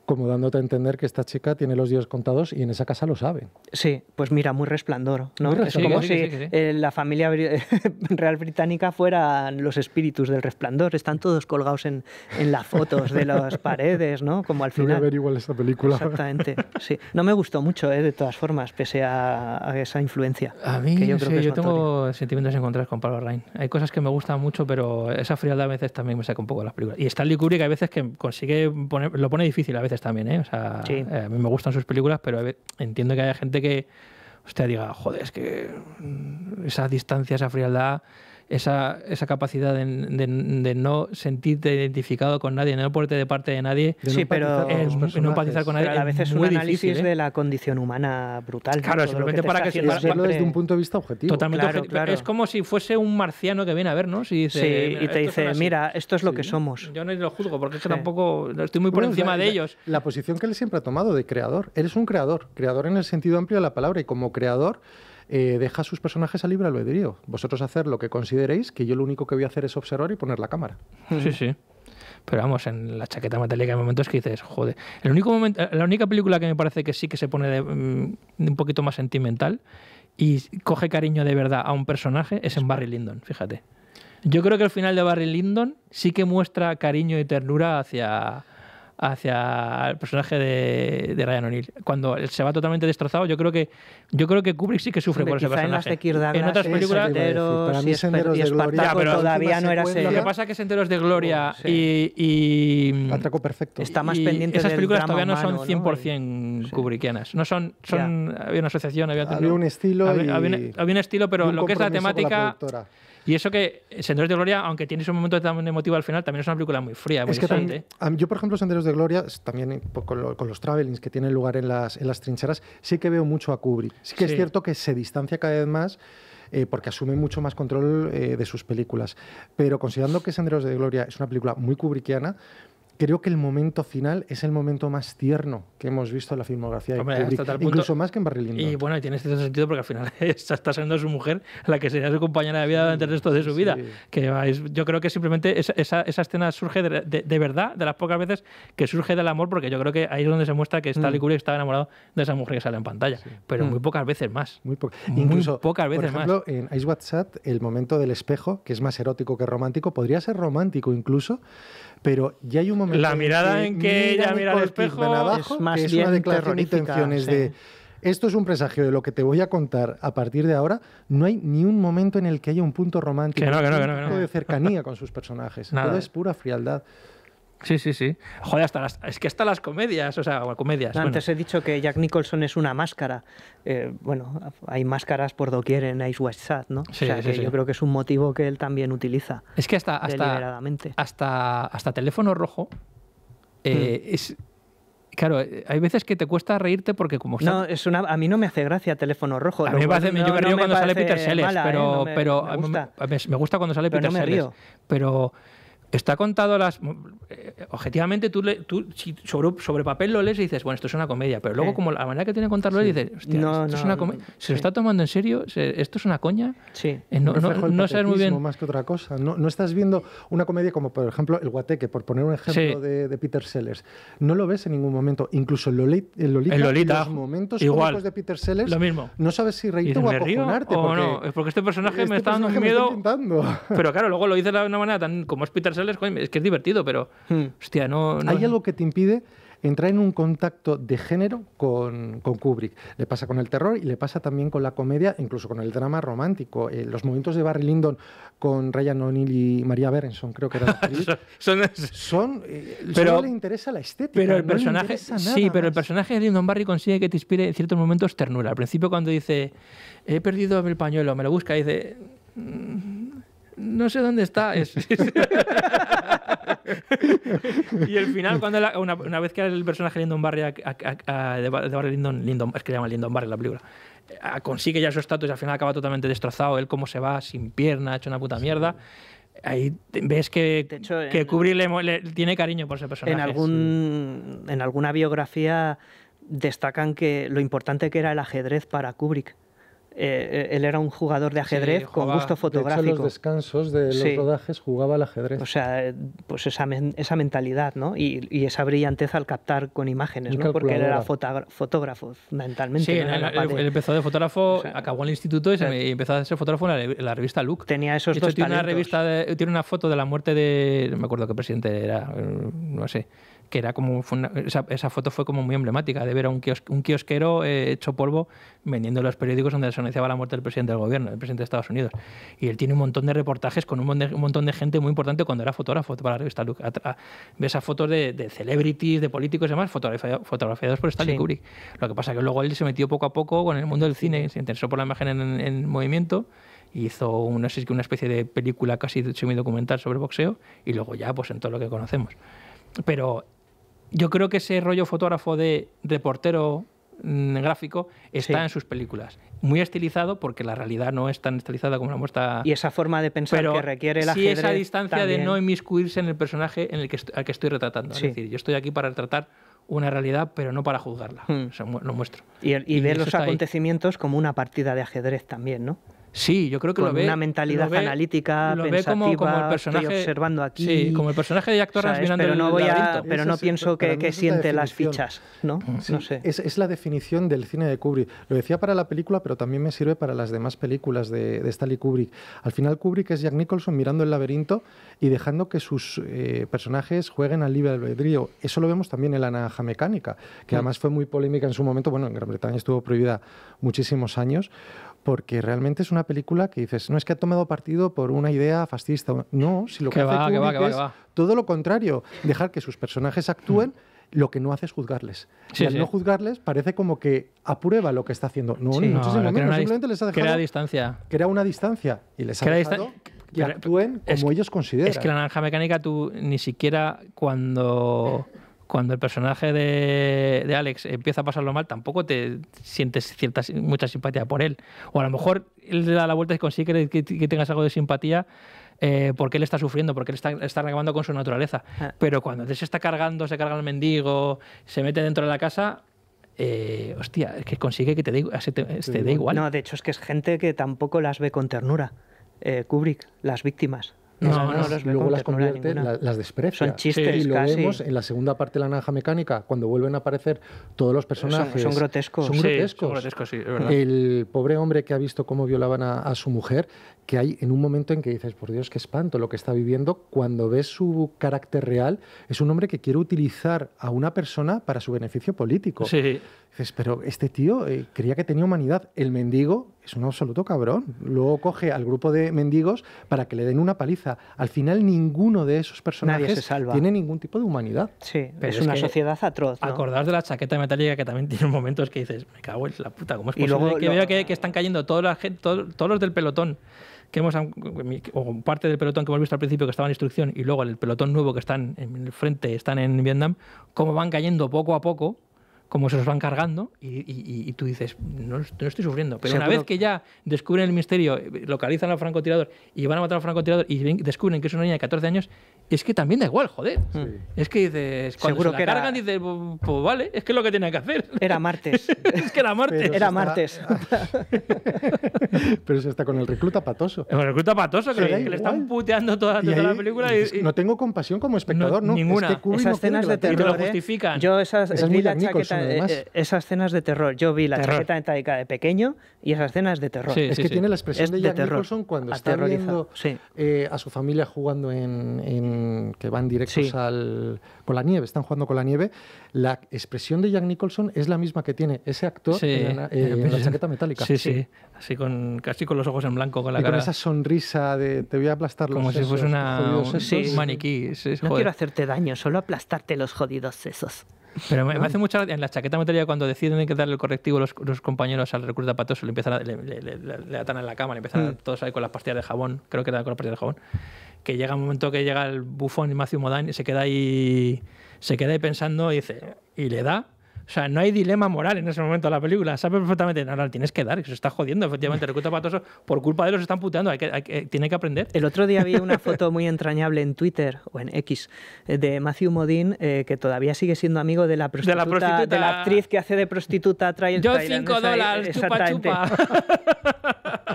S4: como dándote a entender que esta chica tiene los días contados y en esa casa lo saben.
S2: Sí, pues mira, muy Resplandor, ¿no?
S4: Muy
S2: Es
S4: Resplandor.
S2: como
S1: Sí,
S2: si
S1: sí, sí, sí.
S2: la familia real británica fueran los espíritus del Resplandor. Están todos colgados en las fotos de las paredes, ¿no? Como al
S4: No voy a
S2: final.
S4: ver igual esta película.
S2: Exactamente, sí. No me gustó mucho, de todas formas, pese a esa influencia.
S1: A mí,
S2: que yo
S1: sí,
S2: creo que es
S1: yo
S2: notoria.
S1: tengo sentimientos encontrados con Pablo Larraín. Hay cosas que me gustan mucho, pero esa frialdad a veces también me saca un poco de las películas. Y Stanley Kubrick hay veces que consigue lo pone difícil a veces también, ¿eh? O sea,
S2: Sí.
S1: a mí me gustan sus películas, pero entiendo que haya gente que, hostia, diga, joder, es que esa distancia, esa frialdad, esa capacidad de no sentirte identificado con nadie, de no ponerte de parte de nadie,
S4: De no
S2: Sí, pero-
S4: empatizar con los
S1: no
S4: personajes.
S1: empatizar con nadie.
S2: Pero a la vez es un
S1: muy
S2: análisis
S1: difícil, ¿eh?
S2: de la condición humana brutal.
S1: Claro,
S2: Todo lo
S1: simplemente
S2: te
S1: para
S2: está
S1: que se-
S2: haciendo
S4: Es verlo
S2: siempre-
S4: desde un punto de vista objetivo.
S1: Totalmente
S2: Claro,
S1: objetivo.
S2: claro.
S1: Es como si fuese un marciano que viene a vernos y dice,
S2: Sí,
S1: "Mira,
S2: y te
S1: estos son
S2: dice,
S1: así".
S2: mira, esto es lo que
S4: Sí.
S2: somos.
S1: Yo no lo juzgo porque es que
S2: Sí.
S1: tampoco estoy muy por
S4: Bueno,
S1: encima de ellos.
S4: La posición que él siempre ha tomado de creador. Eres un creador en el sentido amplio de la palabra y como creador deja a sus personajes a libre albedrío. Vosotros hacer lo que consideréis, que yo lo único que voy a hacer es observar y poner la cámara.
S1: Sí, sí. Pero vamos, en la chaqueta metálica hay momentos que dices, joder. La única película que me parece que sí que se pone un poquito más sentimental y coge cariño de verdad a un personaje es en Barry Lyndon, fíjate. Yo creo que el final de Barry Lyndon sí que muestra cariño y ternura hacia el personaje de Ryan O'Neill. Cuando él se va totalmente destrozado, yo creo que Kubrick sí que sufre por ese
S2: Quizá en las
S1: personaje.
S2: de Kirk Douglas,
S1: En otras
S2: eso
S1: películas,
S4: te iba a decir.
S2: Senderos
S4: Para mí
S2: y
S4: Senderos de Gloria,
S2: Espartaco
S1: pero
S2: todavía no era
S4: secuela-
S1: lo que
S2: serie.
S1: pasa es que Senderos de Gloria
S2: Sí.
S1: y
S4: Atraco perfecto.
S2: Está más
S1: y
S2: pendiente
S1: esas
S2: del
S1: películas
S2: drama
S1: todavía no son
S2: humano,
S1: 100%
S2: Sí.
S1: kubrickianas. No son había una asociación, había
S4: un estilo
S1: había un estilo, pero
S4: y un
S1: lo que es la
S4: compromiso con la
S1: temática
S4: productora.
S1: y eso que Senderos de Gloria, aunque tiene su momento tan emotivo al final, también es una película muy fría, muy
S4: Es que
S1: distante.
S4: yo, por ejemplo, Senderos de Gloria, también con los travelings que tienen lugar en las trincheras, sí que veo mucho a Kubrick. Sí que
S1: Sí.
S4: es cierto que se distancia cada vez más porque asume mucho más control de sus películas. Pero considerando que Senderos de Gloria es una película muy kubrickiana, creo que el momento final es el momento más tierno que hemos visto en la filmografía de
S1: Hombre,
S4: Kubrick,
S1: hasta tal punto-
S4: incluso más que en Barry Lyndon.
S1: Y bueno, y tiene cierto sentido porque al final está siendo su mujer la que sería su compañera de vida durante el resto de su vida.
S4: Sí.
S1: Yo creo que simplemente esa escena surge de verdad, de las pocas veces que surge del amor, porque yo creo que ahí es donde se muestra que Stanley Kubrick estaba enamorado de esa mujer que sale en pantalla. Pero muy pocas veces más.
S4: Muy
S1: Muy pocas veces
S4: por ejemplo, en Ice White Sat, el momento del espejo, que es más erótico que romántico, podría ser romántico incluso, pero ya hay un momento
S1: La mirada en que ella mira al
S4: Nicole
S1: espejo
S4: Kidman abajo,
S2: es más
S4: que es
S2: bien
S4: una declaración de
S2: terrorífica,
S4: intenciones
S2: sí.
S4: de esto es un presagio de lo que te voy a contar a partir de ahora. No hay ni un momento en el que haya un punto romántico,
S1: Que no,
S4: un
S1: que no.
S4: punto de cercanía con sus personajes.
S1: Nada.
S4: Todo es pura frialdad.
S1: Sí. Joder, es que hasta las comedias, o sea, comedias. bueno.
S2: Antes he dicho que Jack Nicholson es una máscara. Bueno, hay máscaras por doquier en Ice White Sat, ¿no?
S1: Sí,
S2: o sea,
S1: sí,
S2: que
S1: sí.
S2: yo creo que es un motivo que él también utiliza
S1: Es que
S2: deliberadamente.
S1: hasta Teléfono Rojo es... Claro, hay veces que te cuesta reírte porque como...
S2: No, a mí no me hace gracia Teléfono Rojo.
S1: A mí me parece, yo me río cuando sale Peter Sellers,
S2: mala,
S1: pero,
S2: me
S1: pero
S2: gusta.
S1: me gusta cuando sale
S2: Pero
S1: Peter
S2: no me
S1: Sellers.
S2: río.
S1: Pero está contado objetivamente tú si sobre papel lo lees y dices, bueno, esto es una comedia, pero luego como la manera que tiene de contarlo dices, hostia,
S2: No,
S1: esto es
S2: no,
S1: una comedia. ¿Se
S2: sí.
S1: lo está tomando en serio? ¿Esto es una coña?
S2: Sí.
S1: No
S4: Reflejo del
S1: sabes muy
S4: patetismo
S1: bien.
S4: más que otra cosa. No estás viendo una comedia como, por ejemplo, El Guateque, por poner un ejemplo
S1: Sí.
S4: de Peter Sellers. No lo ves en ningún momento. Incluso en Lolita,
S1: En Lolita,
S4: los momentos
S1: igual.
S4: cómicos de Peter Sellers,
S1: Lo mismo.
S4: no sabes si
S1: Y
S4: reírte
S1: dices,
S4: o
S1: ¿me río
S4: acojonarte.
S1: o
S4: porque
S1: no? Es porque este personaje me
S4: este
S1: está dando un
S4: personaje me
S1: miedo...
S4: está pintando.
S1: Pero claro, luego lo dice de una manera tan como es Peter Sellers, coño, es que es divertido, pero hostia, no...
S4: Hay algo que te impide entrar en un contacto de género con Kubrick. Le pasa con el terror y le pasa también con la comedia, incluso con el drama romántico. Los momentos de Barry Lyndon con Ryan O'Neal y Maria Berenson, creo que era la actriz, solo le interesa la estética.
S1: Pero el
S4: no
S1: personaje,
S4: le interesa
S1: sí,
S4: nada
S1: pero el
S4: más.
S1: personaje de Lyndon Barry consigue que te inspire en ciertos momentos ternura. Al principio, cuando dice, he perdido el pañuelo, me lo busca, y dice, no sé dónde está. Y el final, cuando una vez que el personaje de Lyndon Barry de Barry Lyndon, es que se llama Lyndon Barry la película, consigue ya su estatus y al final acaba totalmente destrozado, él cómo se va sin pierna, hecho una puta mierda. Ahí ves que,
S2: De hecho,
S1: que Kubrick le tiene cariño por ese personaje.
S2: En alguna biografía destacan que lo importante que era el ajedrez para Kubrick. Él era un jugador de ajedrez
S1: Sí,
S2: con
S1: jugaba.
S2: gusto
S4: De hecho,
S2: fotográfico.
S4: en los descansos de los
S2: Sí.
S4: rodajes jugaba al ajedrez.
S2: O sea, pues esa mentalidad, ¿no? Y esa brillantez al captar con imágenes,
S4: Muy
S2: ¿no? Porque él era
S4: calculadora.
S2: fotógrafo, fundamentalmente.
S1: Sí,
S2: ¿no?
S1: él empezó de fotógrafo,
S2: o sea,
S1: acabó en el instituto y empezó a ser fotógrafo en la revista Look.
S2: Tenía esos
S1: De hecho,
S2: dos
S1: tiene
S2: talentos.
S1: tiene una foto de la muerte de, no me acuerdo qué presidente era, no sé, que era como esa foto fue como muy emblemática de ver a un kiosquero hecho polvo vendiendo los periódicos donde se anunciaba la muerte del presidente del gobierno, el presidente de Estados Unidos. Y él tiene un montón de reportajes con un montón de gente muy importante cuando era fotógrafo para la revista Look. Ves a fotos de celebrities, de políticos y demás, fotografiados por Stanley
S2: Sí.
S1: Kubrick. Lo que pasa es que luego él se metió poco a poco con el mundo del cine, se interesó por la imagen en movimiento, hizo una especie de película casi semidocumental sobre boxeo y luego ya pues en todo lo que conocemos. Pero yo creo que ese rollo fotógrafo de reportero gráfico está
S2: Sí.
S1: en sus películas. Muy estilizado, porque la realidad no es tan estilizada como la muestra.
S2: Y esa forma de pensar
S1: Pero
S2: que requiere el
S1: sí
S2: ajedrez
S1: esa distancia
S2: también.
S1: de no inmiscuirse en el personaje al que estoy retratando.
S2: Sí.
S1: Es decir, yo estoy aquí para retratar una realidad, pero no para juzgarla. Eso lo muestro.
S2: Y ver
S1: eso
S2: los
S1: está ahí.
S2: acontecimientos como una partida de ajedrez también, ¿no?
S1: Sí, yo creo que
S2: Con
S1: lo ve.
S2: una mentalidad
S1: lo ve-
S2: analítica,
S1: lo ve
S2: pensativa,
S1: como el personaje.
S2: estoy observando aquí.
S1: Sí, como el personaje de Jack Torrance
S2: ¿sabes?
S1: mirando
S2: Pero no
S1: el laberinto.
S2: pero
S4: Eso
S2: no
S4: sí,
S2: pienso
S4: para mí
S2: que
S4: esa es la
S2: siente las
S4: definición.
S2: fichas, ¿no?
S4: Sí,
S2: No sé.
S4: es la definición del cine de Kubrick. Lo decía para la película, pero también me sirve para las demás películas de Stanley Kubrick. Al final, Kubrick es Jack Nicholson mirando el laberinto y dejando que sus personajes jueguen al libre albedrío. Eso lo vemos también en La Naranja Mecánica, que además fue muy polémica en su momento. Bueno, en Gran Bretaña estuvo prohibida muchísimos años, porque realmente es una película que dices, no es que ha tomado partido por una idea fascista. No, si lo que hace Kubrick es todo lo contrario, dejar que sus personajes actúen. Lo que no hace es juzgarles.
S1: Sí,
S4: y al
S1: sí.
S4: no juzgarles parece como que aprueba lo que está haciendo. No,
S2: Sí.
S4: ni
S2: No,
S4: muchísimo menos. Simplemente les ha dejado
S1: Crea distancia.
S4: crea una distancia y les ha
S1: Crea
S4: dejado que
S1: pero-
S4: actúen
S1: es
S4: como
S1: que-
S4: ellos consideran.
S1: Es que La Naranja Mecánica, tú ni siquiera cuando el personaje de Alex empieza a pasarlo mal, tampoco te sientes mucha simpatía por él. O a lo mejor él le da la vuelta y consigue que tengas algo de simpatía porque él está sufriendo, porque él está reclamando con su naturaleza. Pero cuando él se está cargando, se carga el mendigo, se mete dentro de la casa, hostia, es que consigue que te dé igual.
S2: No, de hecho es que es gente que tampoco las ve con ternura. Kubrick, las víctimas.
S1: No,
S2: Esas
S1: no,
S2: los
S4: Y
S2: ve
S4: luego
S2: con
S4: las
S2: ternura
S4: convierte,
S2: ninguna.
S4: las desprecia.
S2: Son chistes
S4: y lo
S2: casi.
S4: vemos en la segunda parte de La Naranja Mecánica, cuando vuelven a aparecer todos los personajes.
S2: Son grotescos.
S4: Son
S1: Sí,
S4: grotescos.
S1: son grotescos, sí, es verdad.
S4: El pobre hombre que ha visto cómo violaban a su mujer, que hay en un momento en que dices, por Dios, qué espanto lo que está viviendo. Cuando ves su carácter real, es un hombre que quiere utilizar a una persona para su beneficio político.
S1: Sí.
S4: Dices, pero este tío creía que tenía humanidad. El mendigo es un absoluto cabrón. Luego coge al grupo de mendigos para que le den una paliza. Al final, ninguno de esos
S2: Nadie se
S4: personajes
S2: salva.
S4: tiene ningún tipo de humanidad.
S2: Sí,
S1: Pero
S2: es
S1: es
S2: una
S1: que
S2: sociedad atroz, ¿no?
S1: Acordaos de la chaqueta metálica, que también tiene momentos que dices, me cago en la puta, ¿cómo es
S2: Y
S1: posible
S2: luego
S1: que veo que están cayendo todos los del pelotón, o parte del pelotón que hemos visto al principio que estaba en instrucción, y luego el pelotón nuevo que están en el frente, están en Vietnam, cómo van cayendo poco a poco, cómo se los van cargando, y tú dices, no estoy sufriendo. Pero una
S2: Seguro
S1: vez que ya descubren el misterio, localizan al francotirador y van a matar al francotirador y descubren que es una niña de 14 años, es que también da igual, joder. Es que dices, cuando
S2: Seguro
S1: se la
S2: que era-
S1: cargan, dices, pues vale, es que es lo que tenía que hacer.
S2: Era martes.
S1: Es que era Marte.
S4: Pero
S2: Era
S4: se
S2: martes.
S4: Pero eso está con el recluta patoso.
S1: El recluta patoso, que,
S4: Sí, da
S1: que le están
S4: igual.
S1: puteando toda
S4: Y
S1: la
S4: ahí
S1: película.
S4: dices, no tengo compasión como espectador,
S1: No,
S4: no.
S1: ninguna.
S4: Es que Kubrick
S2: Esas
S4: no quiere
S2: escenas
S4: que
S2: de
S4: la tenga.
S1: te lo
S2: terror,
S1: justifican.
S2: Yo
S4: Esa es
S2: vi
S4: muy
S2: la
S4: Jack Nicholson,
S2: chaqueta,
S4: además.
S2: esas escenas de terror. Yo vi la
S1: Terror.
S2: chaqueta metálica de pequeño y esas escenas de terror.
S1: Sí,
S4: Es que tiene la expresión
S2: Es
S4: de
S2: de
S4: Jack
S2: terror.
S4: Nicholson cuando está
S2: Aterrorizado,
S4: viendo
S2: sí.
S4: a su familia jugando en que van directos con la nieve, están jugando con la nieve, la expresión de Jack Nicholson es la misma que tiene ese actor en la chaqueta metálica.
S1: Sí. Así casi con los ojos en blanco, con la
S4: y
S1: cara.
S4: con esa sonrisa de te voy a aplastar los sesos.
S1: Como si fuese un maniquí.
S2: No quiero hacerte daño, solo aplastarte los jodidos sesos.
S1: Pero me hace mucha gracia en la chaqueta metálica cuando deciden que darle el correctivo los compañeros al recluta patoso, le atan en la cama, le empiezan a dar todos ahí con las pastillas de jabón, creo que era con las pastillas de jabón, que llega un momento que llega el bufón y Matthew Modine y se queda ahí pensando y dice, y le da. O sea, no hay dilema moral en ese momento de la película. Sabe perfectamente, no, tienes que dar, que se está jodiendo. Efectivamente, el recluta patoso, por culpa de él, los están puteando. Tiene que aprender.
S2: El otro día vi una foto muy entrañable en Twitter o en X de Matthew Modine, que todavía sigue siendo amigo de la prostituta, de la actriz que hace de prostituta.
S1: Yo $5, chupa, chupa.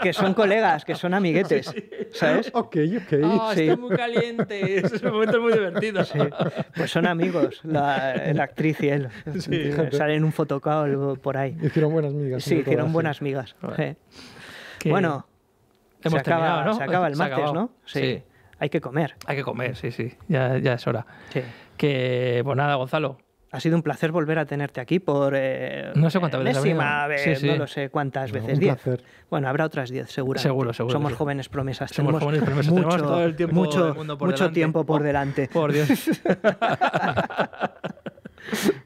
S2: Que son colegas, que son amiguetes, ¿sabes?
S4: Ok.
S1: Está muy caliente. Ese momento es muy divertido.
S2: Sí. Pues son amigos, la actriz y él. Sí. Salen en un fotocall por ahí.
S4: Hicieron buenas migas.
S2: Sí, hicieron buenas migas. Bueno, se acaba el martes, ¿no? Sí. Hay que comer.
S1: Hay que comer, sí. Ya es hora.
S2: Sí.
S1: Pues nada, Gonzalo.
S2: Ha sido un placer volver a tenerte aquí por
S1: no sé cuántas veces
S2: vez, no lo sé cuántas veces, 10. Bueno, habrá otras 10 seguro.
S1: Somos
S2: jóvenes promesas.
S1: Tenemos todo el tiempo
S2: mucho tiempo por delante.
S1: Por Dios.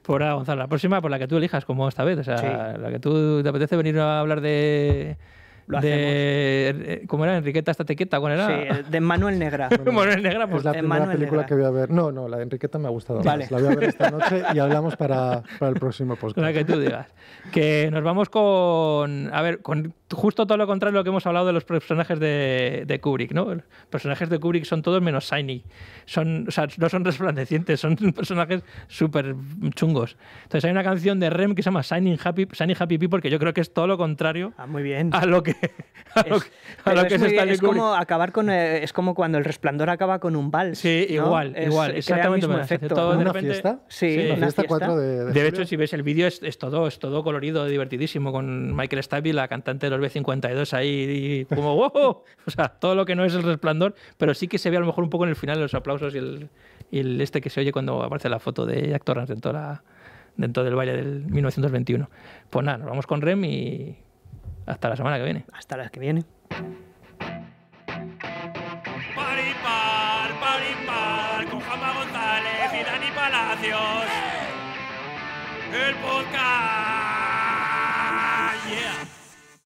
S1: Por ahora, Gonzalo, la próxima por la que tú elijas, como esta vez. O sea, la que tú te apetece venir a hablar de... ¿Cómo era? Enriqueta estate quieta, ¿cuál era?
S2: Sí, de Manuel Negra.
S1: Manuel Negra, pues
S4: es la primera película que voy a ver. No, la de Enriqueta me ha gustado
S2: vale.
S4: más. La voy a ver esta noche y hablamos para el próximo podcast.
S1: La que tú digas. Que nos vamos con justo todo lo contrario de lo que hemos hablado de los personajes de Kubrick, ¿no? Los personajes de Kubrick son todos menos shiny. No son resplandecientes, son personajes súper chungos. Entonces hay una canción de Rem que se llama Shiny Happy People, que yo creo que es todo lo contrario
S2: muy bien.
S1: a lo que
S2: es como acabar con es como cuando El Resplandor acaba con un vals.
S1: Sí, igual, exactamente.
S2: El mismo efecto.
S1: Todo
S4: ¿Una fiesta?
S2: Sí,
S4: una fiesta 4
S1: de hecho, si ves el vídeo es todo colorido, divertidísimo, con Michael Stipe, la cantante de los B-52 ahí y como ¡wow! O sea, todo lo que no es El Resplandor, pero sí que se ve a lo mejor un poco en el final los aplausos y el que se oye cuando aparece la foto de Jack Torrance dentro del baile del 1921. Pues nada, nos vamos con Rem y hasta la semana que viene.
S2: Hasta la que viene.
S3: Paripar, con Juanma González y Dani Palacios. El podcast. Yeah.